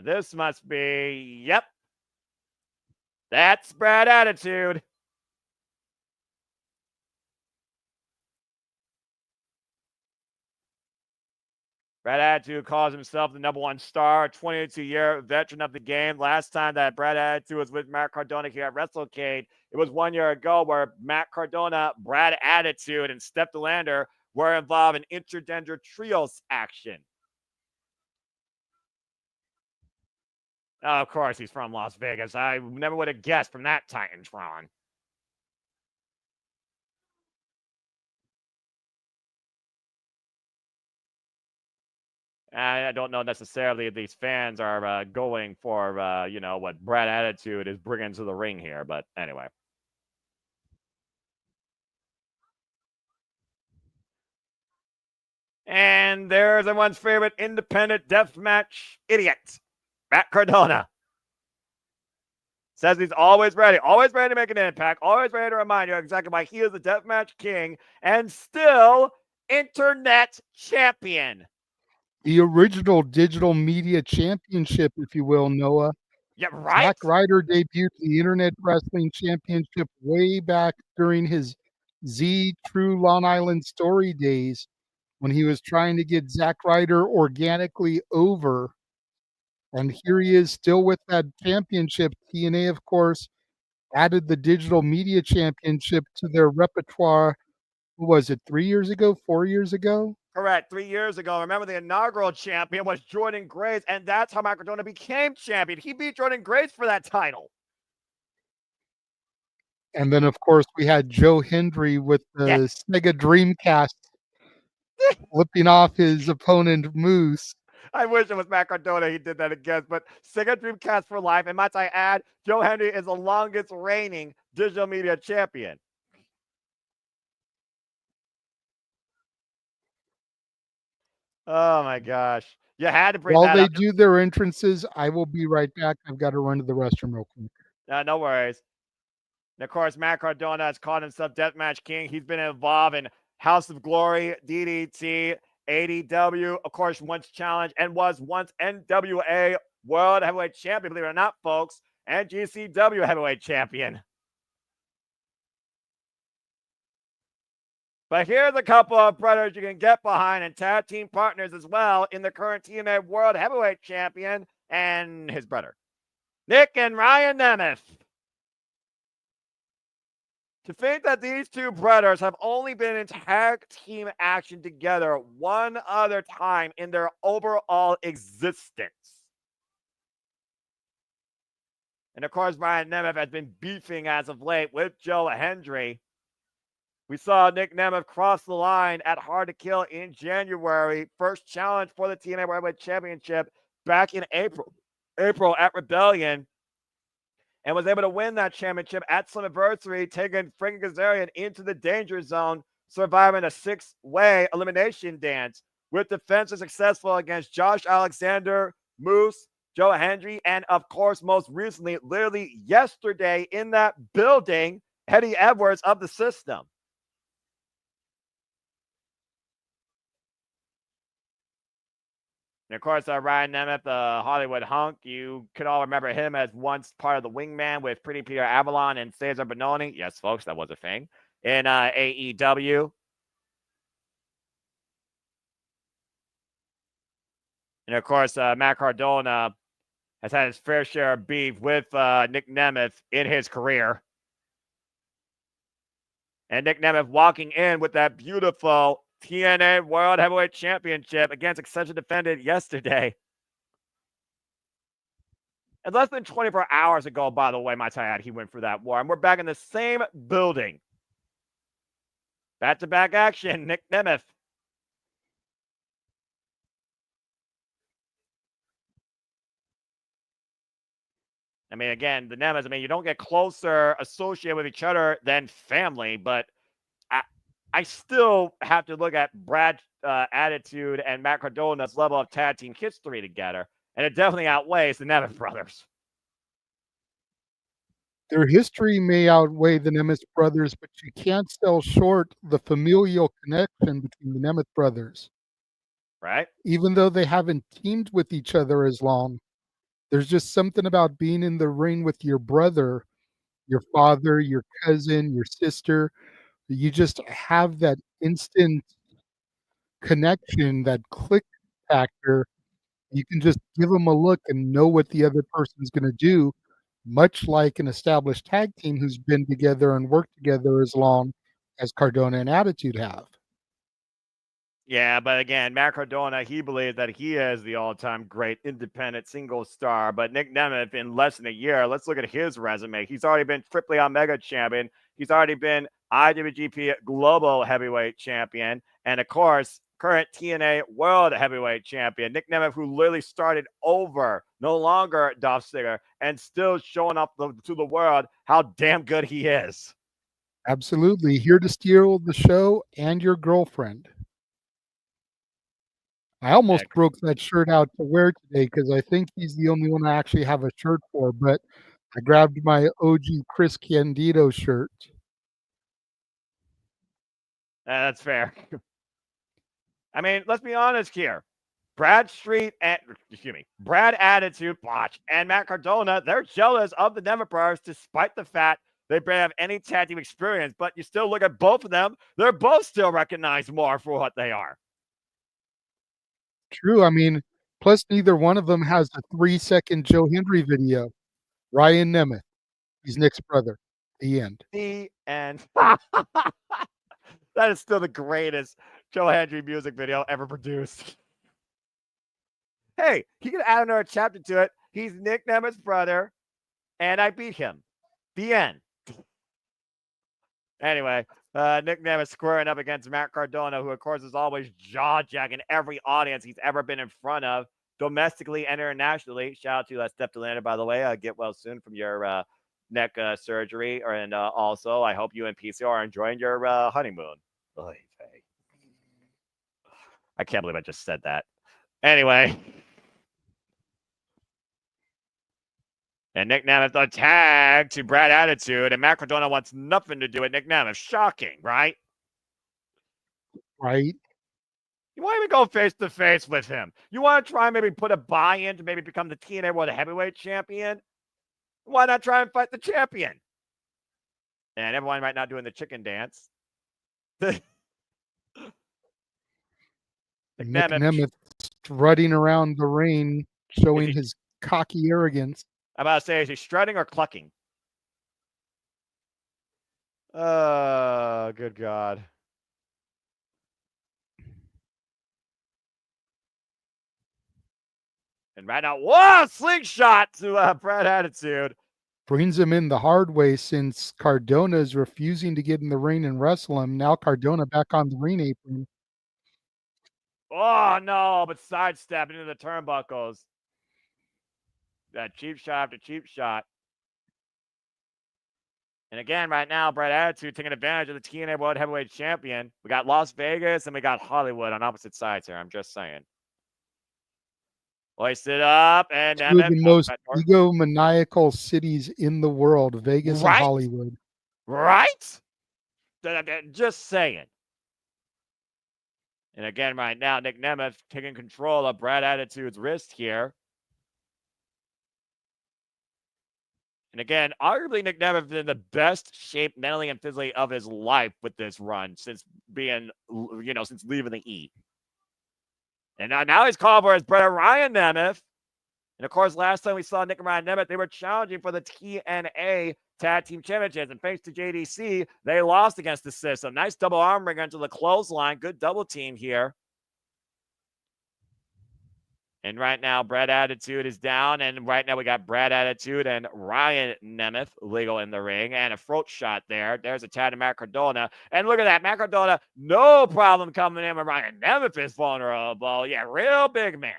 S3: This must be, yep. That's Brad Attitude. Brad Attitude calls himself the #1 star, 22-year veteran of the game. Last time that Brad Attitude was with Matt Cardona here at WrestleCade, it was 1 year ago where Matt Cardona, Brad Attitude, and Steph DeLander were involved in intergender trios action. Oh, of course, he's from Las Vegas. I never would have guessed from that Titantron. I don't know necessarily if these fans are going for, what Brad Attitude is bringing to the ring here. But anyway. And there's everyone's favorite independent deathmatch idiot, Matt Cardona. Says he's always ready to make an impact, always ready to remind you exactly why he is the deathmatch king and still internet champion.
S2: The original digital media championship, if you will, Noah.
S3: Yeah, right.
S2: Zack Ryder debuted the Internet Wrestling Championship way back during his Z True Long Island Story days when he was trying to get Zack Ryder organically over. And here he is still with that championship. TNA, of course, added the Digital Media Championship to their repertoire What was it, 3 years ago, 4 years ago?
S3: Correct. 3 years ago. Remember, the inaugural champion was Jordan Grace, and that's how Cardona became champion. He beat Jordan Grace for that title.
S2: And then, of course, we had Joe Hendry with the Sega Dreamcast flipping off his opponent, Moose.
S3: I wish it was Matt Cardona he did that again, but Sega Dreamcast for life. And might I add, Joe Hendry is the longest reigning digital media champion. Oh my gosh. You had to bring
S2: While
S3: that
S2: they
S3: up.
S2: do their entrances, I will be right back. I've got to run to the restroom real quick.
S3: No worries. And of course, Matt Cardona has called himself Deathmatch King. He's been involved in House of Glory, DDT, ADW, of course, once challenged and was once NWA World Heavyweight Champion, believe it or not, folks, and GCW Heavyweight Champion. But here's a couple of brothers you can get behind and tag team partners as well in the current TNA World Heavyweight Champion and his brother, Nick and Ryan Nemeth. To think that these two brothers have only been in tag team action together one other time in their overall existence. And of course, Ryan Nemeth has been beefing as of late with Joe Hendry. We saw Nick Nemeth cross the line at Hard to Kill in January. First challenge for the TNA World Heavyweight Championship back in April at Rebellion. And was able to win that championship at Slammiversary, taking Frankie Kazarian into the danger zone, surviving a 6-way elimination dance, with defenses successful against Josh Alexander, Moose, Joe Hendry, and of course, most recently, literally yesterday in that building, Eddie Edwards of the System. And of course, Ryan Nemeth, the Hollywood hunk, you could all remember him as once part of the Wingman with Pretty Peter Avalon and Cesar Bononi. Yes, folks, that was a thing. In AEW. And of course, Matt Cardona has had his fair share of beef with Nick Nemeth in his career. And Nick Nemeth walking in with that beautiful TNA World Heavyweight Championship against Exception defended yesterday. And less than 24 hours ago, by the way, might I add, he went for that war. And we're back in the same building. Back-to-back action, Nick Nemeth. I mean, again, the Nemeth, you don't get closer associated with each other than family, but I still have to look at Brad's attitude and Matt Cardona's level of tag team history together, and it definitely outweighs the Nemeth brothers.
S2: Their history may outweigh the Nemeth brothers, but you can't sell short the familial connection between the Nemeth brothers.
S3: Right?
S2: Even though they haven't teamed with each other as long, there's just something about being in the ring with your brother, your father, your cousin, your sister. You just have that instant connection, that click factor. You can just give them a look and know what the other person's going to do, much like an established tag team who's been together and worked together as long as Cardona and Attitude have.
S3: Yeah, but again, Matt Cardona, he believes that he is the all-time great independent single star. But Nick Nemeth, in less than a year, let's look at his resume. He's already been Triple Omega champion. He's already been IWGP Global Heavyweight Champion. And, of course, current TNA World Heavyweight Champion. Nick Nemeth, who literally started over, no longer Dolph Ziggler, and still showing up to the world how damn good he is.
S2: Absolutely. Here to steal the show and your girlfriend. I almost broke that shirt out to wear today because I think he's the only one I actually have a shirt for, but I grabbed my OG Chris Candido shirt.
S3: That's fair. I mean, let's be honest here. Brad Attitude, Botch, and Matt Cardona, they're jealous of the Nemeth brothers despite the fact they barely have any tag team experience, but you still look at both of them, they're both still recognized more for what they are.
S2: True. I mean, plus neither one of them has a 3-second Joe Hendry video. Ryan Nemeth. He's Nick's brother. The end.
S3: The end. That is still the greatest Joe Hendry music video ever produced. Hey, he can add another chapter to it. He's Nick Nemeth's brother, and I beat him. The end. Anyway, Nick Nemeth squaring up against Matt Cardona, who, of course, is always jaw-jacking every audience he's ever been in front of, domestically and internationally. Shout out to Steph Delana, by the way. Get well soon from your neck surgery. And also, I hope you and PC are enjoying your honeymoon. I can't believe I just said that. Anyway. And Nick Nemeth a tag to Brad Attitude, and Matt Cardona wants nothing to do with Nick Nemeth. Shocking, right?
S2: Right.
S3: You want to even go face-to-face with him. You want to try and maybe put a buy-in to maybe become the TNA World Heavyweight Champion? Why not try and fight the champion? And everyone right now doing the chicken dance.
S2: Nick Nemeth strutting around the ring, showing his cocky arrogance.
S3: I'm about to say, is he strutting or clucking? Oh, good God. And right now, whoa, slingshot to Brad Attitude.
S2: Brings him in the hard way since Cardona is refusing to get in the ring and wrestle him. Now Cardona back on the ring apron.
S3: Oh, no, but sidestepping into the turnbuckles. That cheap shot after cheap shot. And again, right now, Brad Attitude taking advantage of the TNA World Heavyweight Champion. We got Las Vegas and we got Hollywood on opposite sides here. I'm just saying. Hoisted up and
S2: two of the most egomaniacal cities in the world, Vegas and Hollywood.
S3: Right? Just saying. And again, right now, Nick Nemeth taking control of Brad Attitude's wrist here. And again, arguably Nick Nemeth is in the best shape mentally and physically of his life with this run since being, since leaving the E. And now he's called for his brother Ryan Nemeth. And of course, last time we saw Nick and Ryan Nemeth, they were challenging for the TNA Tag Team Championships. And thanks to JDC, they lost against the system. Nice double arm ring into the clothesline. Good double team here. And right now, Brad Attitude is down. And right now, we got Brad Attitude and Ryan Nemeth legal in the ring. And a throat shot there. There's a tag to Matt Cardona. And look at that. Matt Cardona, no problem coming in when Ryan Nemeth is vulnerable. Yeah, real big man.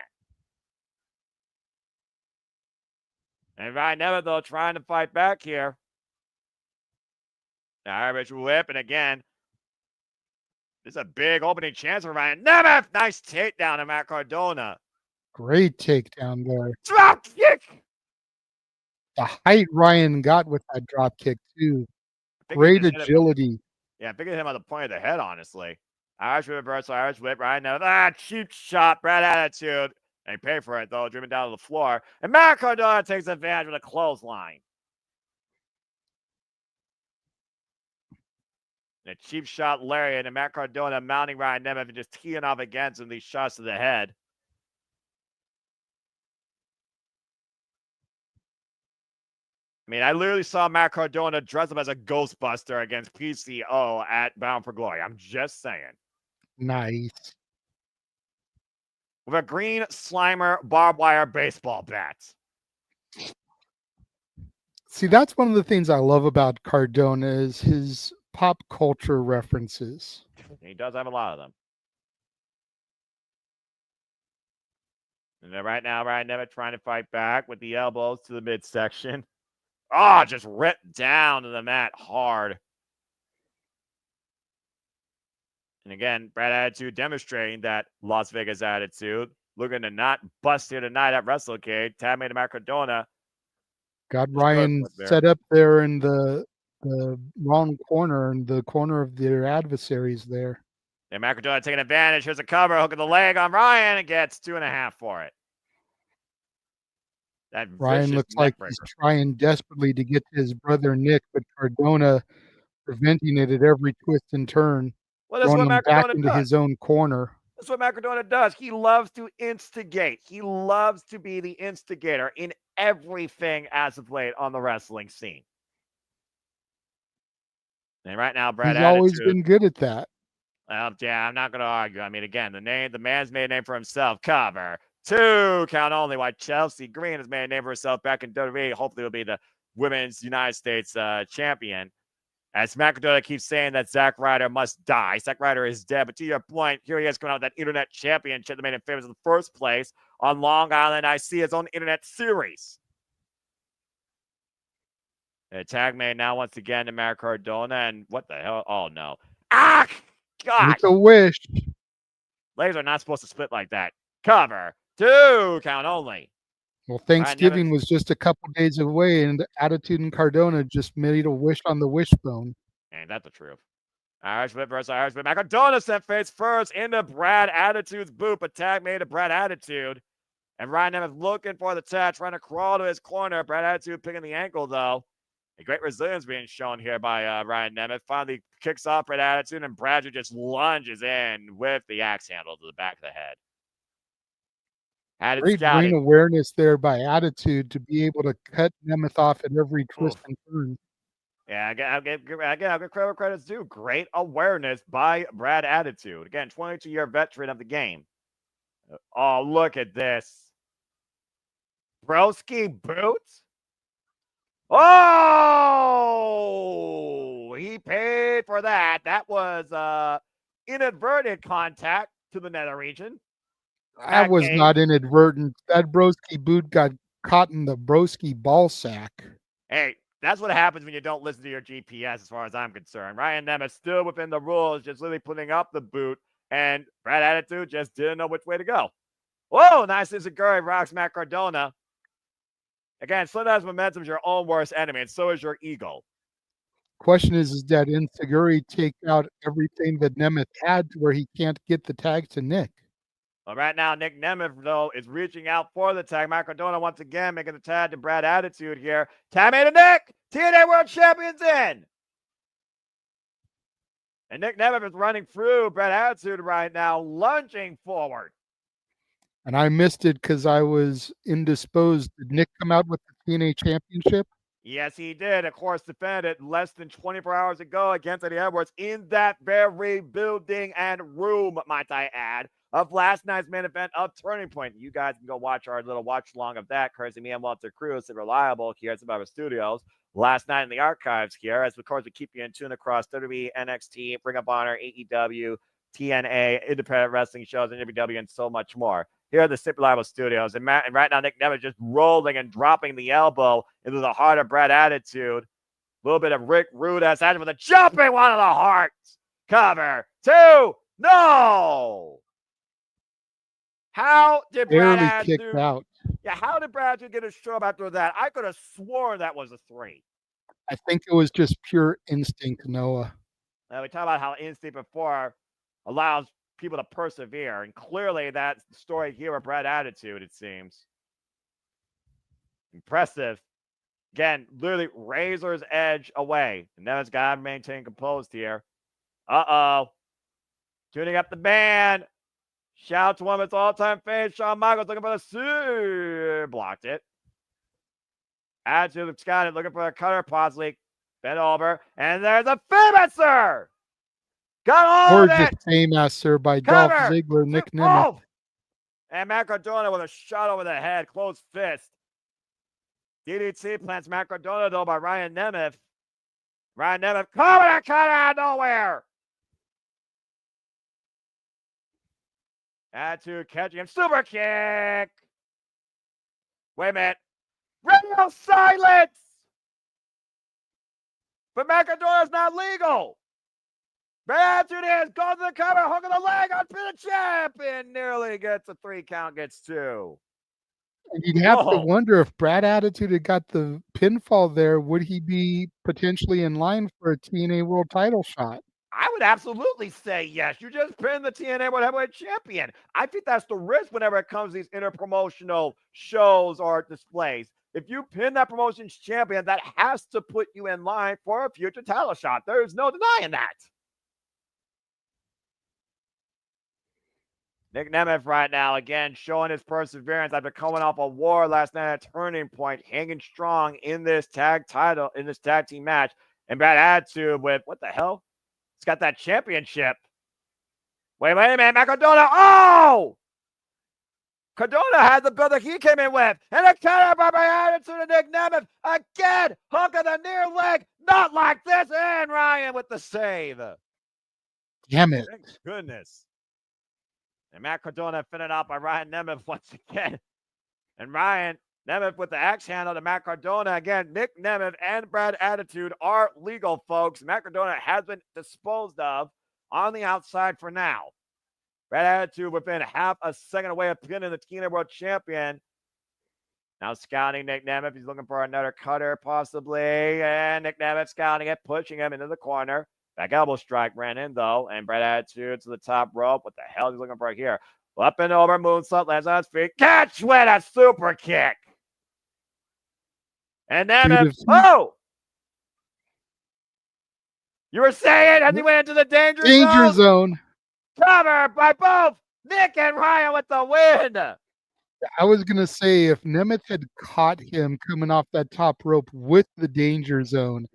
S3: And Ryan Nemeth, though, trying to fight back here. The Irish whip. And again, this is a big opening chance for Ryan Nemeth. Nice takedown to Matt Cardona.
S2: Great takedown there.
S3: Drop kick.
S2: The height Ryan got with that drop kick, too. Great agility.
S3: Yeah, bigger than him on the point of the head, honestly. Irish reversal, Irish whip, Ryan Nemeth. Cheap shot, Brad Attitude. They pay for it, though, driven down to the floor. And Matt Cardona takes advantage with a clothesline. And a cheap shot, lariat, and Matt Cardona mounting Ryan Nemeth and just teeing off against him these shots to the head. I mean, I literally saw Matt Cardona dress up as a Ghostbuster against PCO at Bound for Glory. I'm just saying.
S2: Nice.
S3: With a green Slimer barbed wire baseball bat.
S2: See, that's one of the things I love about Cardona is his pop culture references.
S3: He does have a lot of them. And then right now, Ryan Nemeth trying to fight back with the elbows to the midsection. Oh, just ripped down to the mat hard. And again, Brad Attitude demonstrating that Las Vegas attitude. Looking to not bust here tonight at Wrestlecade. Tab made to Matt Cardona.
S2: Got Ryan set up there in the wrong corner, in the corner of their adversaries there.
S3: And Matt Cardona taking advantage. Here's a cover, hook of the leg on Ryan, and gets 2.5 for it. That
S2: Ryan looks like he's trying desperately to get to his brother Nick, but Cardona preventing it at every twist and turn, throwing him back into his own corner.
S3: That's what Matt Cardona does. He loves to instigate. He loves to be the instigator in everything as of late on the wrestling scene. And right now, Brad
S2: He's always been good at that.
S3: Yeah, I'm not going to argue. I mean, again, the man's made a name for himself. Cover 2, count only. While Chelsea Green has made a name for herself back in WWE. Hopefully, will be the Women's United States champion. As Cardona keeps saying that Zack Ryder must die. Zack Ryder is dead. But to your point, here he is coming out with that internet championship that made him famous in the first place on Long Island. I see his own internet series. The tag made now once again to Cardona. And what the hell? Oh, no. Ah! God!
S2: Make a wish.
S3: Legs are not supposed to split like that. Cover 2, count only.
S2: Well, Thanksgiving was just a couple days away, and Attitude and Cardona just made a wish on the wishbone.
S3: Ain't that the truth? Irish Whip versus Irish Whip. Cardona sent face first into Brad Attitude's boot, but tag made to Brad Attitude. And Ryan Nemeth looking for the tag, trying to crawl to his corner. Brad Attitude picking the ankle, though. A great resilience being shown here by Ryan Nemeth. Finally kicks off Brad Attitude, and Brad just lunges in with the axe handle to the back of the head.
S2: Great ring awareness there by Attitude to be able to cut Nemeth off at every twist and turn.
S3: Yeah, I'll give credit's due. Great awareness by Brad Attitude. Again, 22-year veteran of the game. Oh, look at this. Broski boots? Oh, he paid for that. That was inadvertent contact to the nether region.
S2: That was not inadvertent. That Broski boot got caught in the Broski ball sack.
S3: Hey, that's what happens when you don't listen to your GPS, as far as I'm concerned. Ryan Nemeth still within the rules, just literally putting up the boot, and Brad Attitude just didn't know which way to go. Whoa, nice Izaguri rocks Cardona. Again, sometimes momentum is your own worst enemy, and so is your ego.
S2: Question is that Izaguri take out everything that Nemeth had to where he can't get the tag to Nick?
S3: Well, right now, Nick Nemeth, though, is reaching out for the tag. Cardona once again making the tag to Brad Attitude here. Tag made to Nick. TNA World Champion's in. And Nick Nemeth is running through Brad Attitude right now, lunging forward.
S2: And I missed it because I was indisposed. Did Nick come out with the TNA Championship?
S3: Yes, he did. Of course, defended less than 24 hours ago against Eddie Edwards in that very building and room, might I add, of last night's main event of Turning Point. You guys can go watch our little watch-along of that, courtesy me and Walter Cruz at Reliable here at Survivor Studios. Last night in the archives here, as of course we keep you in tune across WWE, NXT, Ring of Honor, AEW, TNA, independent wrestling shows, NWW, and so much more. Here at the Super Reliable Studios. And right now, Nick Nemeth just rolling and dropping the elbow into the heart of Brad Attitude. A little bit of Rick Rude-esque action with a jumping one of the hearts. Cover 2. No! How did Brad Attitude
S2: kicked out?
S3: Yeah, how did Brad Attitude get a show up after that? I could have sworn that was a 3.
S2: I think it was just pure instinct, Noah.
S3: We talk about how instinct before allows people to persevere, and clearly that's the story here with Brad Attitude, it seems. Impressive. Again, literally razor's edge away. And Nemeth's got to maintain composed here. Uh-oh. Tuning up the band. Shout to one of its all-time fans, Shawn Michaels, looking for the blocked it. Attitude of Scott looking for a cutter, possibly bent over. And there's a finisher! Got all of it!
S2: Gorgeous Fame-Master by Dolph Ziggler, Nick Nemeth.
S3: And Cardona with a shot over the head, closed fist. DDT plants Cardona, though, by Ryan Nemeth. Ryan Nemeth coming and cut out of nowhere. Attitude catching him. Super kick. Wait a minute. Radio silence. But Cardona's not legal. Brad Attitude goes to the cover, hook of the leg on the champ, and nearly gets a 3 count, gets 2.
S2: And you'd have to wonder if Brad Attitude had got the pinfall there, would he be potentially in line for a TNA World Title shot?
S3: I would absolutely say yes. You just pinned the TNA World Heavyweight Champion. I think that's the risk whenever it comes to these interpromotional shows or displays. If you pin that promotion's champion, that has to put you in line for a future title shot. There's no denying that. Nick Nemeth right now, again, showing his perseverance after coming off a war last night at Turning Point, hanging strong in this tag title, in this tag team match. And Brad Attitude with, what the hell? He's got that championship. Wait a minute, Matt Cardona. Oh! Cardona had the build that he came in with. And a counter by attitude to Nick Nemeth. Again, hook of the near leg. Not like this. And Ryan with the save.
S2: Damn it.
S3: Thank goodness. And Matt Cardona fitted out by Ryan Nemeth once again. And Ryan Nemeth with the axe handle to Matt Cardona. Again, Nick Nemeth and Brad Attitude are legal, folks. Matt Cardona has been disposed of on the outside for now. Brad Attitude within half a second away of pinning the TNA World Champion. Now scouting Nick Nemeth. He's looking for another cutter, possibly. And Nick Nemeth scouting it, pushing him into the corner. Back elbow strike ran in, though. And Brad Attitude to the top rope. What the hell is he looking for here? Up and over, moonsault, lands on his feet. Catch with a super kick. And Nemeth. Oh! You were saying as he went into the danger
S2: zone.
S3: Covered by both Nick and Ryan with the win.
S2: I was going to say, if Nemeth had caught him coming off that top rope with the danger zone,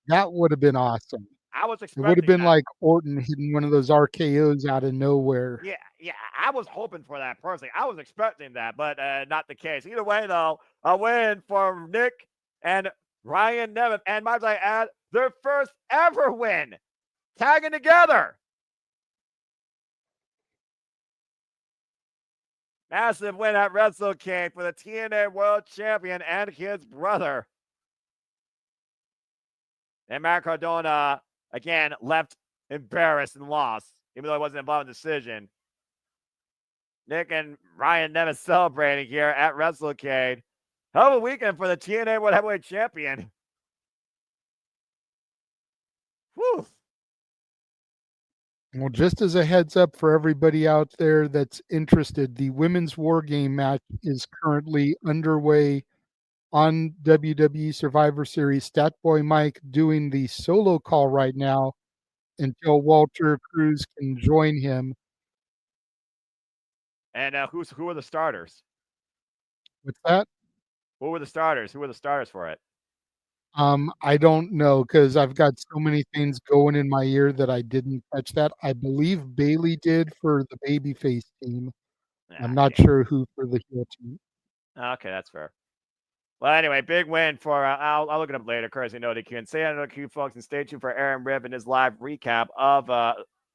S2: that would have been awesome.
S3: I was expecting
S2: it would have been
S3: that.
S2: like Orton hitting one of those RKOs out of nowhere.
S3: Yeah, I was hoping for that personally. I was expecting that, but not the case. Either way, though, a win for Nick and Ryan Nemeth, and might I add, their first ever win, tagging together. Massive win at Wrestlecade for the TNA World Champion and his brother. And Matt Cardona, again, left embarrassed and lost, even though he wasn't involved in the decision. Nick and Ryan Nemeth celebrating here at Wrestlecade. Hell of a weekend for the TNA World Heavyweight Champion. Whew.
S2: Well, just as a heads up for everybody out there that's interested, the Women's War Game match is currently underway on WWE Survivor Series. Statboy Mike doing the solo call right now until Walter Cruz can join him.
S3: And who were the starters?
S2: What's that?
S3: Who were the starters? Who were the starters for it?
S2: I don't know because I've got so many things going in my ear that I didn't catch that. I believe Bailey did for the babyface team. I'm not sure who for the heel team.
S3: Okay, that's fair. Well, anyway, big win for, I'll look it up later, courtesy No DQ. And say no DQ, folks, and stay tuned for Aaron Ribb and his live recap of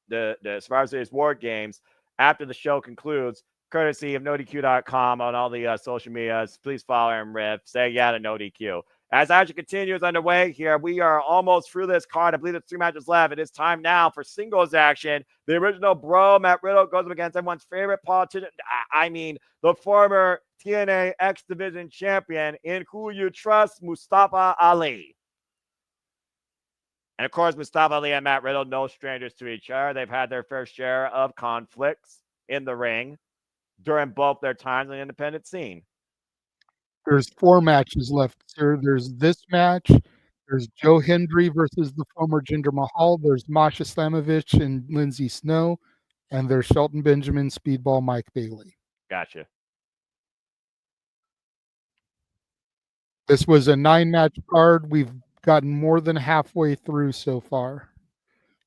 S3: the Survivor Series War Games after the show concludes, courtesy of NoDQ.com on all the social medias. Please follow Aaron Ribb. Say yeah to No DQ. As action continues underway here, we are almost through this card. I believe there's 3 matches left. It is time now for singles action. The original bro, Matt Riddle, goes up against everyone's favorite politician. I mean, the former TNA X Division champion in Who You Trust, Mustafa Ali. And of course, Mustafa Ali and Matt Riddle, no strangers to each other. They've had their fair share of conflicts in the ring during both their times on the independent scene.
S2: There's 4 matches left, sir. There's this match. There's Joe Hendry versus the former Jinder Mahal. There's Masha Slamovich and Lindsay Snow. And there's Shelton Benjamin, Speedball, Mike Bailey.
S3: Gotcha.
S2: This was a 9-match card. We've gotten more than halfway through so far.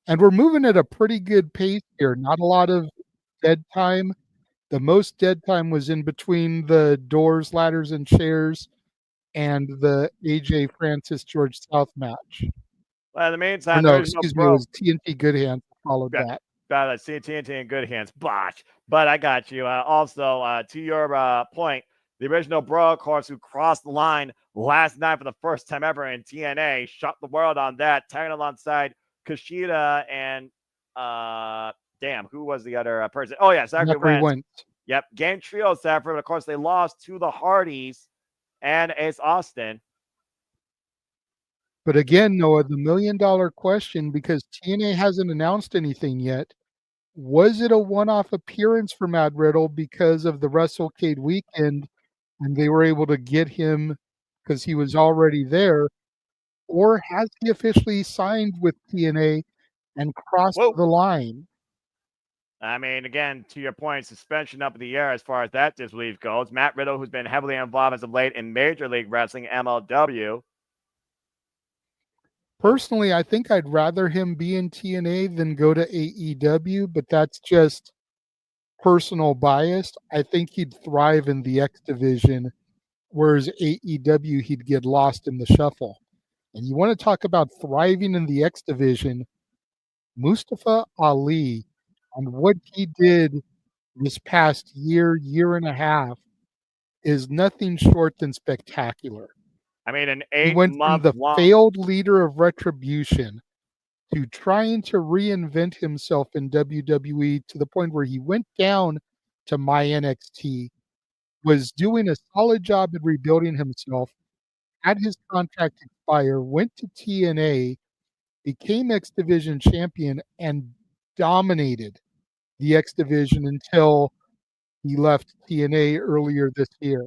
S2: And we're moving at a pretty good pace here. Not a lot of dead time. The most dead time was in between the doors, ladders, and chairs and the AJ Francis George South match.
S3: Well, in the meantime,
S2: no, excuse me, it was TNT Good Hands followed that.
S3: TNT in Good Hands, botch. But I got you. Also, to your point, the original bro, of course, who crossed the line last night for the first time ever in TNA, shot the world on that, tagging alongside Kushida and damn, who was the other person? Oh, yeah, Zachary Wentz. Yep, game trio Safford. But of course, they lost to the Hardys and Ace Austin.
S2: But again, Noah, the $1 million question, because TNA hasn't announced anything yet, was it a one-off appearance for Matt Riddle because of the Wrestlecade weekend and they were able to get him because he was already there? Or has he officially signed with TNA and crossed the line?
S3: I mean, again, to your point, suspension up in the air as far as that disbelief goes. Matt Riddle, who's been heavily involved as of late in Major League Wrestling, MLW.
S2: Personally, I think I'd rather him be in TNA than go to AEW, but that's just personal bias. I think he'd thrive in the X division, whereas AEW, he'd get lost in the shuffle. And you want to talk about thriving in the X division, Mustafa Ali and what he did this past year and a half is nothing short than spectacular.
S3: I mean, an
S2: He went from
S3: 8-month
S2: the
S3: long.
S2: failed leader of Retribution to trying to reinvent himself in WWE to the point where he went down to my NXT, was doing a solid job at rebuilding himself, had his contract expire, went to TNA, became X Division champion, and dominated the X Division until he left TNA earlier this year.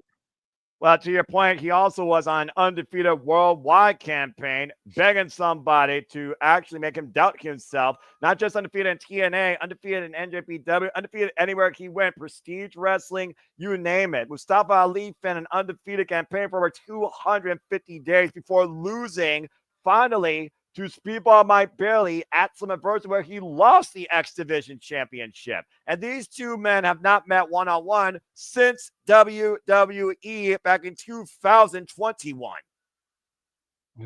S3: Well, to your point, he also was on an undefeated worldwide campaign, begging somebody to actually make him doubt himself. Not just undefeated in TNA, undefeated in NJPW, undefeated anywhere he went, prestige wrestling, you name it. Mustafa Ali fed an undefeated campaign for over 250 days before losing finally to Speedball Mike Bailey at Slammiversary, where he lost the X Division Championship. And these two men have not met one-on-one since WWE back in 2021.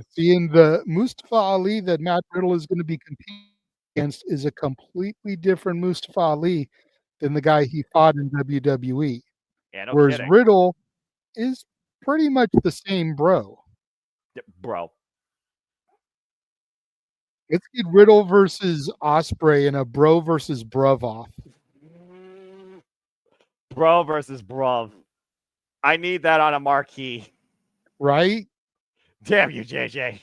S2: Seeing the Mustafa Ali that Matt Riddle is going to be competing against is a completely different Mustafa Ali than the guy he fought in WWE.
S3: Yeah, no
S2: Whereas
S3: kidding.
S2: Riddle is pretty much the same bro.
S3: Bro.
S2: Let's get Riddle versus Osprey in a bro versus bruv off.
S3: Bro versus bruv. I need that on a marquee.
S2: Right?
S3: Damn you, JJ.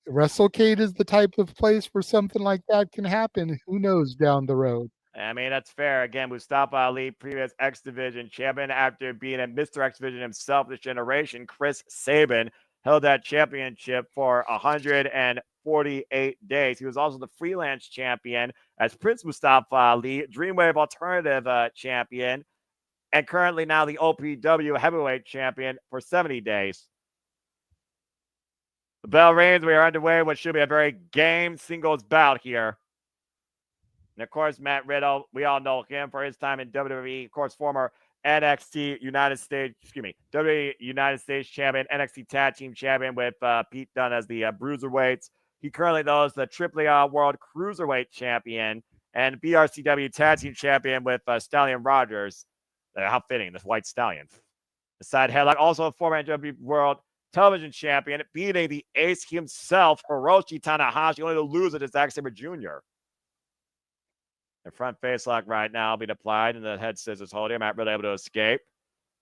S2: Wrestlecade is the type of place where something like that can happen. Who knows down the road?
S3: I mean, that's fair. Again, Mustafa Ali, previous X Division champion, after being a Mr. X Division himself this generation, Chris Sabin held that championship for 148 days. He was also the freelance champion as Prince Mustafa Ali, Dreamwave Alternative champion, and currently now the OPW heavyweight champion for 70 days. The bell rings. We are underway. What should be a very game singles bout here. And of course, Matt Riddle, we all know him for his time in WWE. Of course, former WWE United States champion, NXT Tag Team champion with Pete Dunne as the Bruiserweights. He currently knows the AAA World Cruiserweight champion and BRCW Tag Team champion with Stallion Rogers. How fitting, this white stallion. The side headlock, also a former NWA World Television champion, beating the ace himself, Hiroshi Tanahashi, only to lose it is Zack Sabre Jr. The front face lock right now being applied, and the head scissors holding. Matt Riddle able to escape.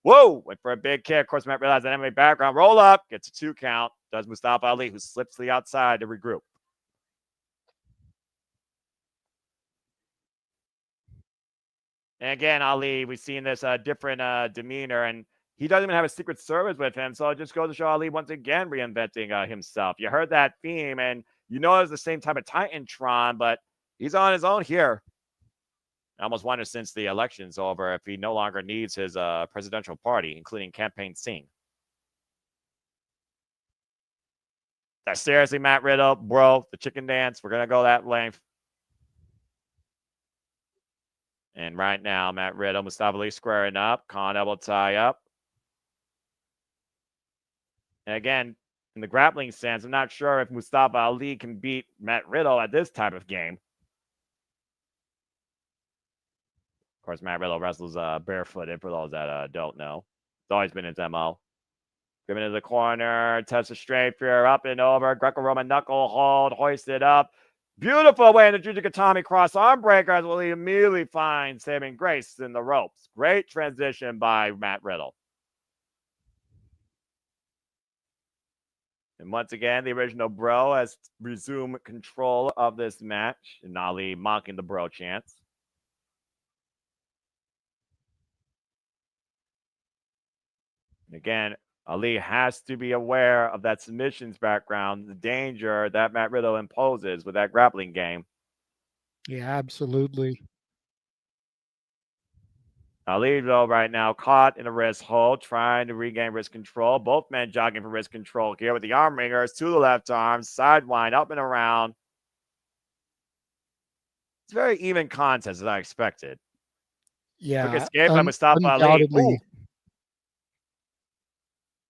S3: Whoa! Went for a big kick. Of course, Matt Riddle has an MMA background. Roll up. Gets a 2 count. Does Mustafa Ali, who slips to the outside to regroup. And again, Ali, we've seen this different demeanor, and he doesn't even have a Secret Service with him, so it just goes to show Ali once again reinventing himself. You heard that theme, and you know it's the same type of Titantron, but he's on his own here. I almost wonder since the election's over if he no longer needs his presidential party, including Campaign Singh. That's seriously, Matt Riddle, bro, the chicken dance. We're going to go that length. And right now, Matt Riddle, Mustafa Ali squaring up. Con elbow tie up. And again, in the grappling sense, I'm not sure if Mustafa Ali can beat Matt Riddle at this type of game. Of course, Matt Riddle wrestles barefooted for those that don't know. It's always been his MO. Driven into the corner, test a straight fear, up and over, Greco-Roman knuckle hold, hoisted up. Beautiful way into Jujikatami cross arm breaker as well he immediately finds saving grace in the ropes. Great transition by Matt Riddle. And once again, the original bro has resumed control of this match. And Ali mocking the bro chants. And again, Ali has to be aware of that submissions background, the danger that Matt Riddle imposes with that grappling game.
S2: Yeah, absolutely.
S3: Ali, though, right now caught in a wrist hold, trying to regain wrist control. Both men jogging for wrist control here with the arm ringers to the left arm, sidewind up and around. It's a very even contest as I expected.
S2: Yeah,
S3: quick escape by Mustafa Ali. Ooh.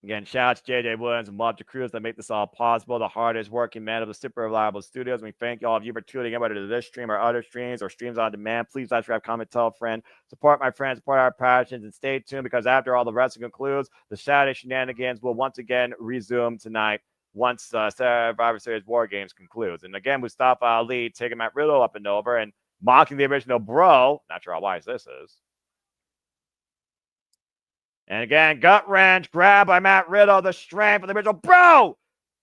S3: Again, shout out to JJ Williams and Bob Cruz that make this all possible. The hardest working man of the Super Reliable Studios. We thank all of you for tuning in, whether to this stream or other streams or streams on demand. Please like, subscribe, comment, tell a friend. Support my friends, support our passions, and stay tuned because after all the wrestling concludes, the Saturday shenanigans will once again resume tonight once Survivor Series War Games concludes. And again, Mustafa Ali taking Matt Riddle up and over and mocking the original bro. Not sure how wise this is. And again, gut wrench, grab by Matt Riddle, the strength of the original bro.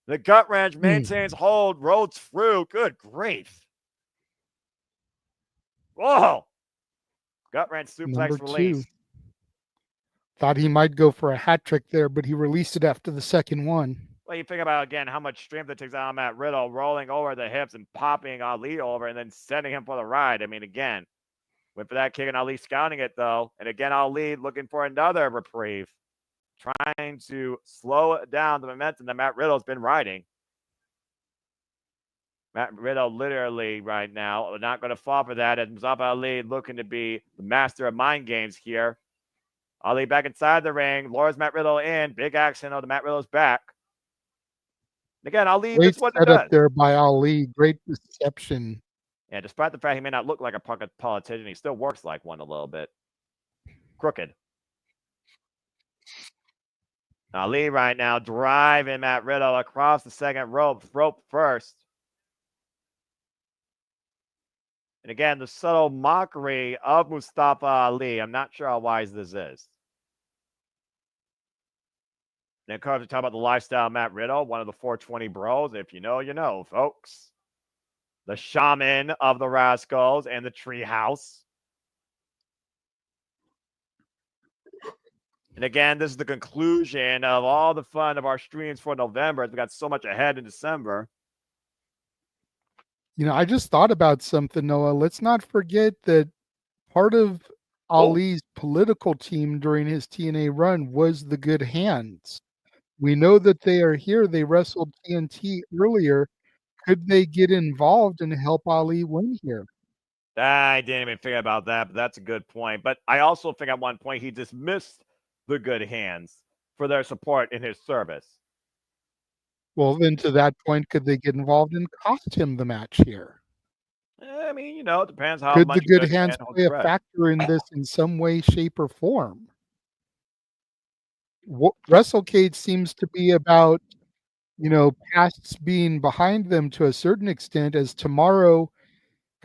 S3: The gut wrench maintains hold, rolls through. Good grief. Whoa. Gut wrench suplex release.
S2: Thought he might go for a hat trick there, but he released it after the second one.
S3: Well, you think about, again, how much strength it takes out of Matt Riddle, rolling over the hips and popping Ali over and then sending him for the ride. I mean, again, went for that kick and Ali scouting it, though. And again, Ali looking for another reprieve, trying to slow down the momentum that Matt Riddle's been riding. Matt Riddle literally right now not going to fall for that as Mustafa Ali looking to be the master of mind games here. Ali back inside the ring, lures Matt Riddle in. Big action on the Matt Riddle's back. Again, Ali,
S2: great
S3: this is what it
S2: setup
S3: does.
S2: there by Ali. Great deception.
S3: Yeah, despite the fact he may not look like a politician, he still works like one a little bit. Crooked. Ali right now driving Matt Riddle across the second rope first. And again, the subtle mockery of Mustafa Ali. I'm not sure how wise this is. And of course, we talk about the lifestyle of Matt Riddle, one of the 420 bros. If you know, you know, folks. The shaman of the Rascals and the treehouse. And again, this is the conclusion of all the fun of our streams for November. We got so much ahead in December.
S2: You know, I just thought about something, Noah. Let's not forget that part of Ali's political team during his TNA run was the Good Hands. We know that they are here. They wrestled TNT earlier. Could they get involved and help Ali win here?
S3: I didn't even think about that, but that's a good point. But I also think at one point he dismissed the Good Hands for their support in his service.
S2: Well, then to that point, could they get involved and cost him the match here?
S3: I mean, you know, it depends how
S2: could
S3: much
S2: the Good Hands play a factor in this in some way, shape, or form? Wrestlecade seems to be about, you know, pasts being behind them to a certain extent, as tomorrow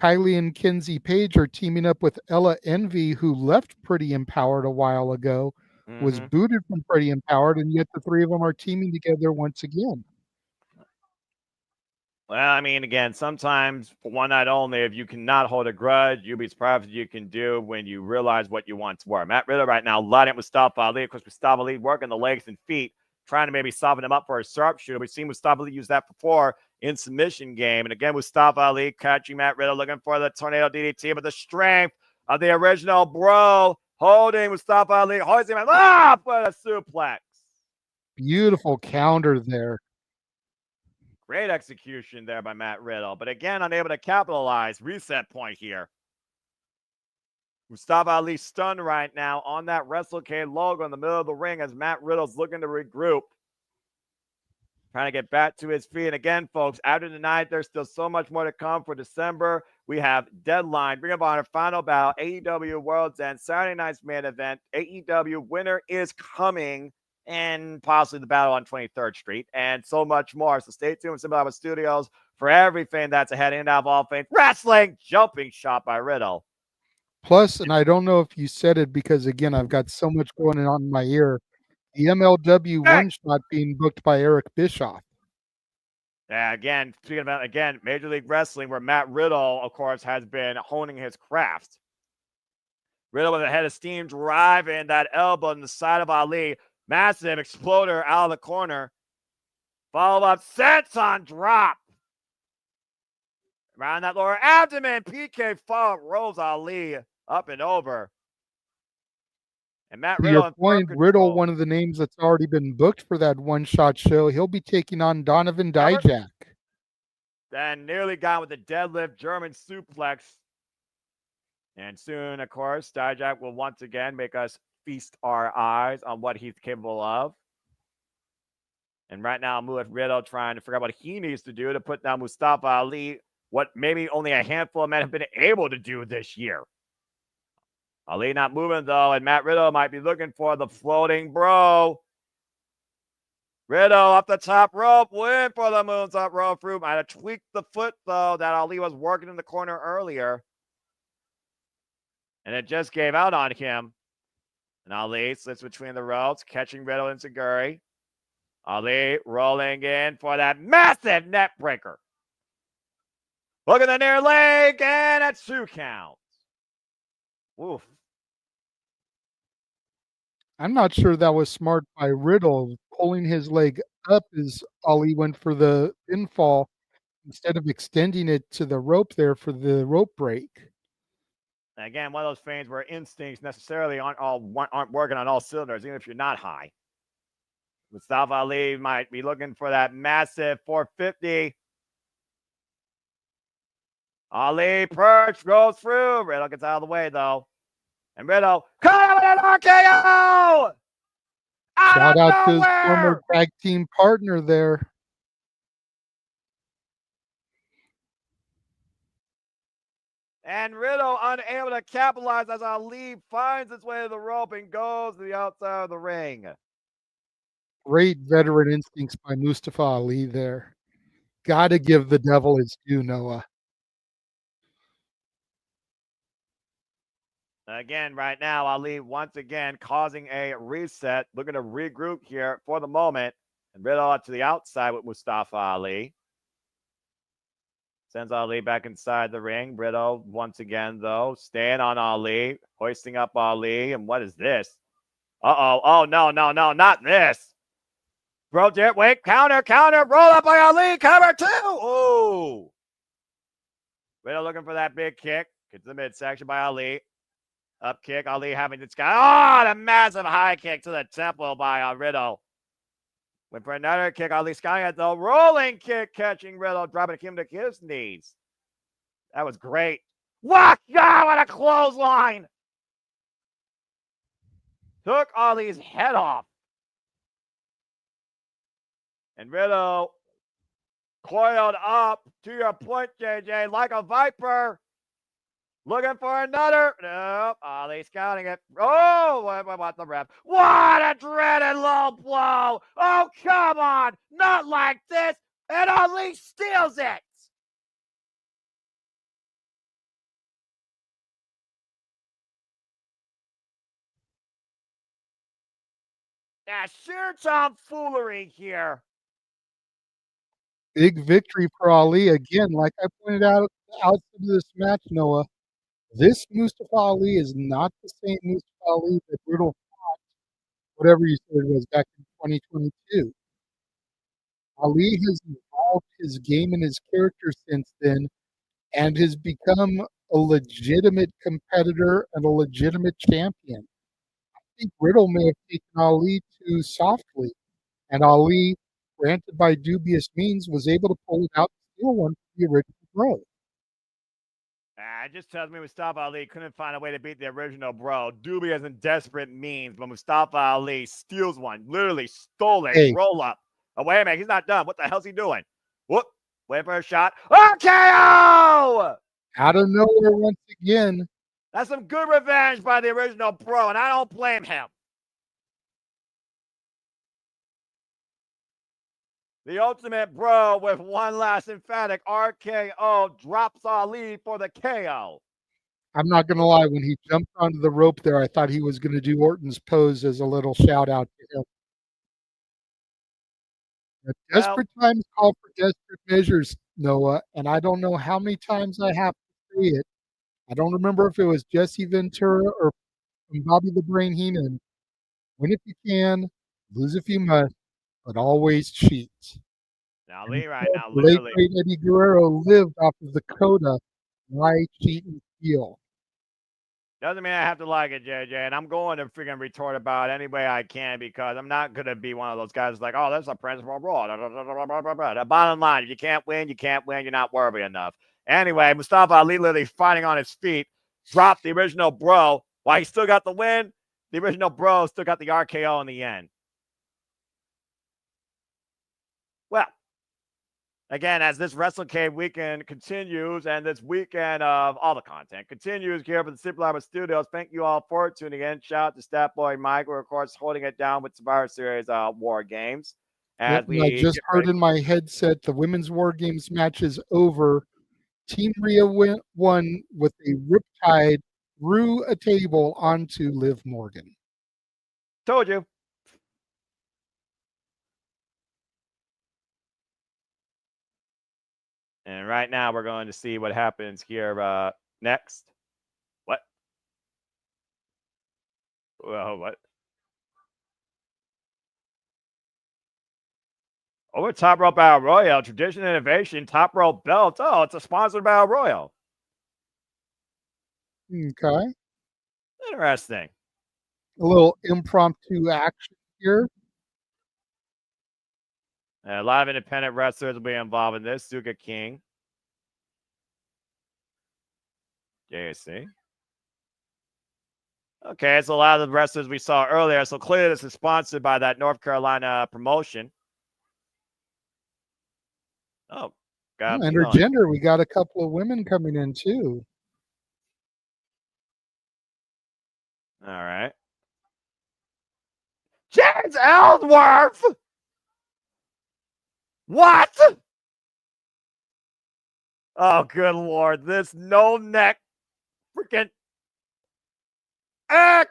S2: Kylie and Kenzie Page are teaming up with Ella Envy, who left Pretty Empowered a while ago, was booted from Pretty Empowered, and yet the three of them are teaming together once again.
S3: Well, I mean, again, sometimes for one night only, if you cannot hold a grudge, you'll be surprised what you can do when you realize what you once were. Matt Riddle right now lighting up Mustafa Ali. Of course, Mustafa Ali working the legs and feet, trying to maybe soften him up for a sharpshooter. We've seen Mustafa Ali use that before in submission game. And again, Mustafa Ali catching Matt Riddle, looking for the tornado DDT, but the strength of the original bro, holding Mustafa Ali, hoisting him up with a suplex.
S2: Beautiful counter there.
S3: Great execution there by Matt Riddle, but again, unable to capitalize. Reset point here. Mustafa Ali stunned right now on that Wrestlecade logo in the middle of the ring as Matt Riddle's looking to regroup. Trying to get back to his feet. And again, folks, after tonight, there's still so much more to come for December. We have Deadline, Ring of Honor, Final Battle, AEW World's End, Saturday night's main event. AEW winner is coming, and possibly the battle on 23rd Street, and so much more. So stay tuned with Simple Albert Studios for everything that's ahead in of all things wrestling. Jumping shot by Riddle.
S2: Plus, and I don't know if you said it because, again, I've got so much going on in my ear, the MLW one-shot being booked by Eric Bischoff.
S3: Yeah, again, speaking about, again, Major League Wrestling, where Matt Riddle, of course, has been honing his craft. Riddle with a head of steam driving that elbow in the side of Ali. Massive exploder out of the corner. Follow up, senton drop. Around that lower abdomen, PK fall rolls Ali up and over. And Matt
S2: To
S3: Riddle
S2: your point, Riddle, one of the names that's already been booked for that one-shot show, he'll be taking on Donovan Dijak.
S3: Then nearly got with the deadlift German suplex. And soon, of course, Dijak will once again make us feast our eyes on what he's capable of. And right now, I'm with Riddle trying to figure out what he needs to do to put down Mustafa Ali, what maybe only a handful of men have been able to do this year. Ali not moving, though, and Matt Riddle might be looking for the floating bro. Riddle up the top rope, win for the moonsault rope through. Might have tweaked the foot, though, that Ali was working in the corner earlier. And it just gave out on him. And Ali slips between the ropes, catching Riddle and Seguri. Ali rolling in for that massive net breaker. Look at the near leg, and that's 2 counts. Oof.
S2: I'm not sure that was smart by Riddle, pulling his leg up as Ali went for the pinfall instead of extending it to the rope there for the rope break.
S3: Again, one of those things where instincts necessarily aren't working on all cylinders, even if you're not high. Mustafa Ali might be looking for that massive 450. Ali perch goes through. Riddle gets out of the way, though. And Riddle caught with an RKO!
S2: Shout out to his former tag team partner there.
S3: And Riddle unable to capitalize as Ali finds his way to the rope and goes to the outside of the ring.
S2: Great veteran instincts by Mustafa Ali there. Gotta give the devil his due, Noah.
S3: Again, right now, Ali once again causing a reset, looking to regroup here for the moment. And Riddle to the outside with Mustafa Ali. Sends Ali back inside the ring. Riddle once again, though, staying on Ali, hoisting up Ali. And what is this? Uh-oh. Oh, no, not this. Bro, wait, counter, roll up by Ali, cover 2. Ooh. Riddle looking for that big kick. Gets the midsection by Ali. Up kick, Ali having this guy. Oh, the massive high kick to the temple by Riddle. Went for another kick. Ali skying at the rolling kick, catching Riddle, dropping him to his knees. That was great. What? God, what a clothesline! Took Ali's head off. And Riddle coiled up, to your point, JJ, like a viper. Looking for another. Nope. Ali scouting it. Oh, what the ref? What a dreaded low blow. Oh, come on. Not like this. And Ali steals it. That's sheer tomfoolery here.
S2: Big victory for Ali. Again, like I pointed out outside of this match, Noah, this Mustafa Ali is not the same Mustafa Ali that Riddle fought, whatever you said it was, back in 2022. Ali has evolved his game and his character since then and has become a legitimate competitor and a legitimate champion. I think Riddle may have taken Ali too softly, and Ali, granted by dubious means, was able to pull it out and steal one from the original bro.
S3: It just tells me Mustafa Ali couldn't find a way to beat the original bro. Dubious and desperate means, but Mustafa Ali steals one. Literally stole it. Hey. Roll up. Oh, wait a minute. He's not done. What the hell's he doing? Whoop. Wait for a shot. RKO!
S2: Out of nowhere once again.
S3: That's some good revenge by the original bro, and I don't blame him. The ultimate bro with one last emphatic RKO drops Ali for the KO.
S2: I'm not going to lie. When he jumped onto the rope there, I thought he was going to do Orton's pose as a little shout out to him. Desperate times call for desperate measures, Noah, and I don't know how many times I have to say it. I don't remember if it was Jesse Ventura or Bobby the Brain Heenan. Win if you can, lose if you must, but always cheat.
S3: Now, Lee, right now,
S2: late great Eddie Guerrero lived off of the coda, lie, cheat, and steal.
S3: Doesn't mean I have to like it, JJ. And I'm going to freaking retort about it any way I can because I'm not going to be one of those guys like, oh, that's a principle rule. The bottom line, if you can't win, you can't win. You're not worthy enough. Anyway, Mustafa Ali literally fighting on his feet, dropped the original bro. While he still got the win, the original bro still got the RKO in the end. Well, again, as this Wrestlecade weekend continues and this weekend of all the content continues here for the Simple Arbor Studios, thank you all for tuning in. Shout out to Stat Boy Mike, who, of course, holding it down with Survivor Series War Games.
S2: Yep, I just heard in my headset the Women's War Games match is over. Team Rhea won with a riptide through a table onto Liv Morgan.
S3: Told you. And right now we're going to see what happens here next. What? Well, what? Over Top Rope Battle Royal, Tradition Innovation, Top Rope Belt. Oh, it's a sponsored Battle Royal.
S2: Okay.
S3: Interesting.
S2: A little impromptu action here.
S3: A lot of independent wrestlers will be involved in this. Suga King. Dehsi. Okay, it's a lot of the wrestlers we saw earlier. So clearly this is sponsored by that North Carolina promotion. Oh, got
S2: Under gender, we got a couple of women coming in too.
S3: All right. James Ellsworth! What? Oh, good Lord. This no neck freaking. I'm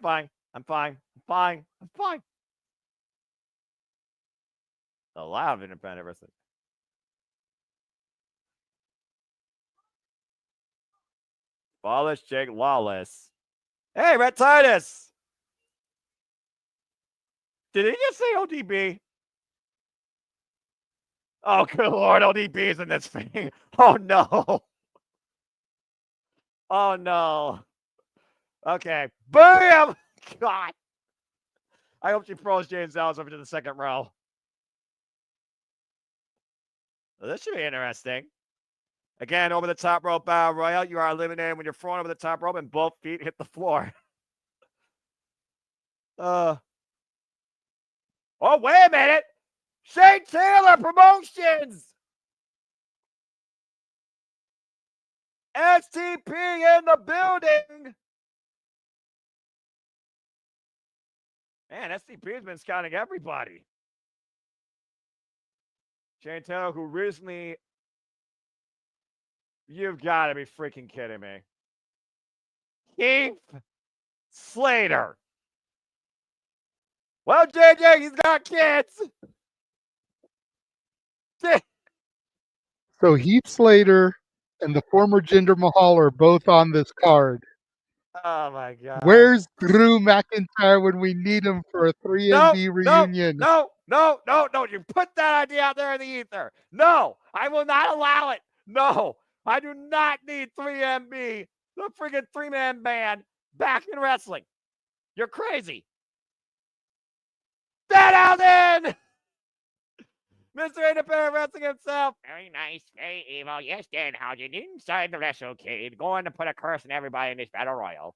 S3: fine. I'm fine. I'm fine. I'm fine. A lot of independent wrestling. Lawless, Jake Lawless. Hey, Red Titus. Did he just say ODB? Oh, good Lord, ODB's in this thing. Oh, no. Oh, no. Okay. Bam! God. I hope she throws James Ellis over to the second row. Well, this should be interesting. Again, over the top rope battle royal. You are eliminated when you're thrown over the top rope and both feet hit the floor. Oh, wait a minute. Shane Taylor Promotions. STP in the building. Man, STP has been scouting everybody. Shane Taylor, who recently... You've got to be freaking kidding me. Keith Slater. Well, JJ, he's got kids.
S2: So Heath Slater and the former Jinder Mahal are both on this card.
S3: Oh, my God.
S2: Where's Drew McIntyre when we need him for a 3MB reunion?
S3: No. You put that idea out there in the ether. No, I will not allow it. No, I do not need 3MB, the freaking three-man band, back in wrestling. You're crazy. Danhausen! Mr. Independent Wrestling himself. Very nice, very evil. Yes, Danhausen, inside the Wrestlecade, going to put a curse on everybody in this battle royal.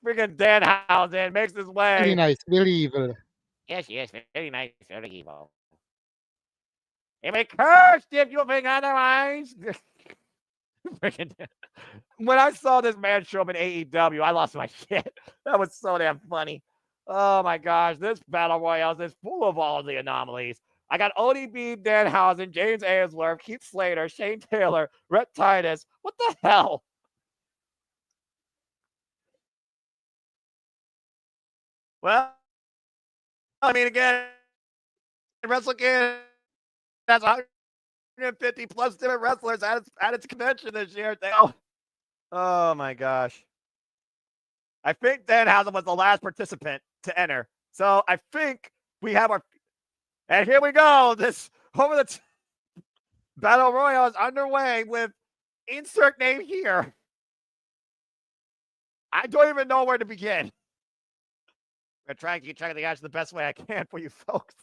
S3: Freaking Danhausen makes his way.
S2: Very nice, very evil.
S3: Yes, very nice, very evil. It may curse if you think otherwise. When I saw this man show up in AEW, I lost my shit. That was so damn funny. Oh my gosh, this battle royale is full of all of the anomalies. I got ODB, Danhausen, James Ellsworth, Keith Slater, Shane Taylor, Rhett Titus. What the hell? Well, I mean, again, Wrestlecade has 150 plus different wrestlers at its convention this year. Oh my gosh. I think Danhausen was the last participant to enter. So I think we have our... And here we go. This over the Battle Royale is underway with Insert name here. I don't even know where to begin. I'm trying to keep track of the action the best way I can for you folks.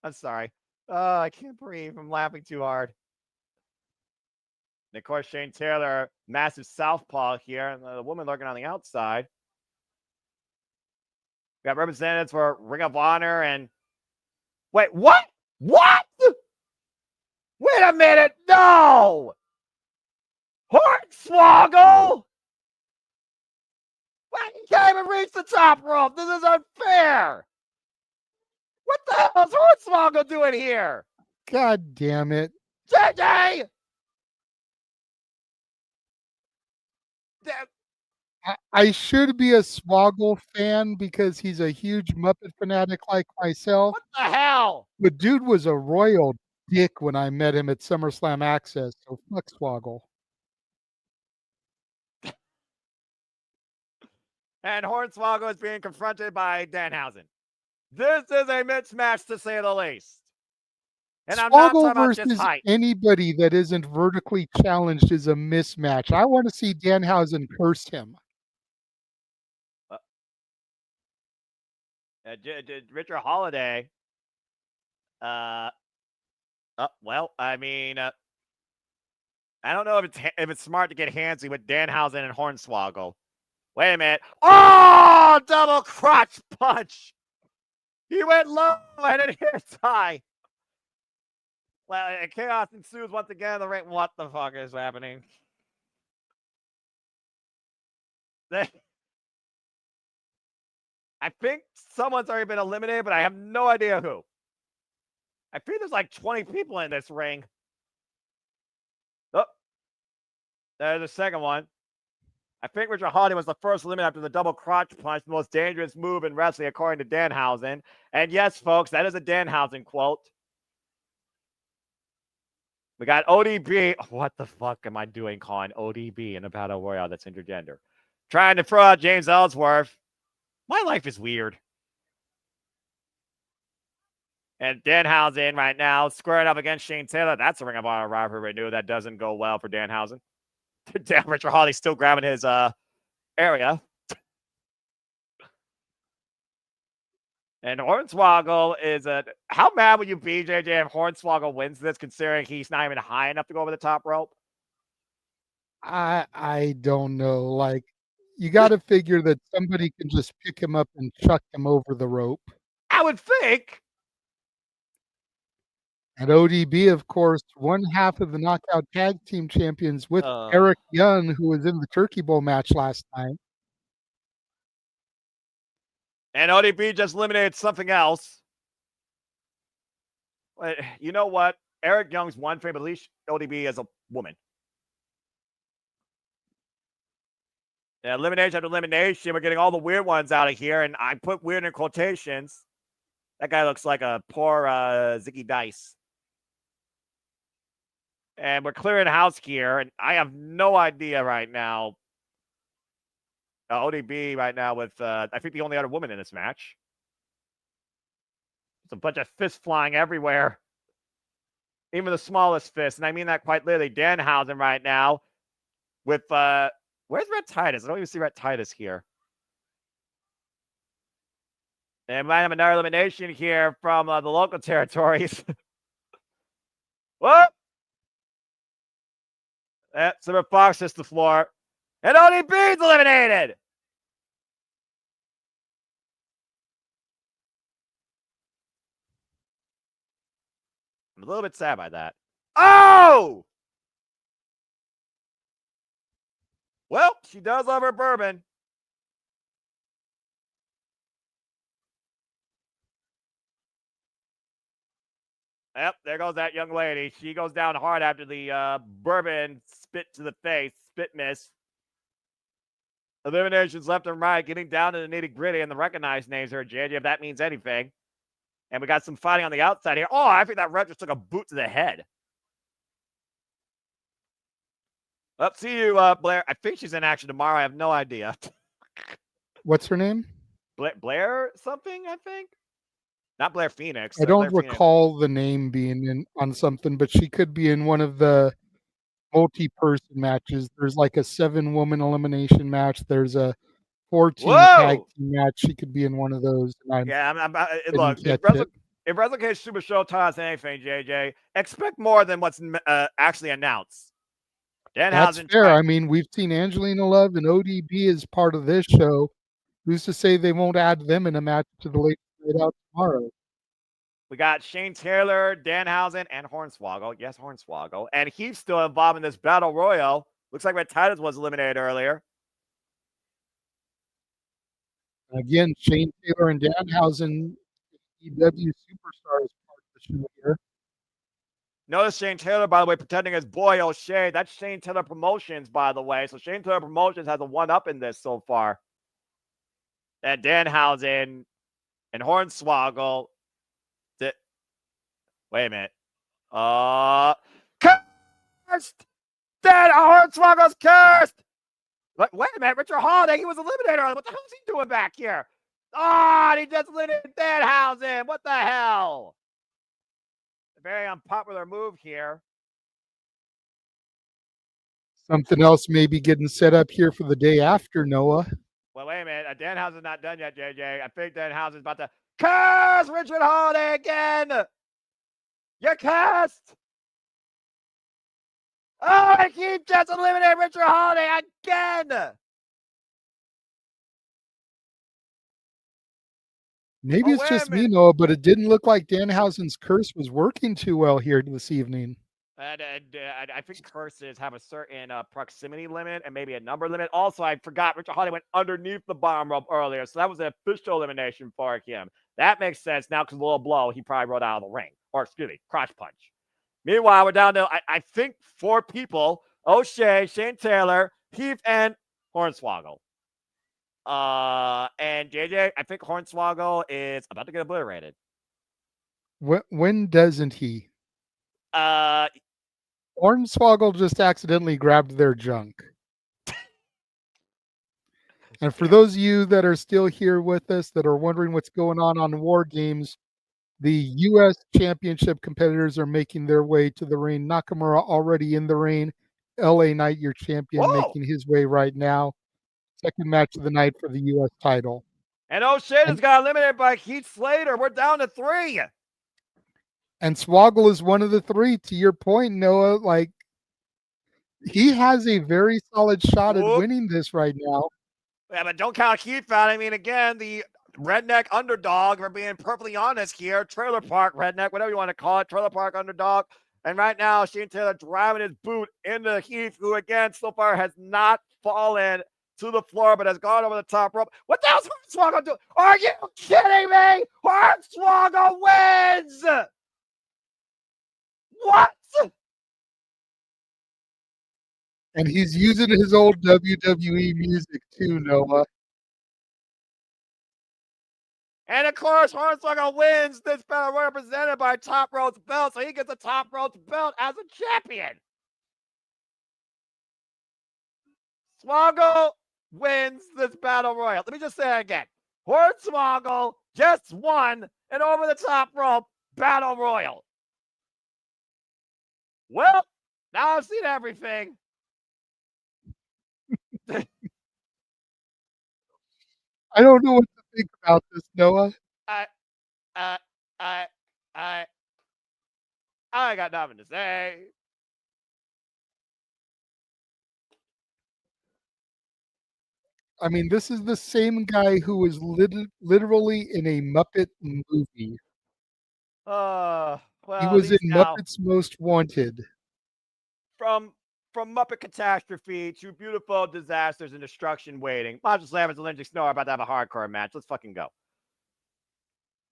S3: I'm sorry. I can't breathe. I'm laughing too hard. And of course, Shane Taylor, massive southpaw here, and the woman lurking on the outside. We got representatives for Ring of Honor and... Wait, what? What? Wait a minute. No! Hornswoggle! Wait, he can't even reach the top rope. This is unfair. What the hell is Hornswoggle doing here?
S2: God damn it.
S3: JJ!
S2: I should be a Swoggle fan because he's a huge Muppet fanatic like myself.
S3: What the hell?
S2: But dude was a royal dick when I met him at SummerSlam Access, so fuck Swoggle.
S3: And Hornswoggle is being confronted by Danhausen. This is a mismatch to say the least. And I'm not talking about just height.
S2: Anybody that isn't vertically challenged is a mismatch. I want to see Danhausen curse him.
S3: Richard Holiday. Well, I mean, I don't know if it's smart to get handsy with Danhausen and Hornswoggle. Wait a minute. Oh, double crotch punch. He went low and it hit high. Well, chaos ensues once again in the ring. What the fuck is happening? I think someone's already been eliminated, but I have no idea who. I think there's like 20 people in this ring. Oh, there's the second one. I think Richard Holiday was the first eliminated after the double crotch punch, the most dangerous move in wrestling, according to Danhausen. And yes, folks, that is a Danhausen quote. We got ODB. What the fuck am I doing calling ODB in a battle royale that's intergender? Trying to throw out James Ellsworth. My life is weird. And Danhausen right now squaring up against Shane Taylor. That's a Ring of Honor rivalry new. That doesn't go well for Danhausen. Damn, Richard Holiday still grabbing his area. And Hornswoggle is a... How mad would you be, JJ, if Hornswoggle wins this, considering he's not even high enough to go over the top rope?
S2: I don't know. Like, you got to figure that somebody can just pick him up and chuck him over the rope.
S3: I would think.
S2: And ODB, of course, one half of the Knockout Tag Team Champions with Eric Young, who was in the Turkey Bowl match last night.
S3: And ODB just eliminated something else. You know what? Eric Young's one thing, but at least ODB is a woman. Elimination after elimination. We're getting all the weird ones out of here, and I put weird in quotations. That guy looks like a poor Ziggy Dice. And we're clearing house here, and I have no idea right now. ODB right now with, I think, the only other woman in this match. There's a bunch of fists flying everywhere. Even the smallest fist, and I mean that quite literally. Danhausen right now with, where's Red Titus? I don't even see Red Titus here. And we might have another elimination here from the local territories. Whoop! Silver Fox hits the floor. And ODB's eliminated! I'm a little bit sad by that. Oh! Well, she does love her bourbon. Yep, there goes that young lady. She goes down hard after the bourbon spit to the face, spit miss. Eliminations left and right, getting down to the nitty-gritty, and the recognized names here, JJ, if that means anything. And we got some fighting on the outside here. Oh, I think that ref just took a boot to the head. Up, see you, Blair. I think she's in action tomorrow. I have no idea.
S2: What's her name?
S3: Blair something, I think. Not Blair Phoenix.
S2: I don't
S3: Blair Phoenix.
S2: recall the name being in on something, but she could be in one of the multi-person matches. There's like a 7-woman elimination match. There's a 14 tag team match. She could be in one of those.
S3: Yeah, look, if Wrestlecade Supershow tells us anything, JJ, expect more than what's actually announced.
S2: That's fair. I mean, we've seen Angelina Love and ODB as part of this show. Who's to say they won't add them in a match to the Ladies Night Out tomorrow?
S3: We got Shane Taylor, Danhausen, and Hornswoggle. Yes, Hornswoggle. And he's still involved in this battle royal. Looks like Red Titus was eliminated earlier.
S2: Again, Shane Taylor and Danhausen, EW Superstars, part of the show here.
S3: Notice Shane Taylor, by the way, protecting his boy O'Shea. That's Shane Taylor Promotions, by the way. So Shane Taylor Promotions has a one-up in this so far. And Danhausen and Hornswoggle. Wait a minute. Cursed! Hornswoggle's cursed! Wait a minute. Richard Holiday, he was eliminated earlier. What the hell is he doing back here? And he just eliminated Danhausen. What the hell? A very unpopular move here.
S2: Something else may be getting set up here for the day after, Noah.
S3: Well, wait a minute. Danhausen's not done yet, JJ. I think Danhausen's about to curse Richard Holiday again. You're cursed. I keep just eliminating Richard Holiday again.
S2: Maybe it's just me, Noah, but it didn't look like Danhausen's curse was working too well here this evening.
S3: I think curses have a certain proximity limit and maybe a number limit. Also, I forgot Richard Holiday went underneath the bottom rope earlier, so that was an official elimination for him. That makes sense now because a little blow, he probably rolled out of the ring. Or, excuse me, crotch punch. Meanwhile, we're down to, I think, 4 people. O'Shea, Shane Taylor, Heath, and Hornswoggle. And JJ, I think Hornswoggle is about to get obliterated.
S2: When doesn't he? Hornswoggle just accidentally grabbed their junk. And for those of you that are still here with us that are wondering what's going on War Games, the U.S. Championship competitors are making their way to the ring. Nakamura already in the ring. LA Knight, your champion, making his way right now. Second match of the night for the U.S. title.
S3: And O'Shea just got eliminated by Heath Slater. We're down to 3.
S2: And Swoggle is one of the 3. To your point, Noah, like, he has a very solid shot at winning this right now.
S3: Yeah, but don't count Heath out. I mean, again, the redneck underdog, for being perfectly honest here, trailer park redneck, whatever you want to call it, trailer park underdog. And right now, Shane Taylor driving his boot into Heath, who, again, so far has not fallen to the floor, but has gone over the top rope. What the hell's Hornswoggle doing? Are you kidding me? Hornswoggle wins! What?
S2: And he's using his old WWE music too, Noah.
S3: And of course, Hornswoggle wins this battle represented by Top Rope's belt, so he gets a Top Rope's belt as a champion. Swoggle wins this battle royal. Let me just say it again. Hornswoggle just won an over the top rope battle royal. Well, now I've seen everything.
S2: I don't know what to think about this, Noah.
S3: I got nothing to say.
S2: I mean, this is the same guy who was literally in a Muppet movie.
S3: Well,
S2: he was in Muppets Most Wanted.
S3: From Muppet Catastrophe to Beautiful Disasters and Destruction Waiting. Masha Slamovich and Lindsay Snow are about to have a hardcore match. Let's fucking go.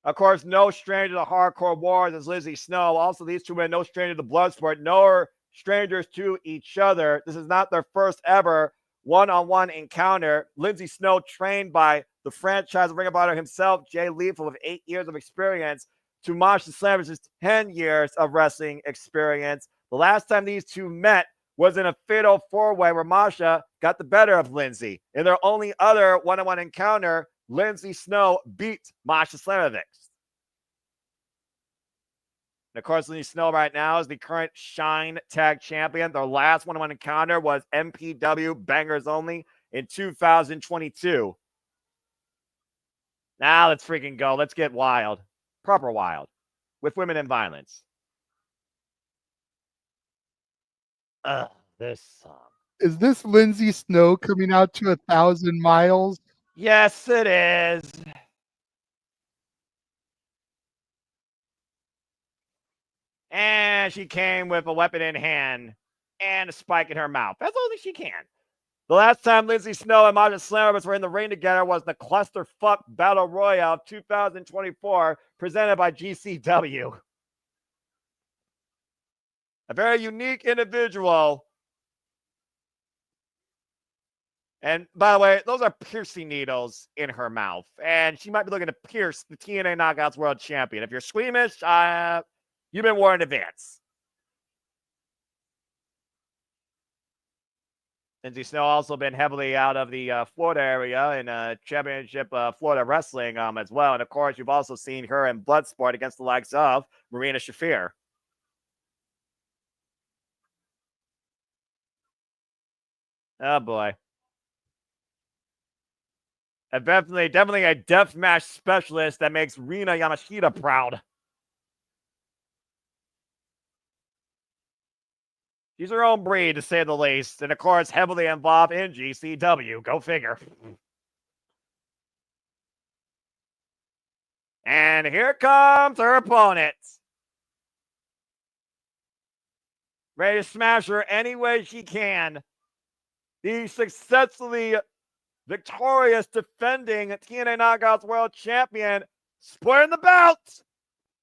S3: Of course, no stranger to hardcore wars is Lindsay Snow. Also, these two men, no stranger to Bloodsport, no strangers to each other. This is not their first ever one-on-one encounter. Lindsay Snow, trained by the franchise Ring of Honor himself, Jay Lethal, with 8 years of experience, to Masha Slamavich's 10 years of wrestling experience. The last time these two met was in a fatal 4-way where Masha got the better of Lindsay. In their only other one-on-one encounter, Lindsay Snow beat Masha Slamovich. And of course, Lindsay Snow right now is the current Shine Tag Champion. Their last one-on-one encounter was MPW Bangers Only in 2022. Now let's freaking go. Let's get wild. Proper wild. With women in violence. Ugh, this song.
S2: Is this Lindsay Snow coming out to 1,000 miles?
S3: Yes, it is. And she came with a weapon in hand and a spike in her mouth. That's all that she can. The last time Lindsay Snow and Masha Slamovich were in the ring together was the Clusterfuck Battle Royale of 2024, presented by GCW. A very unique individual. And by the way, those are piercing needles in her mouth. And she might be looking to pierce the TNA Knockouts World Champion. If you're squeamish, you've been warned in advance. Lindsay Snow also been heavily out of the Florida area in championship Florida wrestling as well. And of course, you've also seen her in Bloodsport against the likes of Marina Shafir. Oh boy. Definitely a deathmatch specialist that makes Rina Yamashita proud. She's her own breed, to say the least. And of course, heavily involved in GCW. Go figure. And here comes her opponent. Ready to smash her any way she can. The successfully victorious defending TNA Knockouts World Champion, splitting the belt,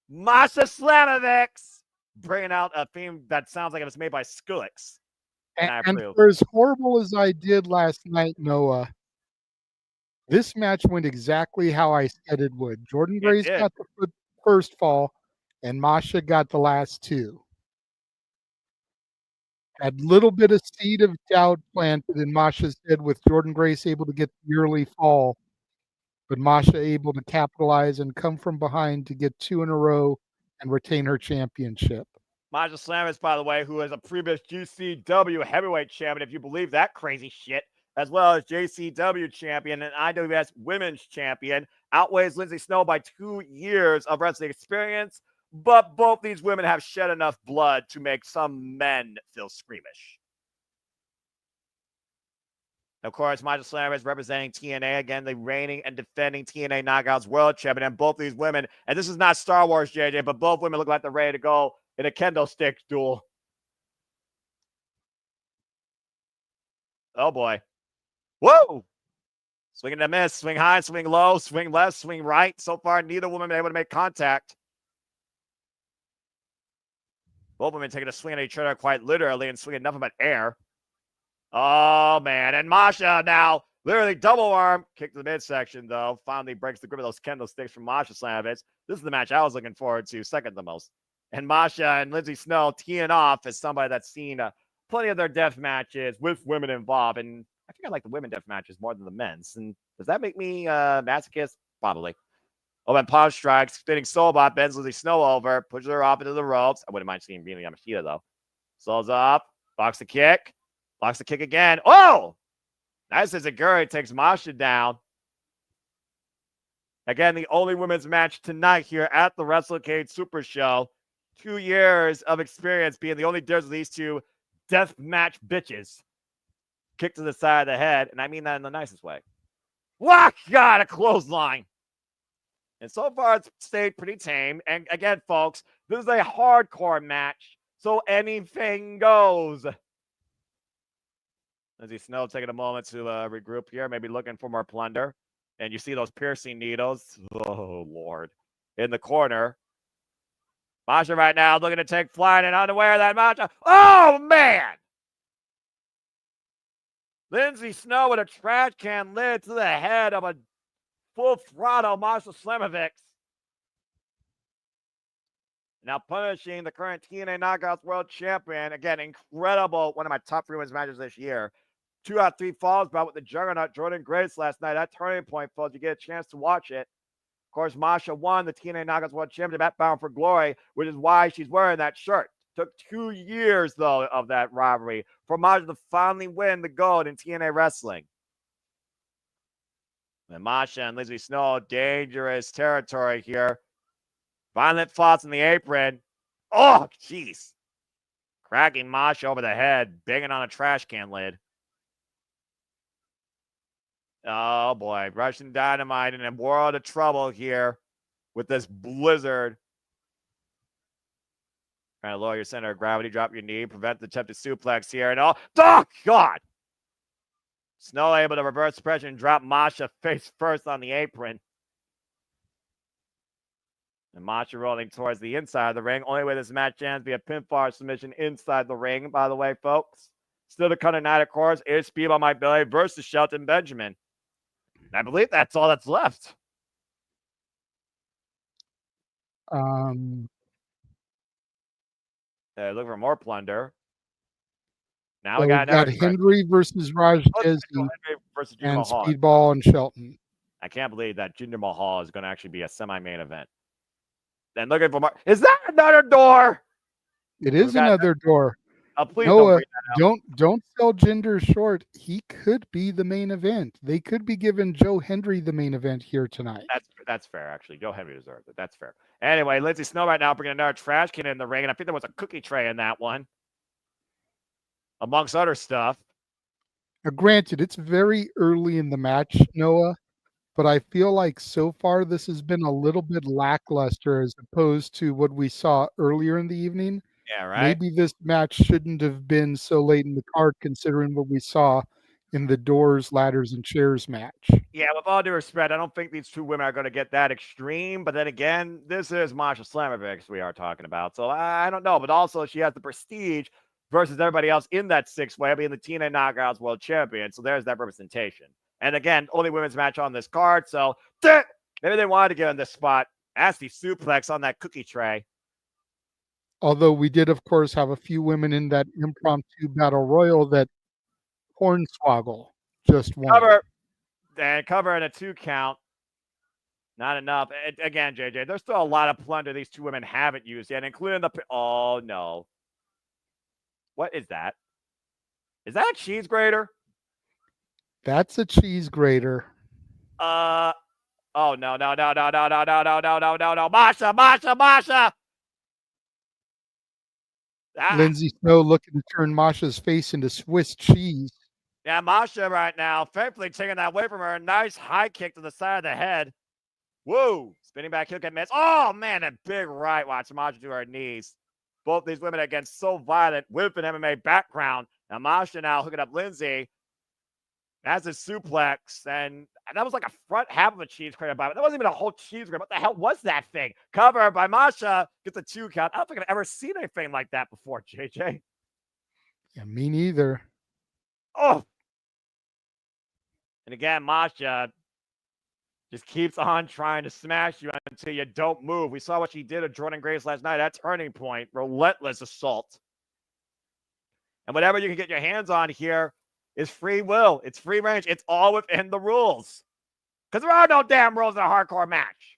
S3: Masha Slamovich, bringing out a theme that sounds like it was made by Skrillex.
S2: And for as horrible as I did last night, Noah, this match went exactly how I said it would. Jordan Grace got the first fall, and Masha got the last two. Had a little bit of seed of doubt planted in Masha's head with Jordan Grace able to get the early fall, but Masha able to capitalize and come from behind to get two in a row and retain her championship.
S3: Masha Slamovich, by the way, who is a previous GCW heavyweight champion, if you believe that crazy shit, as well as JCW champion and IWS women's champion, outweighs Lindsay Snow by 2 years of wrestling experience. But both these women have shed enough blood to make some men feel squeamish. Of course, Masha Slamovich is representing TNA again, the reigning and defending TNA Knockouts World Champion. And both these women, and this is not Star Wars, JJ, but both women look like they're ready to go in a kendo stick duel. Oh boy. Whoa! Swing and a miss, swing high, swing low, swing left, swing right. So far, neither woman been able to make contact. Both women taking a swing at each other quite literally and swinging nothing but air. Oh, man. And Masha now literally double arm. Kick to the midsection, though. Finally breaks the grip of those kendo sticks from Masha Slamovich. This is the match I was looking forward to second the most. And Masha and Lindsay Snow teeing off as somebody that's seen plenty of their death matches with women involved. And I think I like the women death matches more than the men's. And does that make me masochist? Probably. Oh, and Pause strikes, spinning Soulbot, bends Lindsay Snow over, pushes her off into the ropes. I wouldn't mind seeing Rina Yamashita, though. Souls up, blocks the kick, blocks the kick again. Oh! Nice as a Guri takes Masha down. Again, the only women's match tonight here at the Wrestlecade Super Show. 2 years of experience being the only difference of these two death match bitches. Kick to the side of the head, and I mean that in the nicest way. Wow, God, a clothesline. And so far, it's stayed pretty tame. And again, folks, this is a hardcore match, so anything goes. Lindsay Snow taking a moment to regroup here, maybe looking for more plunder. And you see those piercing needles. Oh, Lord. In the corner. Masha right now looking to take flight and unaware of that Masha. Oh, man! Lindsay Snow with a trash can lid to the head of a full throttle Masha Slamovich. Now punishing the current TNA Knockouts World Champion. Again, incredible. One of my top 3 women's matches this year. 2 out of 3 falls bout with the Juggernaut Jordan Grace last night. That turning point, folks. You get a chance to watch it. course, Masha won the TNA Knockouts World Championship Bound for Glory, which is why she's wearing that shirt. Took 2 years, though, of that rivalry for Masha to finally win the gold in TNA Wrestling. And Masha and Lindsay Snow, dangerous territory here. Violent thoughts in the apron. Oh, jeez. Cracking Masha over the head, banging on a trash can lid. Oh, boy. Russian Dynamite in a world of trouble here with this blizzard. Trying to lower your center of gravity, drop your knee, prevent the attempted suplex here. And oh, God! Snow able to reverse pressure and drop Masha face first on the apron. And Masha rolling towards the inside of the ring. Only way this match ends via pinfall submission inside the ring, by the way, folks. Still to come tonight, of course, is Speedball Mike Billy versus Shelton Benjamin. And I believe that's all that's left. Look for more plunder. Now we got
S2: Hendry versus Dehsi and
S3: Mahal.
S2: Speedball and Shelton.
S3: I can't believe that Jinder Mahal is going to actually be a semi-main event. Then looking for more. Is that another door?
S2: It is another door.
S3: Please
S2: Noah, don't sell Jinder short. He could be the main event. They could be giving Joe Hendry the main event here tonight.
S3: That's fair, actually. Joe Hendry deserves it. That's fair. Anyway, Lindsay Snow right now bringing another trash can in the ring, and I think there was a cookie tray in that one, amongst other stuff.
S2: Now, granted, it's very early in the match, Noah, but I feel like so far this has been a little bit lackluster as opposed to what we saw earlier in the evening.
S3: Yeah, right.
S2: Maybe this match shouldn't have been so late in the card considering what we saw in the doors, ladders, and chairs match.
S3: Yeah, with all due respect, I don't think these two women are going to get that extreme. But then again, this is Masha Slamovich we are talking about. So I don't know. But also, she has the prestige versus everybody else in that six-way, being the TNA Knockouts World Champion. So there's that representation. And again, only women's match on this card. So maybe they wanted to get in this spot. Nasty suplex on that cookie tray.
S2: Although we did, of course, have a few women in that impromptu battle royal that Hornswoggle just won.
S3: Cover in a 2 count. Not enough. Again, JJ, there's still a lot of plunder these two women haven't used yet, including the... Oh, no. What is that? Is that a cheese grater?
S2: That's a cheese grater.
S3: Oh, no. Masha!
S2: Lindsay Snow looking to turn Masha's face into Swiss cheese.
S3: Yeah, Masha right now, thankfully taking that away from her. Nice high kick to the side of the head. Whoa. Spinning back heel get missed. Oh, man, a big right. Watch Masha to her knees. Both these women again so violent with an MMA background. Now Masha now hooking up Lindsay. That's a suplex. And that was like a front half of a cheese grater. But that wasn't even a whole cheese grater. What the hell was that thing? Cover by Masha. Gets a 2 count. I don't think I've ever seen anything like that before, JJ.
S2: Yeah, me neither.
S3: Oh. And again, Masha just keeps on trying to smash you until you don't move. We saw what she did to Jordan Grace last night at Turning Point. Relentless assault. And whatever you can get your hands on here is free will. It's free range. It's all within the rules. Because there are no damn rules in a hardcore match.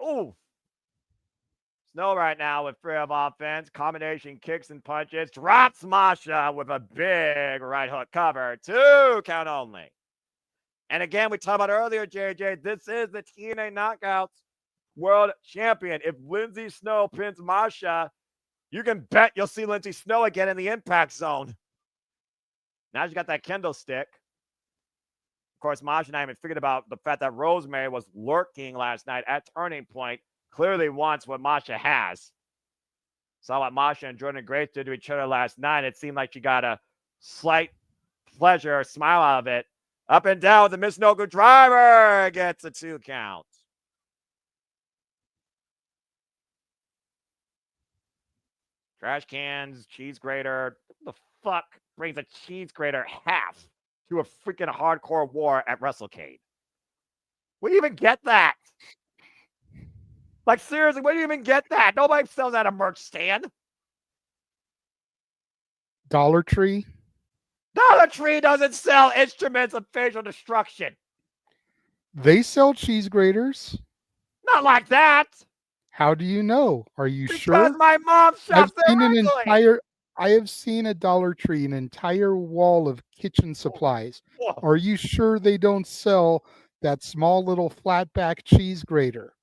S3: Ooh. Snow right now with free of offense. Combination kicks and punches. Drops Masha with a big right hook cover. 2 count only. And again, we talked about earlier, JJ, this is the TNA Knockouts World Champion. If Lindsay Snow pins Masha, you can bet you'll see Lindsay Snow again in the Impact Zone. Now she's got that kendo stick. Of course, Masha and I even figured about the fact that Rosemary was lurking last night at Turning Point. Clearly wants what Masha has. Saw what Masha and Jordan Grace did to each other last night. It seemed like she got a slight pleasure or smile out of it. Up and down with the Miss No Good Driver. Gets a 2 count. Trash cans, cheese grater. What the fuck brings a cheese grater half to a freaking hardcore war at Wrestlecade? Where do you even get that? Like, seriously, where do you even get that? Nobody sells that at a merch stand.
S2: Dollar Tree?
S3: Dollar Tree doesn't sell instruments of facial destruction.
S2: They sell cheese graters.
S3: Not like that.
S2: How do you know? Are you
S3: Because
S2: sure?
S3: my mom
S2: I've
S3: shops there
S2: seen
S3: regularly.
S2: I have seen at Dollar Tree an entire wall of kitchen supplies.
S3: Whoa.
S2: Are you sure they don't sell that small little flatback cheese grater?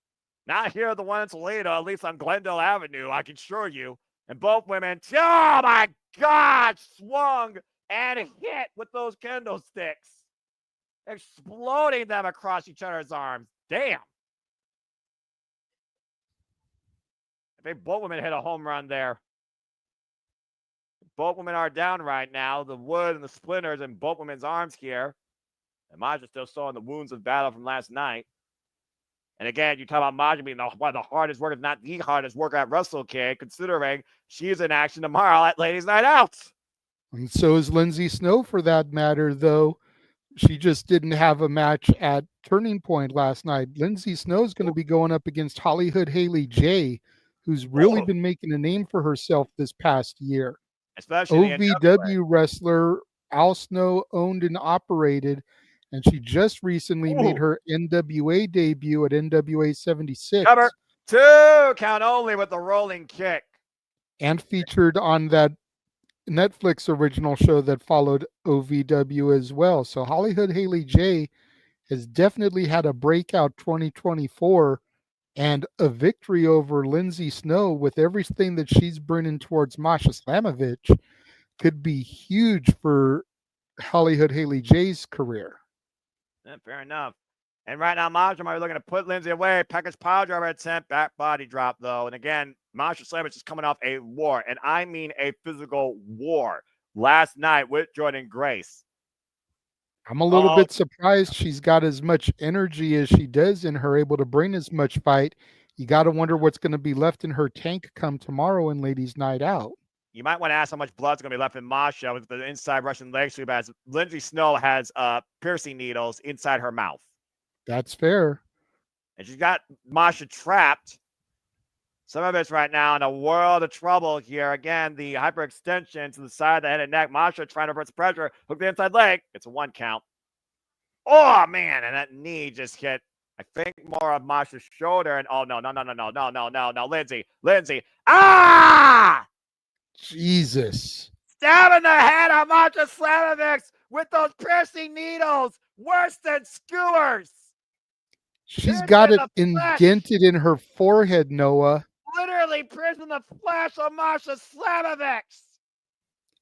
S3: Not here, the one in Toledo, at least on Glendale Avenue, I can assure you. And both women, oh my God, swung and hit with those kendo sticks, exploding them across each other's arms. Damn. I think both women hit a home run there. Both women are down right now. The wood and the splinters in both women's arms here. And Masha's still sewing the wounds of battle from last night. And again, you talk about Masha being one of the hardest workers, if not the hardest worker at Wrestlecade, considering she's in action tomorrow at Ladies Night Out.
S2: And so is Lindsay Snow, for that matter, though. She just didn't have a match at Turning Point last night. Lindsay Snow is going to be going up against Hollywood Haley J, who's really been making a name for herself this past year.
S3: Especially
S2: OVW wrestler, Al Snow owned and operated, and she just recently made her NWA debut at NWA 76.
S3: Cover 2, count only with the rolling kick.
S2: And featured on that Netflix original show that followed OVW as well. So Hollywood Haley J has definitely had a breakout 2024 and a victory over Lindsay Snow with everything that she's bringing towards Masha Slamovich could be huge for Hollywood Haley J's career.
S3: Yeah, fair enough. And right now, Masha might be looking to put Lindsay away. Package power driver attempt, back body drop, though. And again, Masha Slamovich is coming off a war, and I mean a physical war, last night with Jordan Grace.
S2: I'm a little bit surprised she's got as much energy as she does and her able to bring as much fight. You got to wonder what's going to be left in her tank come tomorrow in Ladies Night Out.
S3: You might want to ask how much blood's going to be left in Masha with the inside Russian leg sweep, as Lindsay Snow has piercing needles inside her mouth.
S2: That's fair.
S3: And she's got Masha trapped. Some of it's right now in a world of trouble here. Again, the hyperextension to the side of the head and neck. Masha trying to reverse pressure. Hook the inside leg. It's a 1 count. Oh, man. And that knee just hit, I think, more of Masha's shoulder. And oh, no. Lindsay. Ah!
S2: Jesus.
S3: Stabbing the head of Masha Slamovich with those piercing needles. Worse than skewers.
S2: She's got it indented in her forehead, Noah.
S3: Literally piercing the flesh of Masha Slamovich.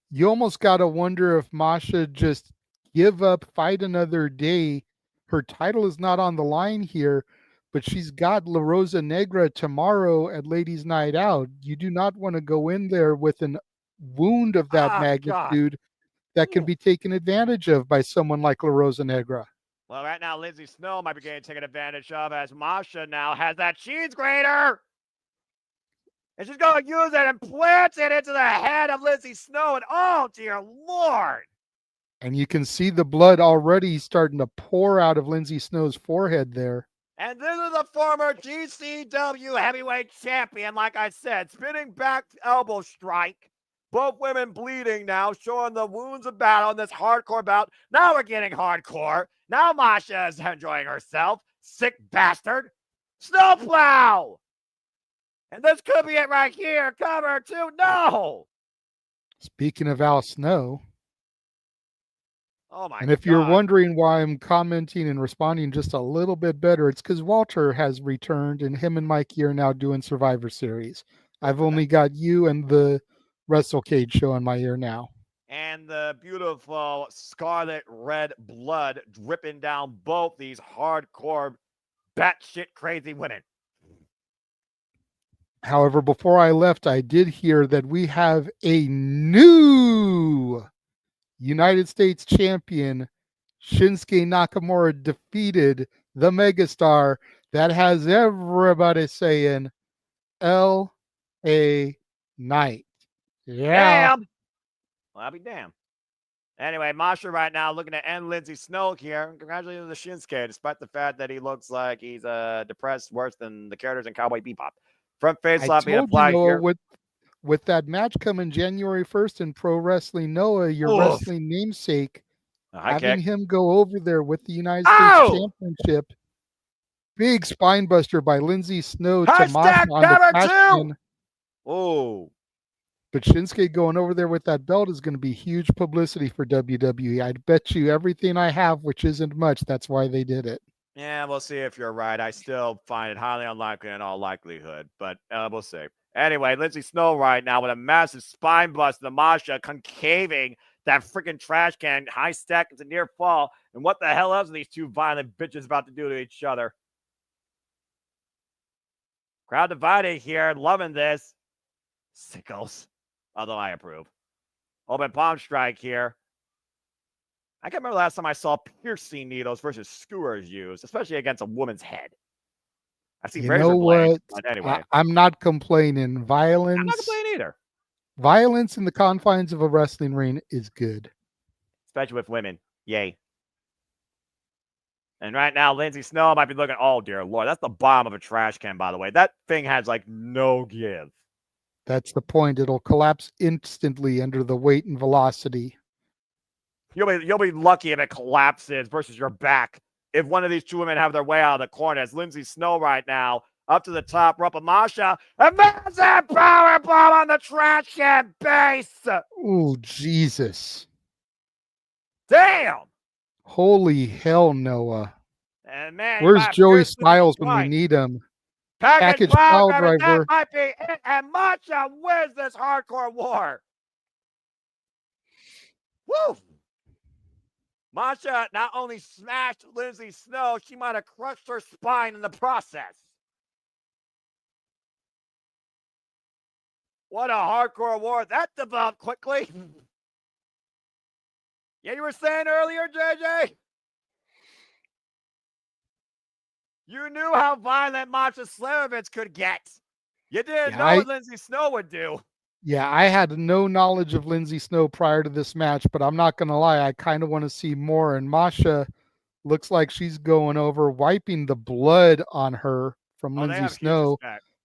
S2: You almost got to wonder if Masha just give up, fight another day. Her title is not on the line here, but she's got La Rosa Negra tomorrow at Ladies Night Out. You do not want to go in there with a wound of that magnitude that can be taken advantage of by someone like La Rosa Negra.
S3: Well, right now, Lindsay Snow might be getting taken advantage of as Masha now has that cheese grater. And she's going to use it and plant it into the head of Lindsay Snow. And oh, dear Lord.
S2: And you can see the blood already starting to pour out of Lindsay Snow's forehead there.
S3: And this is the former GCW heavyweight champion, like I said, spinning back elbow strike. Both women bleeding now, showing the wounds of battle in this hardcore bout. Now we're getting hardcore. Now Masha is enjoying herself. Sick bastard. Snowplow. And this could be it right here. Cover 2. No.
S2: Speaking of Al Snow.
S3: Oh, my God.
S2: And if you're wondering why I'm commenting and responding just a little bit better, it's because Walter has returned and him and Mikey are now doing Survivor Series. I've only got you and the Wrestlecade show in my ear now.
S3: And the beautiful scarlet red blood dripping down both these hardcore batshit crazy women.
S2: However, before I left, I did hear that we have a new United States champion. Shinsuke Nakamura defeated the megastar that has everybody saying L.A. Knight. Yeah.
S3: Damn. Well, I'll be damned. Anyway, Masha right now looking to end Lindsay Snow here. Congratulations to Shinsuke, despite the fact that he looks like he's depressed worse than the characters in Cowboy Bebop. Front face slap being applied here.
S2: With that match coming January 1st in Pro Wrestling Noah, your wrestling namesake, having him go over there with the United States Championship big spine buster by Lindsay Snow to Masha
S3: Hashtag
S2: on the
S3: cover
S2: trash
S3: two.
S2: can.
S3: Oh,
S2: But Shinsuke going over there with that belt is going to be huge publicity for WWE. I'd bet you everything I have, which isn't much, that's why they did it.
S3: yeah, we'll see if you're right. I still find it highly unlikely in all likelihood, but we'll see. Anyway, Lindsay Snow right now with a massive spine bust, the Masha concaving that freaking trash can, high stack, it's a near fall. And what the hell else are these two violent bitches about to do to each other? Crowd divided here, loving this. Sickles. Although I approve. Open palm strike here. I can't remember the last time I saw piercing needles versus skewers used, especially against a woman's head. I've seen razor blades, but anyway.
S2: I'm not complaining. Violence.
S3: I'm not complaining either.
S2: Violence in the confines of a wrestling ring is good.
S3: Especially with women. Yay. And right now, Lindsay Snow might be looking, oh, dear Lord. That's the bottom of a trash can, by the way. That thing has, like, no give.
S2: That's the point. It'll collapse instantly under the weight and velocity.
S3: You'll be lucky if it collapses versus your back. If one of these two women have their way out of the corner, it's Lindsay Snow right now, up to the top, rope of Masha, a massive power bomb on the trash can base.
S2: Oh, Jesus.
S3: Damn.
S2: Holy hell, Noah.
S3: And man,
S2: where's Joey Styles when we need him?
S3: Package
S2: pile
S3: driver.
S2: driver.
S3: That might be it. And Masha wins this hardcore war. Woo! Masha not only smashed Lindsay Snow, she might have crushed her spine in the process. What a hardcore war. That developed quickly. Yeah, you were saying earlier, JJ? You knew how violent Masha Slamovich could get. You didn't know what Lindsay Snow would do.
S2: Yeah, I had no knowledge of Lindsay Snow prior to this match, but I'm not going to lie. I kind of want to see more. And Masha looks like she's going over, wiping the blood on her from Lindsay Snow,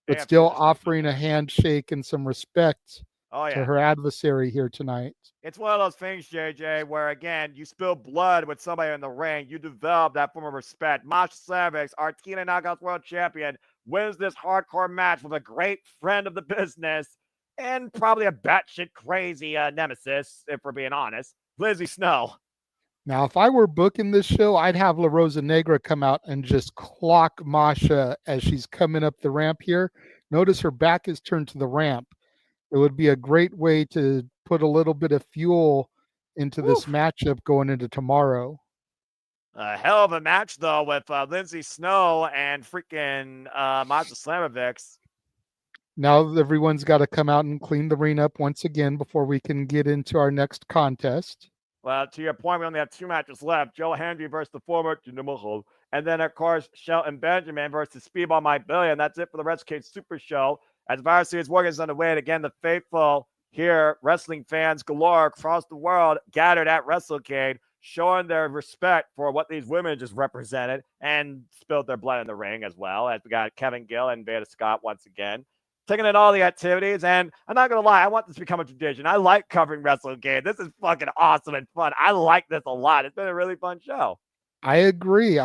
S2: but still offering a handshake and some respect to her adversary here tonight.
S3: It's one of those things, JJ, where, again, you spill blood with somebody in the ring. You develop that form of respect. Masha Slamovich, our TNA Knockouts World Champion, wins this hardcore match with a great friend of the business and probably a batshit crazy nemesis, if we're being honest, Lindsay Snow.
S2: Now, if I were booking this show, I'd have La Rosa Negra come out and just clock Masha as she's coming up the ramp here. Notice her back is turned to the ramp. It would be a great way to put a little bit of fuel into this matchup going into tomorrow.
S3: A hell of a match, though, with Lindsay Snow and freaking Masha Slamovich.
S2: Now everyone's got to come out and clean the ring up once again before we can get into our next contest.
S3: Well, to your point, we only have 2 matches left. Hendry versus the former Mahal. And then, of course, Shelton Benjamin versus Speedball Mike Billy. And that's it for the Wrestlecade Supershow. As Varsity is working underway. And again, the faithful here, wrestling fans galore across the world, gathered at Wrestlecade, showing their respect for what these women just represented and spilled their blood in the ring as well. As we got Kevin Gill and Veda Scott once again, taking in all the activities. And I'm not going to lie, I want this to become a tradition. I like covering Wrestlecade. This is fucking awesome and fun. I like this a lot. It's been a really fun show.
S2: I agree.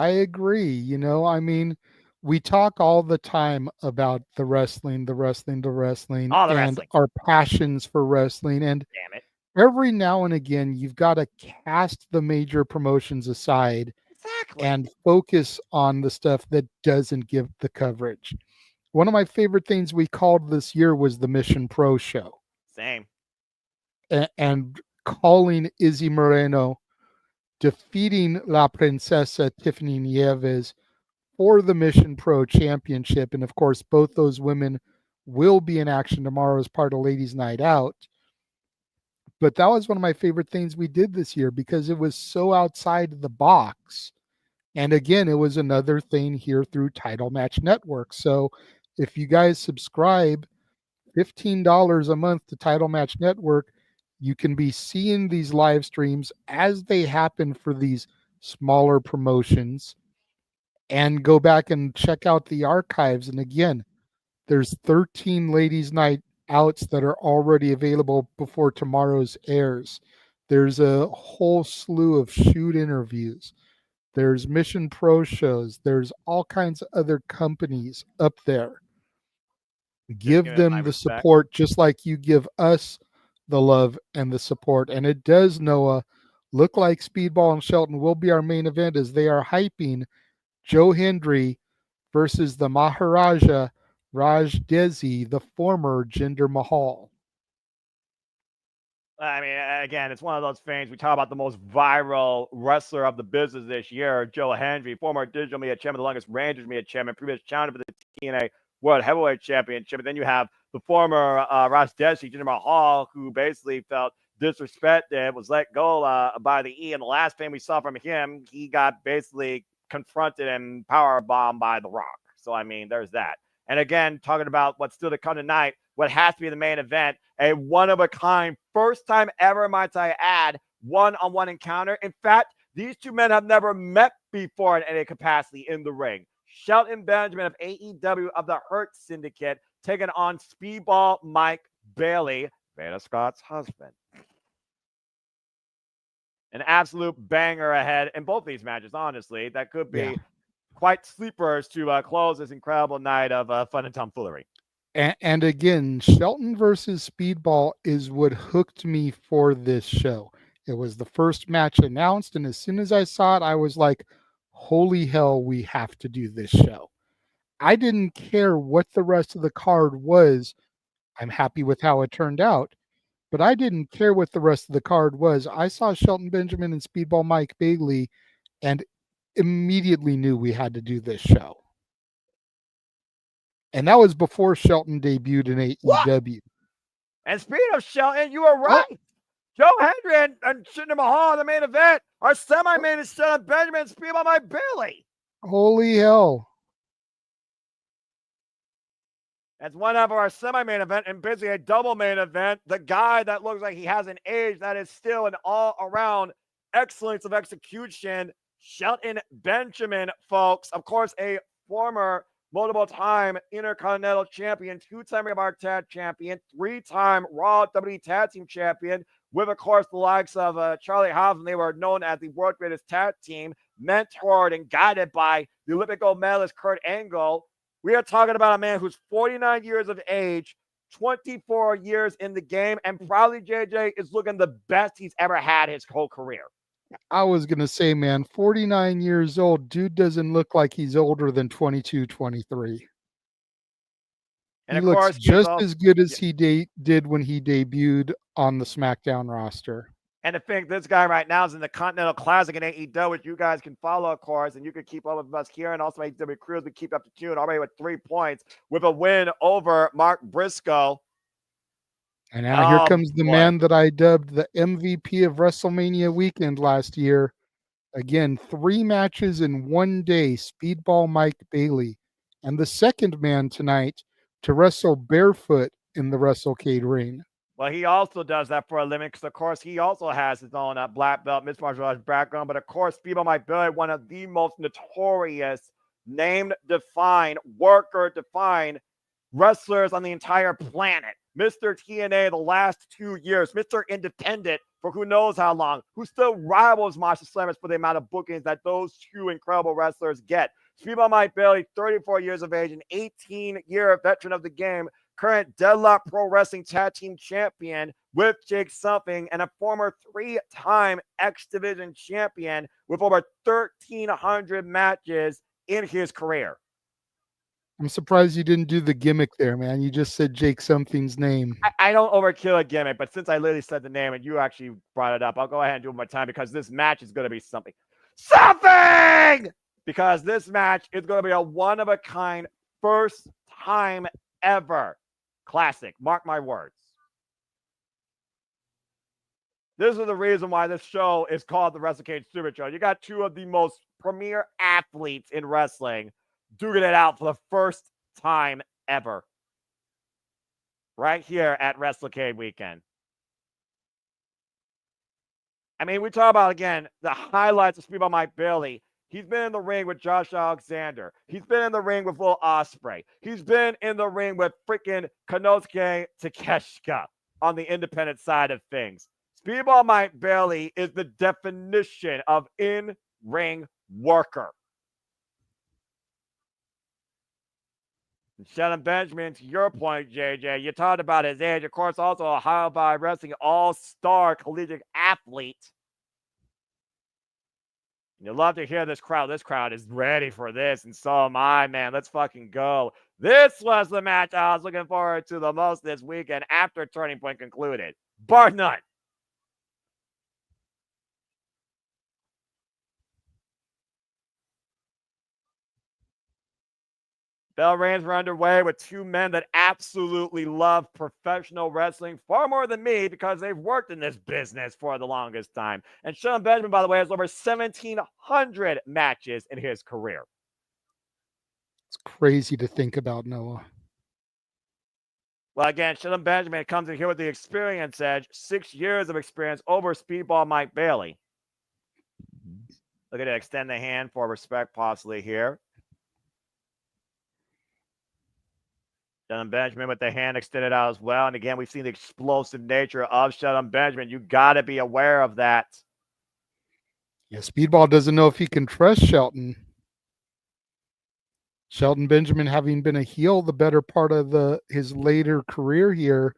S2: You know, I mean, we talk all the time about the wrestling, and our passions for wrestling. And
S3: damn it,
S2: every now and again, you've got to cast the major promotions aside and focus on the stuff that doesn't give the coverage. One of my favorite things we called this year was the Mission Pro Show.
S3: Same.
S2: And calling Izzy Moreno, defeating La Princesa Tiffany Nieves for the Mission Pro Championship. And of course, both those women will be in action tomorrow as part of Ladies Night Out. But that was one of my favorite things we did this year because it was so outside the box. And again, it was another thing here through Title Match Network. So if you guys subscribe $15 a month to Title Match Network, you can be seeing these live streams as they happen for these smaller promotions and go back and check out the archives. And again, there's 13 Ladies Night Outs that are already available before tomorrow's airs. There's a whole slew of shoot interviews. There's Mission Pro shows. There's all kinds of other companies up there. Give them the support just like you give us the love and the support. And it does, Noah, look like Speedball and Shelton will be our main event as they are hyping Joe Hendry versus the Maharaja Raj Dehsi, the former Jinder Mahal.
S3: I mean, again, it's one of those things. We talk about the most viral wrestler of the business this year, Joe Hendry, former digital media chairman, the longest Rangers media chairman, previous challenger for the TNA World Heavyweight Championship. And then you have the former Raj Dehsi, Jinder Mahal, who basically felt disrespected, was let go by the E. And the last thing we saw from him, he got basically confronted and power bombed by The Rock. So, I mean, there's that. And again, talking about what's still to come tonight, what has to be the main event, a one-of-a-kind, first time ever, might I add, one-on-one encounter. In fact, these two men have never met before in any capacity in the ring. Shelton Benjamin of AEW of the Hurt Syndicate taking on Speedball Mike Bailey, Veda Scott's husband. An absolute banger ahead in both these matches, honestly. That could be quite sleepers to close this incredible night of fun and tomfoolery.
S2: And again, Shelton versus Speedball is what hooked me for this show. It was the first match announced, and as soon as I saw it, I was like, holy hell, we have to do this show. I didn't care what the rest of the card was. I'm happy with how it turned out, but I didn't care what the rest of the card was. I saw Shelton Benjamin and Speedball Mike Bailey and immediately knew we had to do this show. And that was before Shelton debuted in AEW. What?
S3: And speaking of Shelton, you were right. Oh. Joe Hendry and Jinder Mahal in the main event. Our semi-main is Shelton Benjamin and Speedball Mike Bailey.
S2: Holy hell.
S3: That's one of our semi-main event and basically a double main event. The guy that looks like he has an age that is still an all-around excellence of execution, Shelton Benjamin, folks. Of course, a former multiple-time Intercontinental Champion, two-time Ring of Honor Tag Champion, three-time Raw WWE Tag Team Champion, with, of course, the likes of Charlie Haas, and they were known as the World's Greatest Tag Team, mentored and guided by the Olympic gold medalist Kurt Angle. We are talking about a man who's 49 years of age, 24 years in the game, and probably, JJ, is looking the best he's ever had his whole career.
S2: I was going to say, man, 49 years old, dude doesn't look like he's older than 22, 23. And he looks just as good as he did when he debuted on the SmackDown roster.
S3: And to think this guy right now is in the Continental Classic in AEW, which you guys can follow, of course, and you can keep up with us here. And also AEW Crews, we keep up to tune already with 3 points with a win over Mark Briscoe.
S2: And now here comes the man that I dubbed the MVP of WrestleMania weekend last year. Again, 3 matches in one day, Speedball Mike Bailey. And the second man tonight to wrestle barefoot in the Wrestlecade ring.
S3: Well, he also does that for a living because, of course, he also has his own black belt, mixed martial arts background. But, of course, Speedball Mike Bailey, one of the most notorious, name-defined, worker-defined wrestlers on the entire planet. Mr. TNA the last 2 years, Mr. Independent for who knows how long, who still rivals Masha Slammers for the amount of bookings that those two incredible wrestlers get. Speedball Mike Bailey, 34 years of age, an 18-year veteran of the game, current Deadlock Pro Wrestling Tag Team Champion with Jake Something, and a former 3-time X Division Champion with over 1,300 matches in his career.
S2: I'm surprised you didn't do the gimmick there, man. You just said Jake Something's name.
S3: I don't overkill a gimmick, but since I literally said the name and you actually brought it up, I'll go ahead and do it one more time because this match is going to be something. Because this match is going to be a one-of-a-kind, first time ever classic. Mark my words. This is the reason why this show is called the Wrestlecade Supershow. You got 2 of the most premier athletes in wrestling duking it out for the first time ever. Right here at Wrestlecade Weekend. I mean, we talk about, again, the highlights of Speedball Mike Bailey. He's been in the ring with Josh Alexander. He's been in the ring with Will Ospreay. He's been in the ring with freaking Konosuke Takeshita on the independent side of things. Speedball Mike Bailey is the definition of in-ring worker. And Shelton Benjamin, to your point, JJ, you talked about his age. Of course, also a Ohio by Wrestling all-star collegiate athlete. You love to hear this crowd. This crowd is ready for this, and so am I, man. Let's fucking go. This was the match I was looking forward to the most this weekend after Turning Point concluded. Bar none. Bell reigns were underway with two men that absolutely love professional wrestling far more than me because they've worked in this business for the longest time. And Shelton Benjamin, by the way, has over 1,700 matches in his career.
S2: It's crazy to think about, Noah.
S3: Well, again, Shelton Benjamin comes in here with the experience edge. 6 years of experience over Speedball Mike Bailey. Look at it. Extend the hand for respect possibly here. Shelton Benjamin with the hand extended out as well. And again, we've seen the explosive nature of Shelton Benjamin. You got to be aware of that.
S2: Yeah, Speedball doesn't know if he can trust Shelton. Shelton Benjamin, having been a heel the better part of his later career here,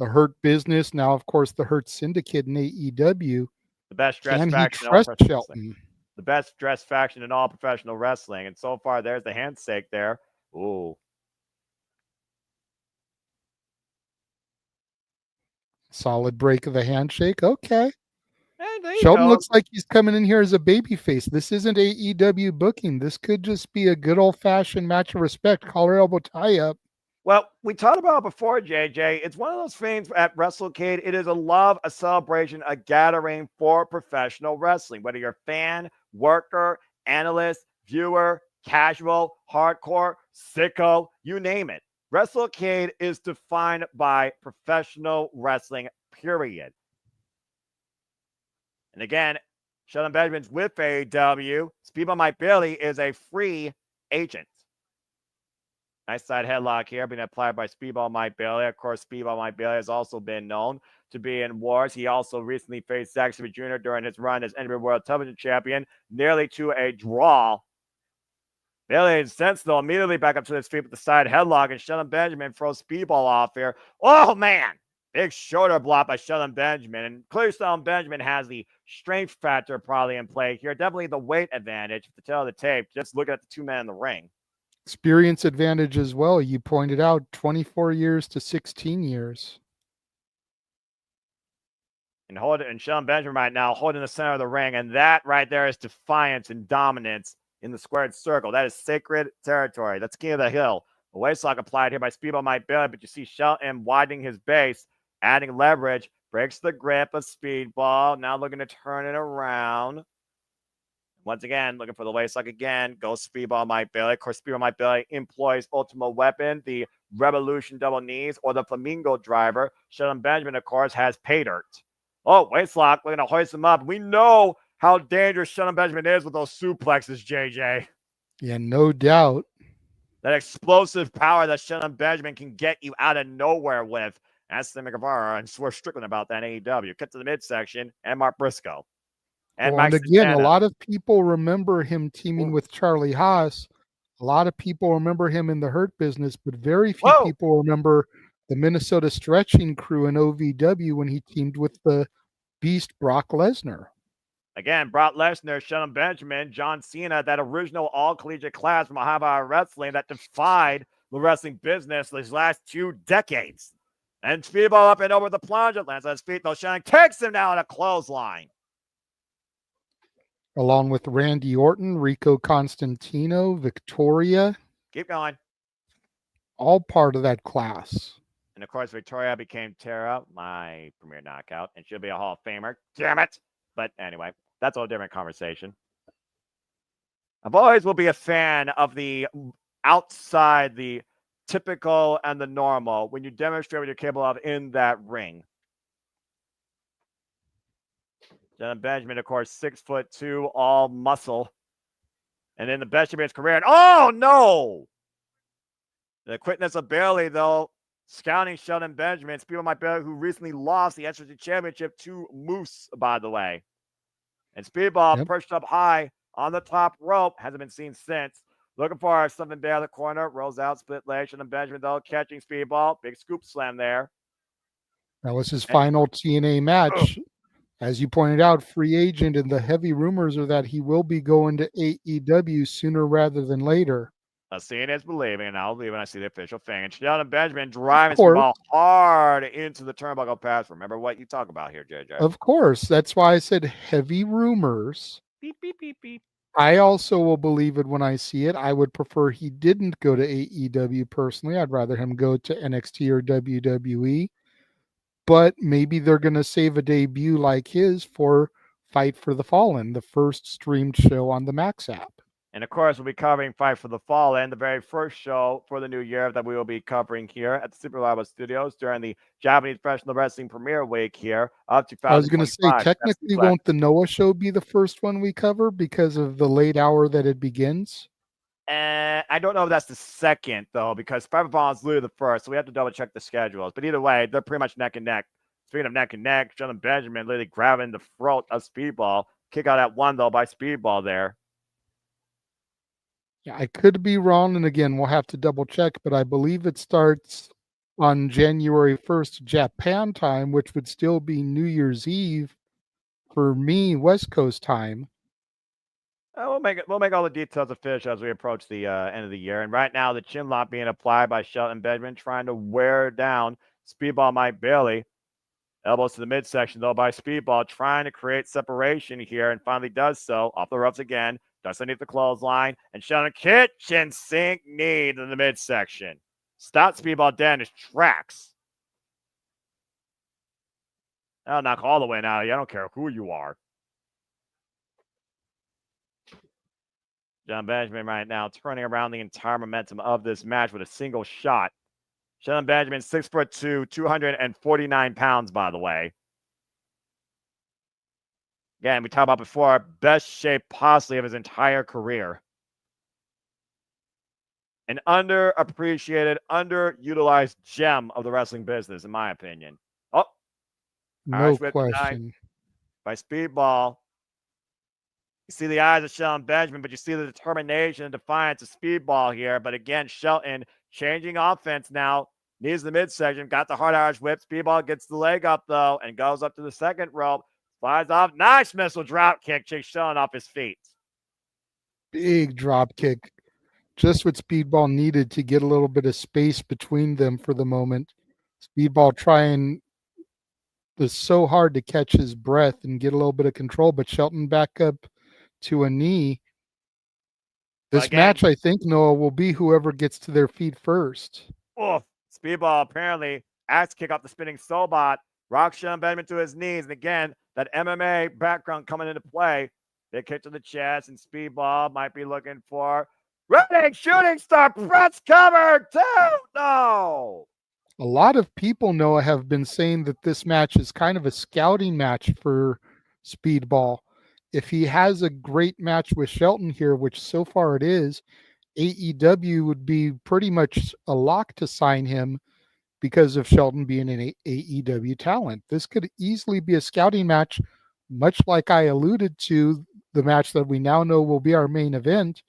S2: the Hurt Business, now of course the Hurt Syndicate in AEW.
S3: The best dressed
S2: Can he
S3: faction
S2: trust Shelton?
S3: The best dressed faction in all professional wrestling. And so far, there's the handshake there. Ooh.
S2: Solid break of the handshake. Okay.
S3: And
S2: Shelton looks like he's coming in here as a babyface. This isn't AEW booking. This could just be a good old-fashioned match of respect. Collar elbow tie-up.
S3: Well, we talked about it before, JJ. It's one of those things at Wrestlecade. It is a love, a celebration, a gathering for professional wrestling. Whether you're a fan, worker, analyst, viewer, casual, hardcore, sicko, you name it. Wrestlecade is defined by professional wrestling, period. And again, Shelton Benjamin's with AEW. Speedball Mike Bailey is a free agent. Nice side headlock here being applied by Speedball Mike Bailey. Of course, Speedball Mike Bailey has also been known to be in wars. He also recently faced Zack Sabre Jr. during his run as NWA World Television Champion, nearly to a draw. Bailey is since, though, immediately back up to his feet with the side headlock, and Shelton Benjamin throws Speedball off here. Oh, man! Big shoulder block by Shelton Benjamin. And clearly, Shelton Benjamin has the strength factor probably in play here. Definitely the weight advantage. To tell the tape, just looking at the two men in the ring.
S2: Experience advantage as well. You pointed out 24 years to 16 years.
S3: And Shelton Benjamin right now holding the center of the ring. And that right there is defiance and dominance in the squared circle. That is sacred territory. That's King of the Hill. A waistlock applied here by Speedball Mike Bailey, but you see Shelton widening his base, adding leverage, breaks the grip of Speedball. Now looking to turn it around. Once again, looking for the waistlock again. Goes Speedball Mike Bailey. Of course, Speedball Mike Bailey employs Ultimate Weapon, the Revolution Double Knees, or the Flamingo Driver. Shelton Benjamin, of course, has pay dirt. Oh, waistlock, looking to hoist him up. We know how dangerous Shelton Benjamin is with those suplexes, JJ.
S2: Yeah, no doubt.
S3: That explosive power that Shelton Benjamin can get you out of nowhere with. Ask Sammy Guevara and Swerve Strickland about that in AEW. Cut to the midsection, and Mark Briscoe.
S2: And again, a lot of people remember him teaming with Charlie Haas. A lot of people remember him in the Hurt Business, but very few people remember the Minnesota Stretching Crew in OVW when he teamed with the Beast Brock Lesnar.
S3: Again, Brock Lesnar, Shelton Benjamin, John Cena, that original all-collegiate class from Ohio Wrestling that defied the wrestling business these last 2 decades. And Speedball up and over the plunger, lands on his feet, though Shelton takes him down a clothesline.
S2: Along with Randy Orton, Rico Constantino, Victoria.
S3: Keep going.
S2: All part of that class.
S3: And, of course, Victoria became Terrell, my premier knockout, and she'll be a Hall of Famer. Damn it. But anyway, that's a whole different conversation. I've always will be a fan of the outside, the typical and the normal, when you demonstrate what you're capable of in that ring. Shelton Benjamin, of course, 6'2", all muscle. And in the best of his career. And oh, no! The quickness of Bailey, though, scouting Shelton Benjamin. Speedball Mike Bailey, who recently lost the SRC Championship to Moose, by the way. And Speedball perched up high, on the top rope. Hasn't been seen since. Looking for something there in the corner. Rolls out, split leg. Shelton Benjamin, though, catching Speedball. Big scoop slam there.
S2: That was his final TNA match. As you pointed out, free agent, and the heavy rumors are that he will be going to AEW sooner rather than later.
S3: Seeing is believing, and I'll believe when I see the official thing. And Shelton Benjamin driving Speedball hard into the turnbuckle pass. Remember what you talk about here, JJ.
S2: Of course. That's why I said heavy rumors.
S3: Beep, beep, beep, beep.
S2: I also will believe it when I see it. I would prefer he didn't go to AEW personally. I'd rather him go to NXT or WWE. But maybe they're going to save a debut like his for Fight for the Fallen, the first streamed show on the Max app.
S3: And of course, we'll be covering Fight for the Fallen, the very first show for the new year that we will be covering here at the Super Reliable Studios during the Japanese Professional Wrestling Premiere Week here of 2025.
S2: I was going to say, technically, won't the Noah show be the first one we cover because of the late hour that it begins?
S3: I don't know if that's the second, though, because Fight for the Fallen is literally the first, so we have to double check the schedules. But either way, they're pretty much neck and neck. Speaking of neck and neck, Shelton Benjamin literally grabbing the throat of Speedball. Kick out at one, though, by Speedball there.
S2: Yeah, I could be wrong, and again, we'll have to double check, but I believe it starts on January 1st Japan time, which would still be New Year's Eve for me, West Coast time.
S3: We'll make all the details official as we approach the end of the year. And right now, the chin lock being applied by Shelton Benjamin, trying to wear down Speedball Mike Bailey. Elbows to the midsection, though, by Speedball, trying to create separation here, and finally does so. Off the ropes again. Ducks underneath the clothesline, and Shelton kitchen sink knee in the midsection. Stop Speedball dead in his tracks. I'll knock all the way out of you. I don't care who you are. Shelton Benjamin right now turning around the entire momentum of this match with a single shot. Shelton Benjamin, 6'2", 249 pounds, by the way. Again, we talked about before, best shape possibly of his entire career. An underappreciated, underutilized gem of the wrestling business, in my opinion. Oh,
S2: no question.
S3: By Speedball. You see the eyes of Shelton Benjamin, but you see the determination and defiance of Speedball here. But again, Shelton changing offense now. Knees the midsection, got the hard Irish whip. Speedball gets the leg up, though, and goes up to the second rope. Flies off. Nice missile drop kick. Chase Shelton off his feet.
S2: Big drop kick. Just what Speedball needed to get a little bit of space between them for the moment. Speedball was so hard to catch his breath and get a little bit of control, but Shelton back up to a knee. This match, I think, Noah, will be whoever gets to their feet first.
S3: Oh, Speedball apparently axe kick off the spinning Soulbot. Rocks Shelton Benjamin to his knees. And again, that MMA background coming into play. Big kick to the chest, and Speedball might be looking for running shooting star press cover. No.
S2: A lot of people, Noah, have been saying that this match is kind of a scouting match for Speedball. If he has a great match with Shelton here, which so far it is, AEW would be pretty much a lock to sign him because of Shelton being an AEW talent. This could easily be a scouting match, much like I alluded to the match that we now know will be our main event,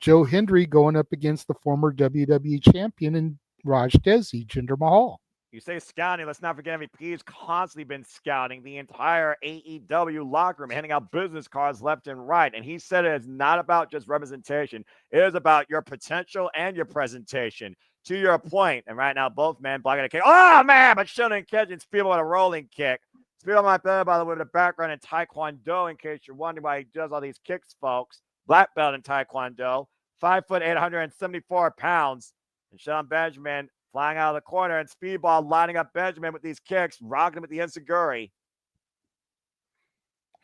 S2: Joe Hendry going up against the former WWE champion and Raj Dehsi, Jinder Mahal.
S3: You say scouting, let's not forget MVP's constantly been scouting the entire AEW locker room, handing out business cards left and right. And he said it is not about just representation. It is about your potential and your presentation. To your point, and right now both men blocking a kick. Oh, man, but Shelton catching Speedball with a rolling kick. Speedball might be, by the way, with a background in Taekwondo, in case you're wondering why he does all these kicks, folks. Black belt in Taekwondo. 5'8", 174 pounds. And Shelton Benjamin flying out of the corner, and Speedball lining up Benjamin with these kicks, rocking him with the enziguri.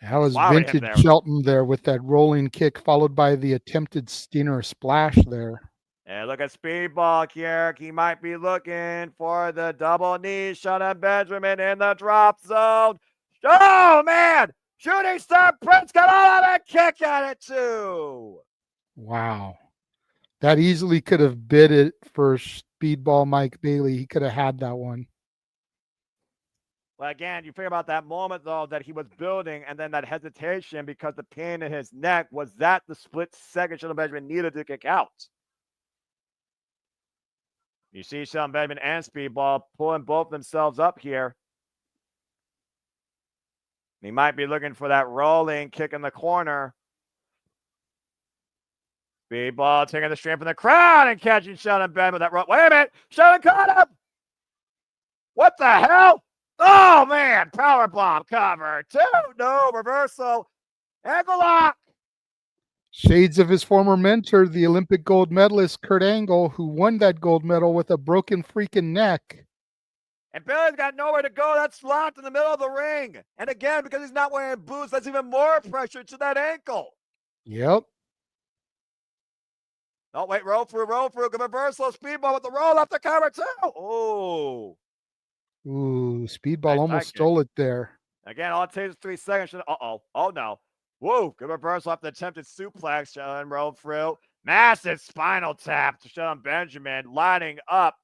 S2: That was vintage Shelton there with that rolling kick, followed by the attempted Stinner splash there.
S3: And look at Speedball here. He might be looking for the double knee. Shelton Benjamin in the drop zone. Oh, man! Shooting star Prince got all of that kick at it, too.
S2: Wow. That easily could have bid it for Speedball Mike Bailey. He could have had that one.
S3: Well, again, you figure about that moment, though, that he was building, and then that hesitation because the pain in his neck. Was that the split second Shelton Benjamin needed to kick out? You see Shelton Benjamin and Speedball pulling both themselves up here. He might be looking for that rolling kick in the corner. Speedball taking the strain from the crowd and catching Shelton Benjamin with that roll. Wait a minute. Shelton caught him. What the hell? Oh, man. Powerbomb cover. 2. No. Reversal. Ankle lock.
S2: Shades of his former mentor, the Olympic gold medalist Kurt Angle, who won that gold medal with a broken freaking neck.
S3: And Billy's got nowhere to go. That's locked in the middle of the ring. And again, because he's not wearing boots, that's even more pressure to that ankle.
S2: Yep.
S3: Oh, wait. Roll through. Good reversal. Speedball with the roll off the cover, too. Oh.
S2: Ooh, Speedball almost stole it there.
S3: Again, all it takes is 3 seconds. Uh-oh. Oh, no. Whoa. Good reversal off the attempted suplex. Shelton rolled through. Massive spinal tap to Shelton Benjamin, lining up.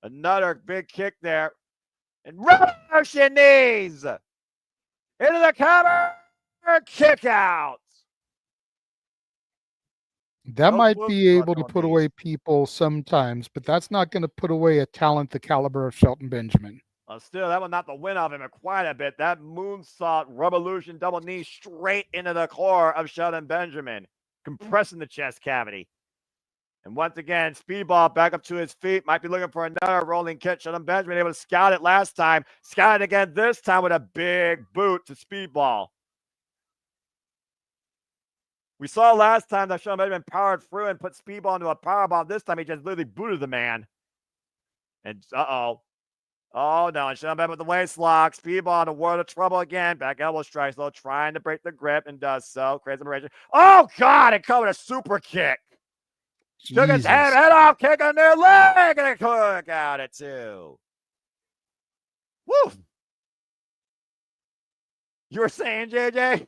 S3: Another big kick there. And Russian knees. Into the cover. Kick out.
S2: That might be able to put away people sometimes, but that's not going to put away a talent the caliber of Shelton Benjamin.
S3: Still, that was not the win of him quite a bit. That moonsault revolution double knee straight into the core of Shelton Benjamin, compressing the chest cavity. And once again, Speedball back up to his feet. Might be looking for another rolling kick. Shelton Benjamin able to scout it last time. Scout it again this time with a big boot to Speedball. We saw last time that Shelton Benjamin powered through and put Speedball into a powerbomb. This time he just literally booted the man. And uh-oh. Oh, no. And Shelton Benjamin with the waist lock. Speedball in a world of trouble again. Back elbow strikes, though, trying to break the grip and does so. Crazy liberation. Oh, God. It covered a super kick.
S2: Jesus.
S3: Took his head off, kick on their leg, and a kick out at 2. Woo! You were saying, JJ?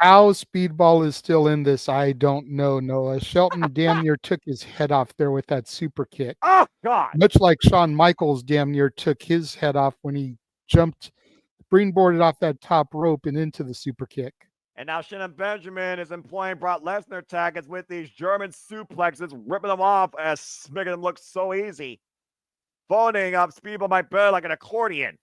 S2: How Speedball is still in this, I don't know, Noah. Shelton damn near took his head off there with that super kick.
S3: Oh, God.
S2: Much like Shawn Michaels damn near took his head off when he jumped, springboarded off that top rope and into the super kick.
S3: And now Shelton Benjamin is employing Brock Lesnar tactics with these German suplexes, ripping them off as making them look so easy. Folding up Speedball my bed like an accordion.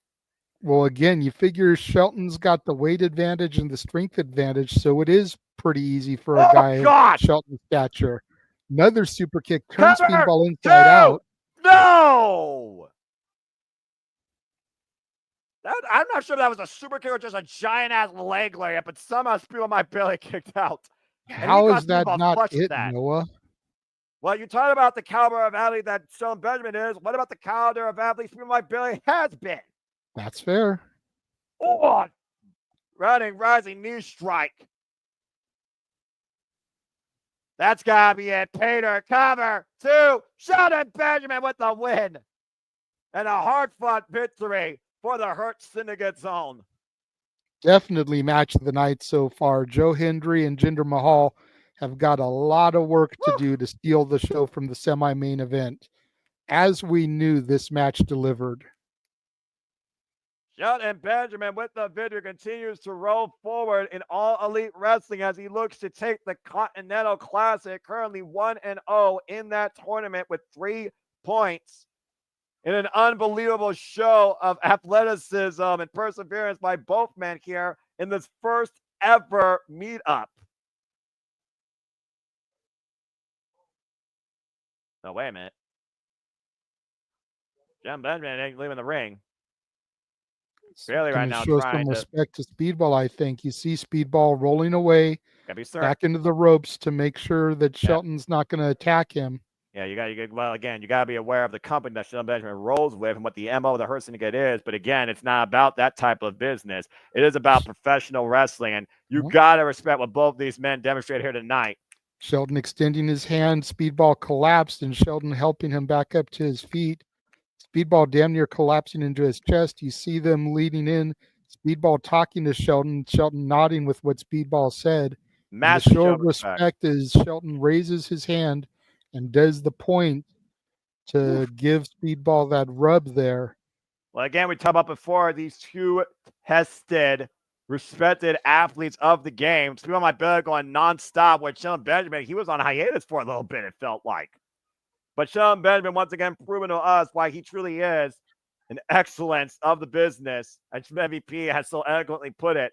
S2: Well, again, you figure Shelton's got the weight advantage and the strength advantage, so it is pretty easy for a guy of Shelton's stature. Another super kick turns Speedball inside out.
S3: No! I'm not sure if that was a super kick or just a giant-ass leg layup, but somehow Speedball my belly kicked out.
S2: How is that not it, Noah?
S3: Well, you talk about the caliber of athlete that Shelton Benjamin is. What about the caliber of athlete Speedball my belly has been?
S2: That's fair.
S3: Oh, running, rising knee strike. That's got to be it. Peter, cover 2. Shelton Benjamin with the win. And a hard-fought victory for the Hurt Syndicate Zone.
S2: Definitely match of the night so far. Joe Hendry and Jinder Mahal have got a lot of work to do to steal the show from the semi-main event. As we knew, this match delivered.
S3: Shelton Benjamin with the victory continues to roll forward in All Elite Wrestling as he looks to take the Continental Classic, currently 1-0 in that tournament with 3 points. In an unbelievable show of athleticism and perseverance by both men here in this first ever meetup. No, wait a minute. Shelton Benjamin ain't leaving the ring. Barely right now.
S2: Show some respect to Speedball, I think. You see Speedball rolling away back into the ropes to make sure that Shelton's not going to attack him.
S3: Yeah, you got to be aware of the company that Shelton Benjamin rolls with and what the MO of the Hurt Syndicate is. But again, it's not about that type of business. It is about professional wrestling, and you got to respect what both these men demonstrate here tonight.
S2: Shelton extending his hand, Speedball collapsed, and Shelton helping him back up to his feet. Speedball damn near collapsing into his chest. You see them leading in. Speedball talking to Shelton. Shelton nodding with what Speedball said. The show of respect is Shelton raises his hand and does the point to give Speedball that rub there.
S3: Well, again, we talked about before these two tested, respected athletes of the game. Speedball My Belly going nonstop with Shelton Benjamin. He was on hiatus for a little bit, it felt like. But Shelton Benjamin, once again, proving to us why he truly is an excellence of the business. And MVP has so eloquently put it.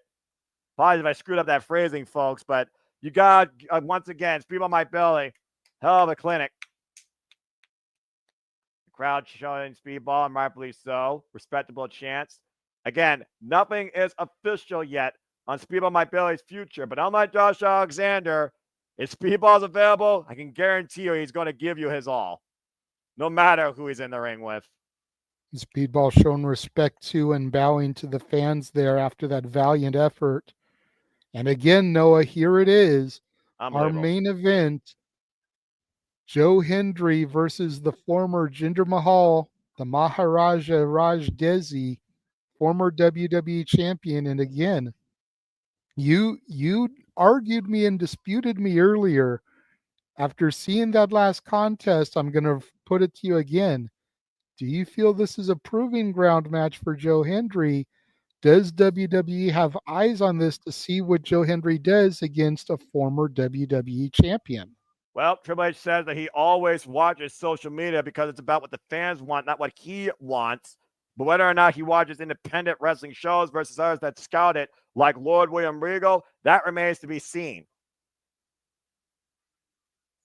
S3: Apologies if I screwed up that phrasing, folks, but you got, once again, Speedball My Belly, hell of a clinic. Crowd showing Speedball, and rightfully so. Respectable chance. Again, nothing is official yet on Speedball My Belly's future, but unlike Josh Alexander, if Speedball's available, I can guarantee you he's going to give you his all, no matter who he's in the ring with.
S2: Speedball showing respect to and bowing to the fans there after that valiant effort. And again, Noah, here it is. Our main event. Joe Hendry versus the former Jinder Mahal, the Maharaja Raj Dehsi, former WWE champion. And again, you argued me and disputed me earlier. After seeing that last contest, I'm going to put it to you again. Do you feel this is a proving ground match for Joe Hendry? Does WWE have eyes on this to see what Joe Hendry does against a former WWE champion?
S3: Well, Triple H says that he always watches social media because it's about what the fans want, not what he wants. But whether or not he watches independent wrestling shows versus others that scout it, like Lord William Regal, that remains to be seen.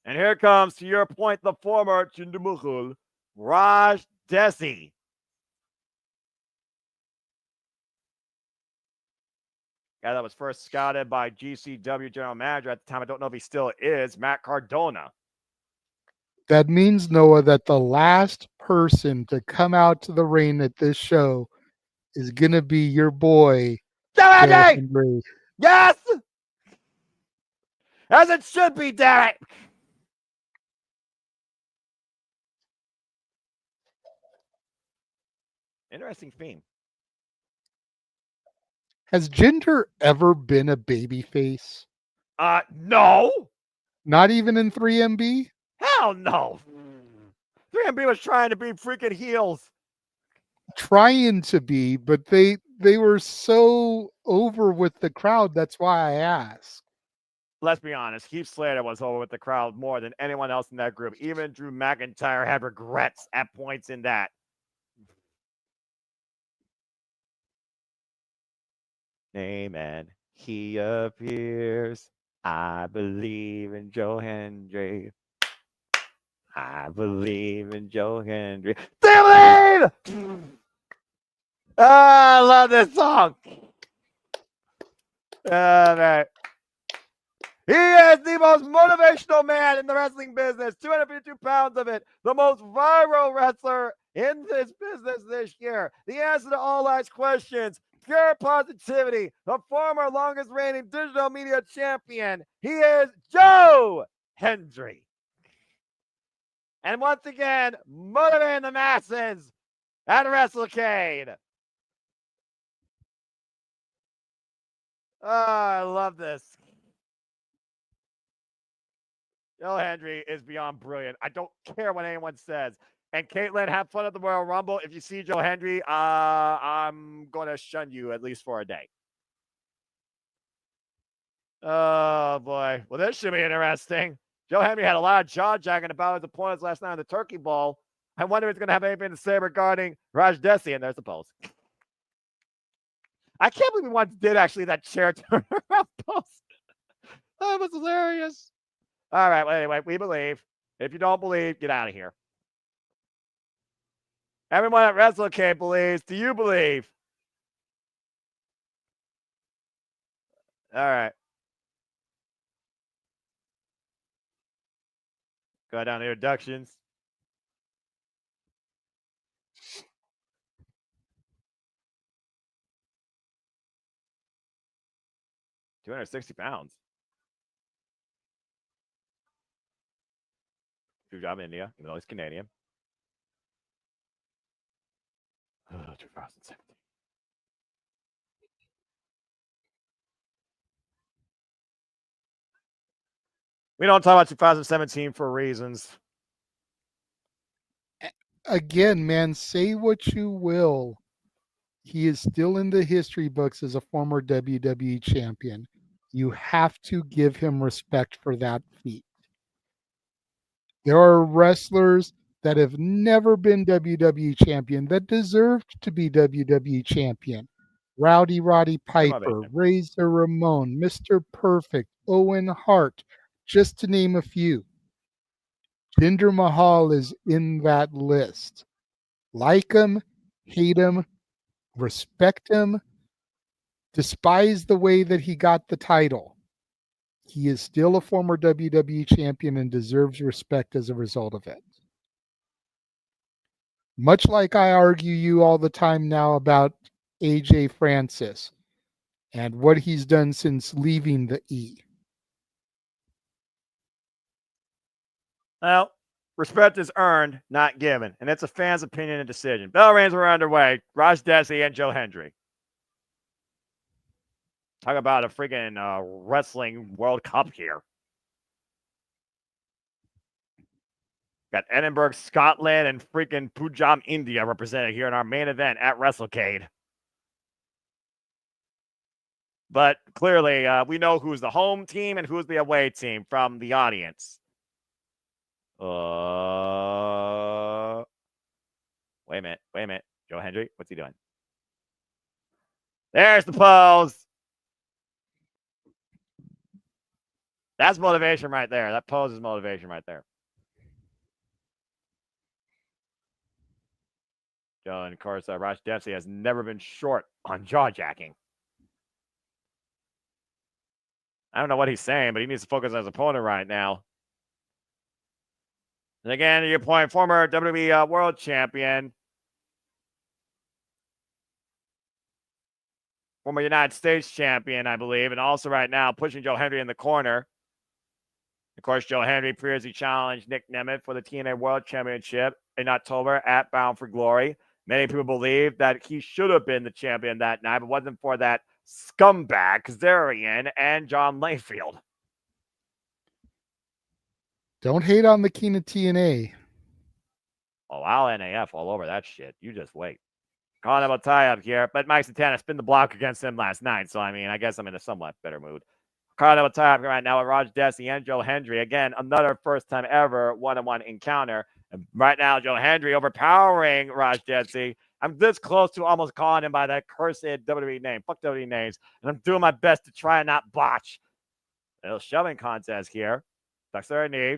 S3: And here comes, to your point, the former Jinder Mahal, Raj Dehsi. Guy that was first scouted by GCW general manager at the time. I don't know if he still is, Matt Cardona.
S2: That means, Noah, that the last person to come out to the ring at this show is going to be your boy, Joe Hendry.
S3: Yes! As it should be, damn it! Interesting theme.
S2: Has Jinder ever been a babyface?
S3: No.
S2: Not even in 3MB?
S3: Hell no. 3MB was trying to be freaking heels.
S2: Trying to be, but they were so over with the crowd. That's why I asked.
S3: Let's be honest. Heath Slater was over with the crowd more than anyone else in that group. Even Drew McIntyre had regrets at points in that. Amen. He appears. I believe in Joe Hendry. I believe in Joe Hendry. Believe! I love this song. All right. He is the most motivational man in the wrestling business. 252 pounds of it. The most viral wrestler in this business this year. The answer to all life's questions. Pure positivity. The former longest reigning digital media champion. He is Joe Hendry. And once again, motivating the masses at Wrestlecade. Oh, I love this. Joe Hendry is beyond brilliant. I don't care what anyone says. And Caitlin, have fun at the Royal Rumble. If you see Joe Hendry, I'm going to shun you at least for a day. Oh, boy. Well, this should be interesting. Joe Hendry had a lot of jaw-jacking about his opponents last night on the Turkey Bowl. I wonder if it's going to have anything to say regarding Raj Dehsi, and there's the post. I can't believe we once did actually that chair turnaround post. That was hilarious. All right, well, anyway, we believe. If you don't believe, get out of here. Everyone at Wrestlecade believes. Do you believe? All right. Go down to introductions. £260. Good job in India, even though he's Canadian. 2017. We don't talk about 2017 for reasons.
S2: Again, man, say what you will. He is still in the history books as a former WWE champion. You have to give him respect for that feat. There are wrestlers that have never been WWE champion that deserved to be WWE champion. Roddy Piper, Razor Ramon, Mr. Perfect, Owen Hart, just to name a few. Jinder Mahal is in that list. Like him, hate him, respect him, despise the way that he got the title. He is still a former WWE champion and deserves respect as a result of it. Much like I argue you all the time now about AJ Francis and what he's done since leaving the E.
S3: Well, respect is earned, not given, and it's a fan's opinion and decision. Bell reigns were underway. Dehsi and Joe Hendry. Talk about a freaking wrestling World Cup here. Got Edinburgh, Scotland, and freaking Punjab, India represented here in our main event at Wrestlecade. But clearly, we know who's the home team and who's the away team from the audience. Wait a minute. Joe Hendry, what's he doing? There's the pose. That's motivation right there. That pose is motivation right there. Joe, and of course, Dehsi has never been short on jaw-jacking. I don't know what he's saying, but he needs to focus on his opponent right now. And again, to your point, former WWE World Champion. Former United States Champion, I believe. And also right now, pushing Joe Hendry in the corner. Of course, Joe Hendry previously challenged Nick Nemeth for the TNA World Championship in October at Bound for Glory. Many people believe that he should have been the champion that night, but wasn't for that scumbag Kazarian and John Layfield.
S2: Don't hate on the king of TNA.
S3: Oh, I'll NAF all over that shit. You just wait. Calling about tie-up here, but Mike Santana spin the block against him last night, so I mean, I guess I'm in a somewhat better mood. Calling about tie-up here right now with Dehsi and Joe Hendry. Again, another first-time ever one-on-one encounter. And right now, Joe Hendry overpowering Dehsi. I'm this close to almost calling him by that cursed WWE name. Fuck WWE names. And I'm doing my best to try and not botch. A little shoving contest here. Ducks their knee.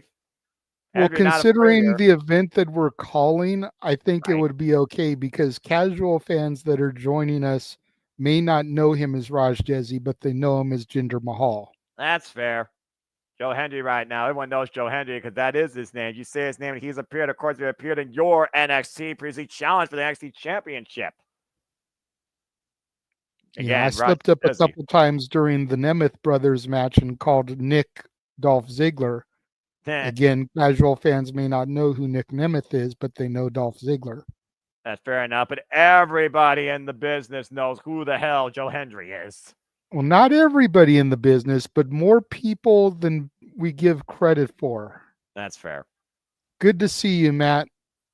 S2: Well, considering the event that we're calling, I think it would be okay because casual fans that are joining us may not know him as Dehsi, but they know him as Jinder Mahal.
S3: That's fair. Joe Hendry right now. Everyone knows Joe Hendry because that is his name. You say his name and he's appeared. Of course, he appeared in your NXT previously challenge for the NXT Championship.
S2: Again, I slipped up a couple times during the Nemeth brothers match and called Nick Dolph Ziggler. Again, casual fans may not know who Nick Nemeth is, but they know Dolph Ziggler.
S3: That's fair enough, but everybody in the business knows who the hell Joe Hendry is.
S2: Well, not everybody in the business, but more people than we give credit for.
S3: That's fair.
S2: Good to see you, Matt.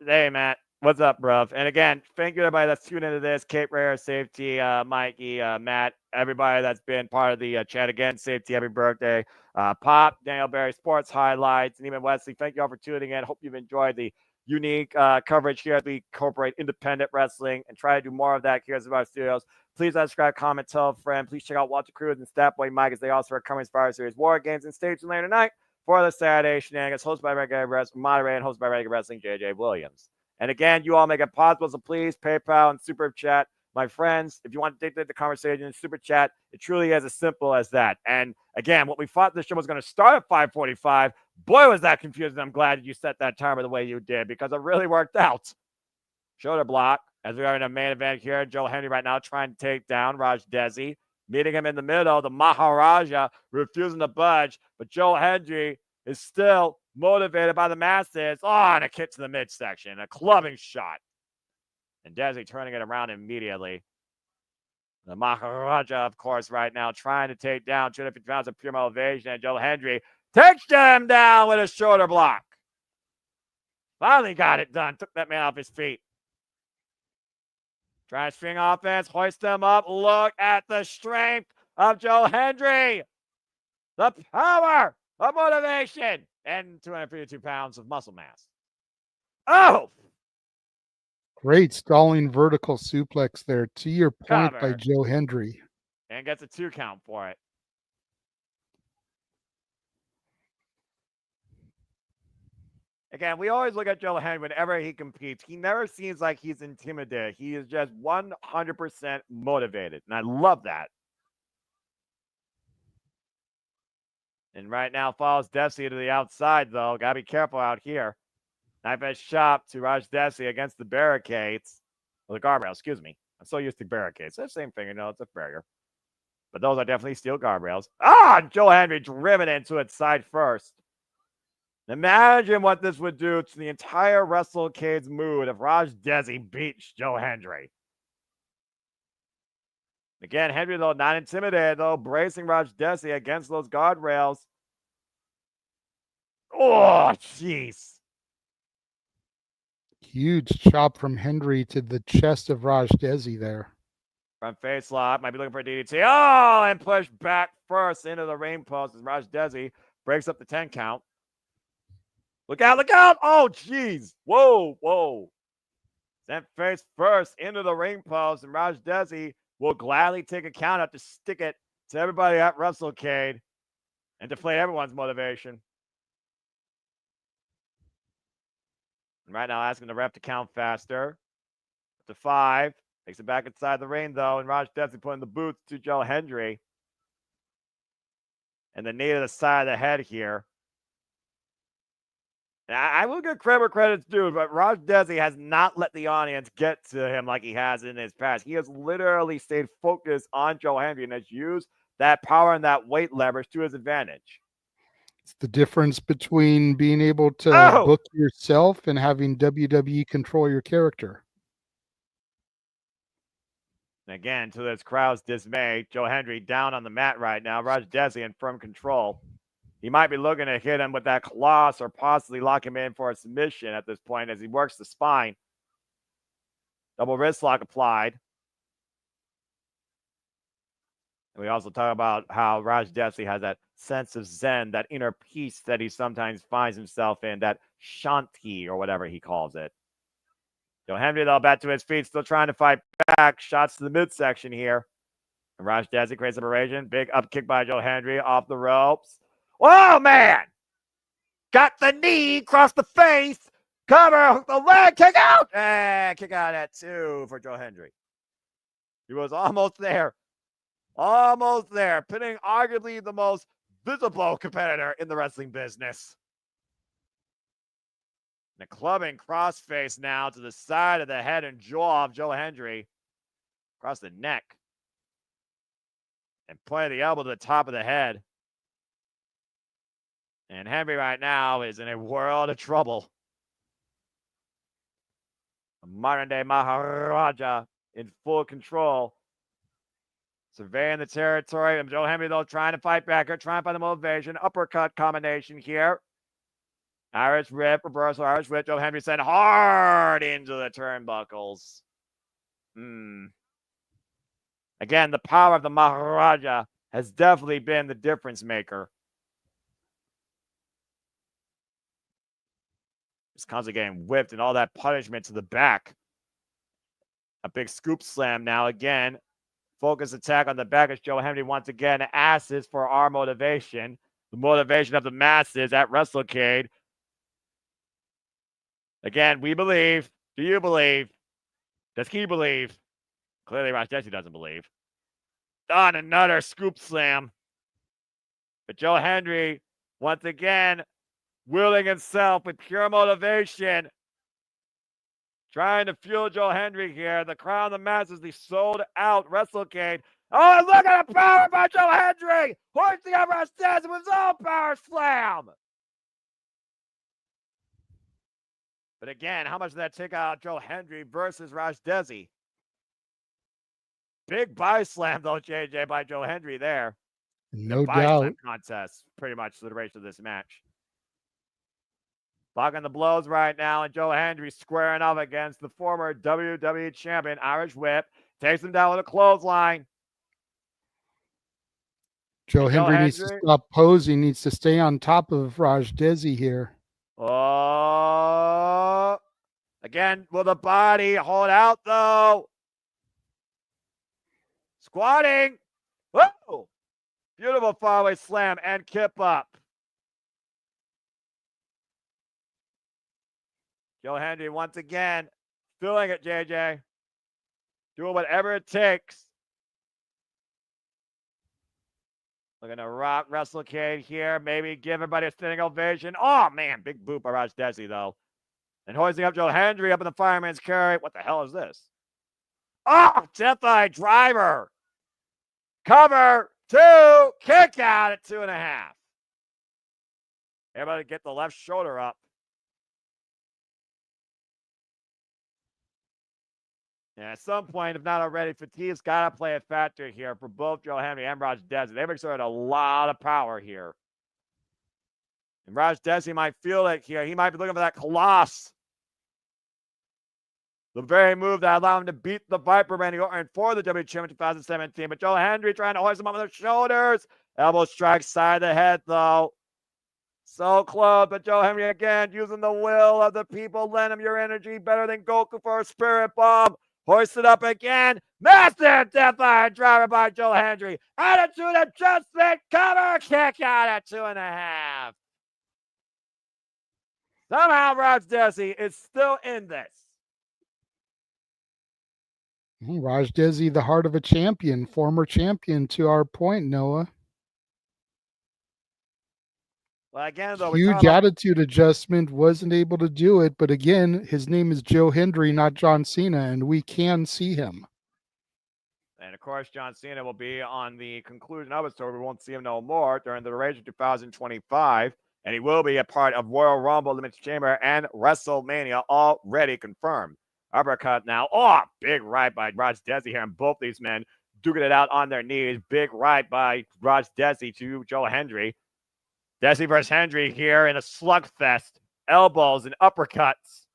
S3: Hey, Matt. What's up, bruv? And again, thank you to everybody that's tuned into this. Cape Rare, Safety, Mikey, Matt, everybody that's been part of the chat again. Safety, happy birthday. Pop, Daniel Barry, Sports Highlights, and even Wesley. Thank you all for tuning in. Hope you've enjoyed the unique coverage here as we incorporate independent wrestling and try to do more of that here at Survivor Studios. Please subscribe, comment, tell a friend. Please check out Walter Cruz and Statboy Mike as they also are coming Survivor Series War Games and Stage later tonight for the Saturday Shenanigans, hosted by Regular Wrestling, moderated and hosted by Regular Wrestling, JJ Williams. And again, you all make it possible, so please, PayPal and Super Chat. My friends, if you want to dictate the conversation in Super Chat, it truly is as simple as that. And again, what we thought this show was going to start at 5:45, boy, was that confusing. I'm glad you set that timer the way you did because it really worked out. Shoulder block, as we are in a main event here. Joe Hendry right now trying to take down Dehsi, meeting him in the middle. The Maharaja refusing to budge, but Joe Hendry is still motivated by the masses. Oh, and a kick to the midsection, a clubbing shot. And Dehsi turning it around immediately. The Maharaja, of course, right now trying to take down 250 pounds of pure elevation. And Joe Hendry takes him down with a shoulder block. Finally got it done. Took that man off his feet. Try to string offense, hoist them up. Look at the strength of Joe Hendry. The power of motivation and 252 pounds of muscle mass. Oh!
S2: Great stalling vertical suplex there. To your point by
S3: Cover.
S2: Joe Hendry.
S3: And gets a 2 count for it. Again, we always look at Joe Hendry whenever he competes. He never seems like he's intimidated. He is just 100% motivated. And I love that. And right now follows Dehsi to the outside, though. Got to be careful out here. Knife edge chop to Raj Dehsi against the barricades. Or the guardrails, excuse me. I'm so used to barricades. It's the same thing, it's a barrier. But those are definitely steel guardrails. Joe Hendry driven into it side first. Imagine what this would do to the entire Wrestlecade's mood if Raj Dehsi beats Joe Hendry. Again, Hendry, though, not intimidated, though, bracing Raj Dehsi against those guardrails. Oh, jeez.
S2: Huge chop from Hendry to the chest of Raj Dehsi there.
S3: Front face lock. Might be looking for a DDT. Oh, and push back first into the ring post as Raj Dehsi breaks up the 10 count. Look out, look out. Oh, jeez. Whoa. Sent face first into the ring post, and Raj Dehsi will gladly take a count out to stick it to everybody at Wrestlecade and deflate everyone's motivation. And right now, asking the ref to count faster. To 5. Takes it back inside the ring, though, and Raj Dehsi putting the boots to Joe Hendry. And the knee to the side of the head here. I will give credit where credit's due, but Raj Dehsi has not let the audience get to him like he has in his past. He has literally stayed focused on Joe Hendry and has used that power and that weight leverage to his advantage.
S2: It's the difference between being able to book yourself and having WWE control your character.
S3: And again, to this crowd's dismay, Joe Hendry down on the mat right now. Raj Dehsi in firm control. He might be looking to hit him with that cloth or possibly lock him in for a submission at this point as he works the spine. Double wrist lock applied. And we also talk about how Raj Dehsi has that sense of zen, that inner peace that he sometimes finds himself in, that shanti or whatever he calls it. Joe Hendry, though, back to his feet, still trying to fight back. Shots to the midsection here. And Raj Dehsi creates separation. Big up kick by Joe Hendry off the ropes. Oh, man! Got the knee, across the face, cover, hook the leg, kick out! And kick out at 2 for Joe Hendry. He was almost there. Almost there. Pinning arguably the most visible competitor in the wrestling business. And a clubbing crossface now to the side of the head and jaw of Joe Hendry. Across the neck. And pointing the elbow to the top of the head. And Hendry right now is in a world of trouble. A modern-day Maharaja in full control. Surveying the territory. And Joe Hendry, though, trying to fight back here. Trying to find the motivation. Uppercut combination here. Irish whip, reversal, Irish whip. Joe Hendry sent hard into the turnbuckles. Again, the power of the Maharaja has definitely been the difference maker. Just constantly getting whipped and all that punishment to the back. A big scoop slam now again. Focus attack on the back as Joe Hendry once again asks for our motivation. The motivation of the masses at Wrestlecade. Again, we believe. Do you believe? Does he believe? Clearly, Raj Dehsi doesn't believe. On another scoop slam. But Joe Hendry, once again, willing himself with pure motivation. Trying to fuel Joe Hendry here. The crowd of the masses, the sold out Wrestlecade. Oh, and look at the power by Joe Hendry! Hoisting up Raj Dehsi with his own power slam! But again, how much did that take out Joe Hendry versus Raj Dehsi? Big body slam, though, JJ, by Joe Hendry there.
S2: No doubt.
S3: Contest, pretty much the duration of this match. Blocking the blows right now, and Joe Hendry squaring up against the former WWE champion, Irish Whip. Takes him down with a clothesline.
S2: Joe Hendry needs to stop posing, needs to stay on top of Dehsi here.
S3: Oh, again with the body. Hold out, though. Squatting. Whoa! Beautiful faraway slam and kip up. Joe Hendry once again feeling it, JJ. Doing whatever it takes. Looking to rock Wrestlecade here. Maybe give everybody a standing ovation. Oh, man. Big boot by Dehsi, though. And hoisting up Joe Hendry up in the fireman's carry. What the hell is this? Oh, Death Eye driver. Cover. 2. Kick out at 2.5. Everybody get the left shoulder up. And at some point, if not already, fatigue's got to play a factor here for both Joe Hendry and Dehsi. They've exerted a lot of power here. And Dehsi might feel it here. He might be looking for that Coloss. The very move that allowed him to beat the Viper Randy Orton for the WWE Championship 2017. But Joe Hendry trying to hoist him up with the shoulders. Elbow strike side of the head, though. So close, but Joe Hendry again using the will of the people. Lend him your energy better than Goku for a spirit bomb. Hoist it up again. Massive Death Eye driver by Joe Hendry. Attitude adjustment. Cover. Kick out at 2.5. Somehow Dehsi is still in this.
S2: Dehsi, the heart of a champion, former champion to our point, Noah.
S3: Well, again, though,
S2: huge attitude adjustment, wasn't able to do it. But again, his name is Joe Hendry, not John Cena, and we can see him.
S3: And of course, John Cena will be on the conclusion of it, so we won't see him no more during the duration of 2025. And he will be a part of Royal Rumble, Elimination Chamber, and WrestleMania, already confirmed. Uppercut now. Oh, big right by Dehsi here. And both these men duking it out on their knees. Big right by Dehsi to Joe Hendry. Dehsi versus Hendry here in a slugfest. Elbows and uppercuts.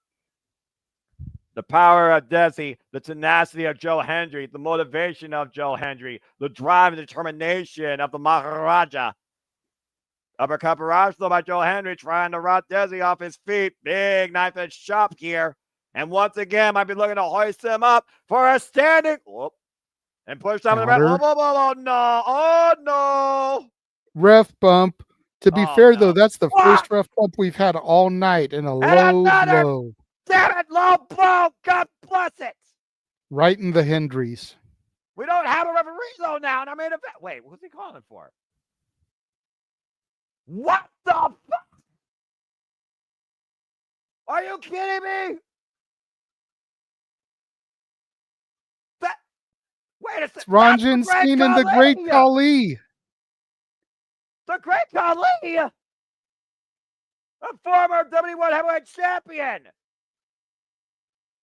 S3: The power of Dehsi, the tenacity of Joe Hendry, the motivation of Joe Hendry, the drive and determination of the Maharaja. Uppercut barrage though by Joe Hendry, trying to rock Dehsi off his feet. Big knife edge chop here. And once again, might be looking to hoist him up for a standing. Whoop. And push down the ref. Oh, no. Oh, no.
S2: Ref bump. To be fair, though, that's the first ref bump we've had all night and a low blow.
S3: Damn it, low blow. God bless it.
S2: Right in the Hendrys.
S3: We don't have a referee, though, now. And I mean, wait, what's he calling for? What the fuck? Are you kidding me? Wait a second.
S2: It's Ranjan Singh and the Great Khali.
S3: The Great Khali, a former WWE Heavyweight Champion,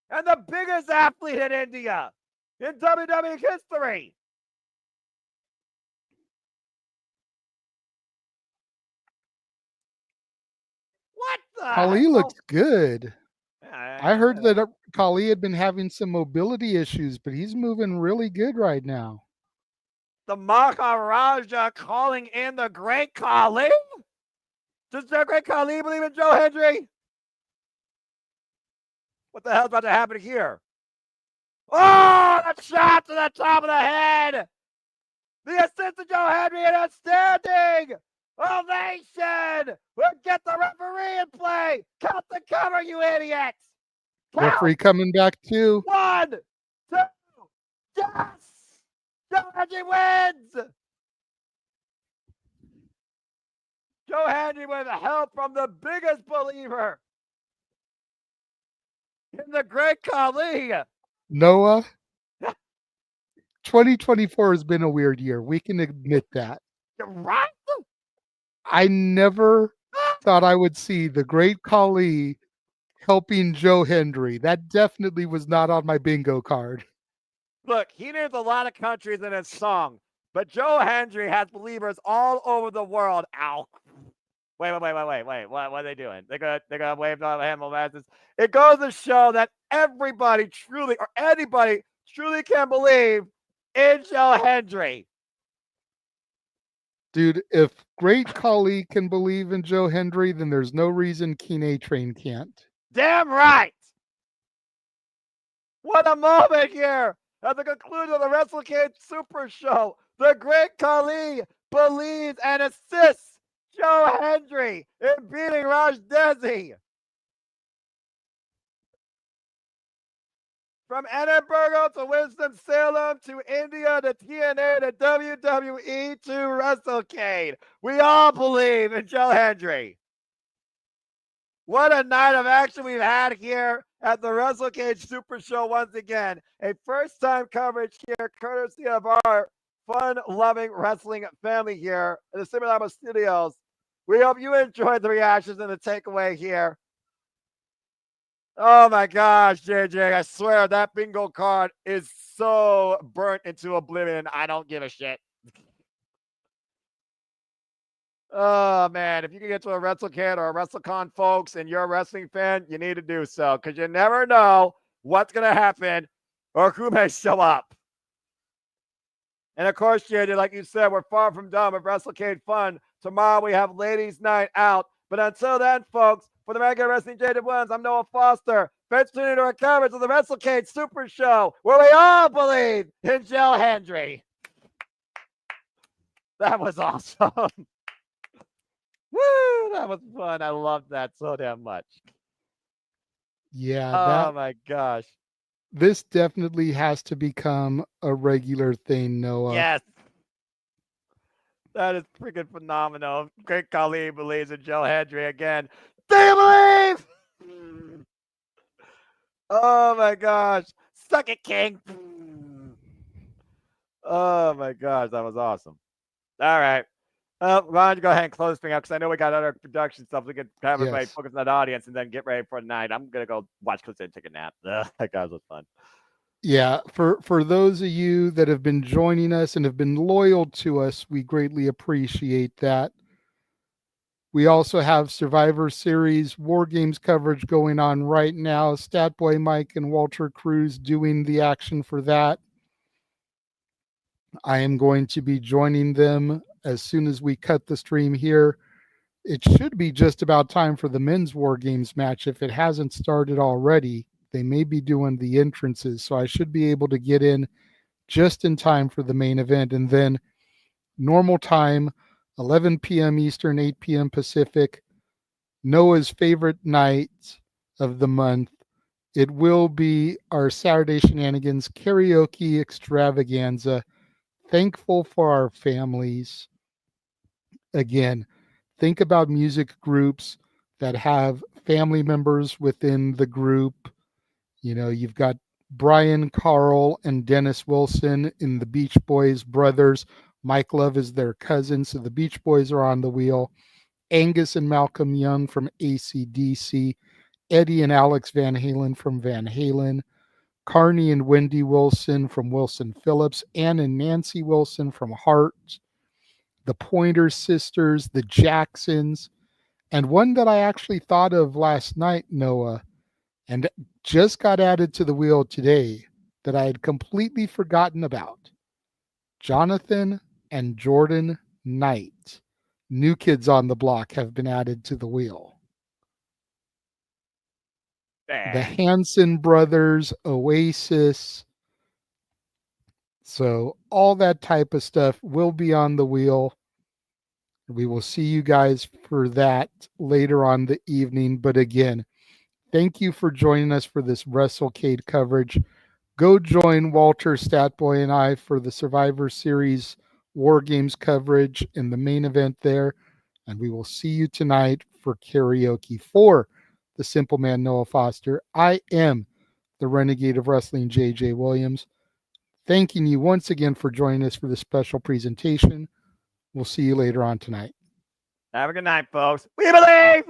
S3: and the biggest athlete in India in WWE history. What the
S2: Khali
S3: hell?
S2: looks good. I heard that Khali had been having some mobility issues, but he's moving really good right now.
S3: The Maharaja calling in the Great Khali? Does the Great Khali believe in Joe Hendry? What the hell's about to happen here? Oh, the shot to the top of the head! The assist to Joe Hendry and a standing ovation! We'll get the referee in play! Count the cover, you idiots! Count.
S2: Referee coming back too.
S3: 1, 2, yes! Joe Hendry wins! Joe Hendry with help from the biggest believer in the Great Khali.
S2: Noah, 2024 has been a weird year. We can admit that.
S3: Right?
S2: I never thought I would see the Great Khali helping Joe Hendry. That definitely was not on my bingo card.
S3: Look, he names a lot of countries in his song, but Joe Hendry has believers all over the world. Ow. Wait. What are they doing? They're gonna wave on the handle matches. It goes to show that everybody truly, or anybody truly can believe in Joe Hendry.
S2: Dude, if Great Khali can believe in Joe Hendry, then there's no reason Keen A-Train can't.
S3: Damn right. What a moment here. At the conclusion of the Wrestlecade Super Show, the Great Khali believes and assists Joe Hendry in beating Raj Dehsi. From Edinburgh to Winston-Salem to India to TNA to WWE to Wrestlecade, we all believe in Joe Hendry. What a night of action we've had here at the Wrestlecade Super Show once again. A first-time coverage here, courtesy of our fun-loving wrestling family here at the Super Show Studios. We hope you enjoyed the reactions and the takeaway here. Oh my gosh, JJ, I swear that bingo card is so burnt into oblivion. I don't give a shit. Oh man, if you can get to a Wrestlecade or a WrestleCon, folks, and you're a wrestling fan, you need to do so because you never know what's going to happen or who may show up. And of course, JJ, like you said, we're far from done with Wrestlecade fun. Tomorrow we have Ladies Night Out. But until then, folks, for the regular Wrestling JJ Williams, I'm Noah Foster. Thanks for tuning into our coverage of the Wrestlecade Super Show, where we all believe in Joe Hendry. That was awesome. Woo, that was fun. I loved that so damn much.
S2: Yeah.
S3: Oh my gosh.
S2: This definitely has to become a regular thing, Noah.
S3: Yes. That is freaking phenomenal. Great Khali believes in Joe Hendry again. Do you believe? Oh my gosh. Suck it, King. Oh my gosh. That was awesome. All right. Ron, go ahead and close this thing out because I know we got other production stuff. We could have everybody focus on that audience and then get ready for the night. I'm going to go watch Clips and take a nap. That guy was fun.
S2: Yeah, for those of you that have been joining us and have been loyal to us, we greatly appreciate that. We also have Survivor Series War Games coverage going on right now. Statboy Mike and Walter Cruz doing the action for that. I am going to be joining them as soon as we cut the stream here. It should be just about time for the men's War Games match if it hasn't started already. They may be doing the entrances, so I should be able to get in just in time for the main event. And then normal time, 11 p.m. Eastern, 8 p.m. Pacific, Noah's favorite night of the month. It will be our Saturday Shenanigans Karaoke Extravaganza. Thankful for our families. Again, think about music groups that have family members within the group. You know, you've got Brian, Carl, and Dennis Wilson in the Beach Boys brothers. Mike Love is their cousin, so the Beach Boys are on the wheel. Angus and Malcolm Young from AC/DC. Eddie and Alex Van Halen from Van Halen. Carney and Wendy Wilson from Wilson Phillips. Ann and Nancy Wilson from Heart. The Pointer Sisters, the Jacksons, and one that I actually thought of last night, Noah, and just got added to the wheel today that I had completely forgotten about. Jonathan and Jordan Knight, New Kids on the Block, have been added to the wheel. The Hanson brothers, Oasis. So all that type of stuff will be on the wheel. We will see you guys for that later on the evening. But again, thank you for joining us for this Wrestlecade coverage. Go join Walter, Statboy, and I for the Survivor Series War Games coverage in the main event there. And we will see you tonight for karaoke. For the Simple Man, Noah Foster, I am the Renegade of Wrestling, JJ Williams. Thanking you once again for joining us for this special presentation. We'll see you later on tonight.
S3: Have a good night, folks. We believe!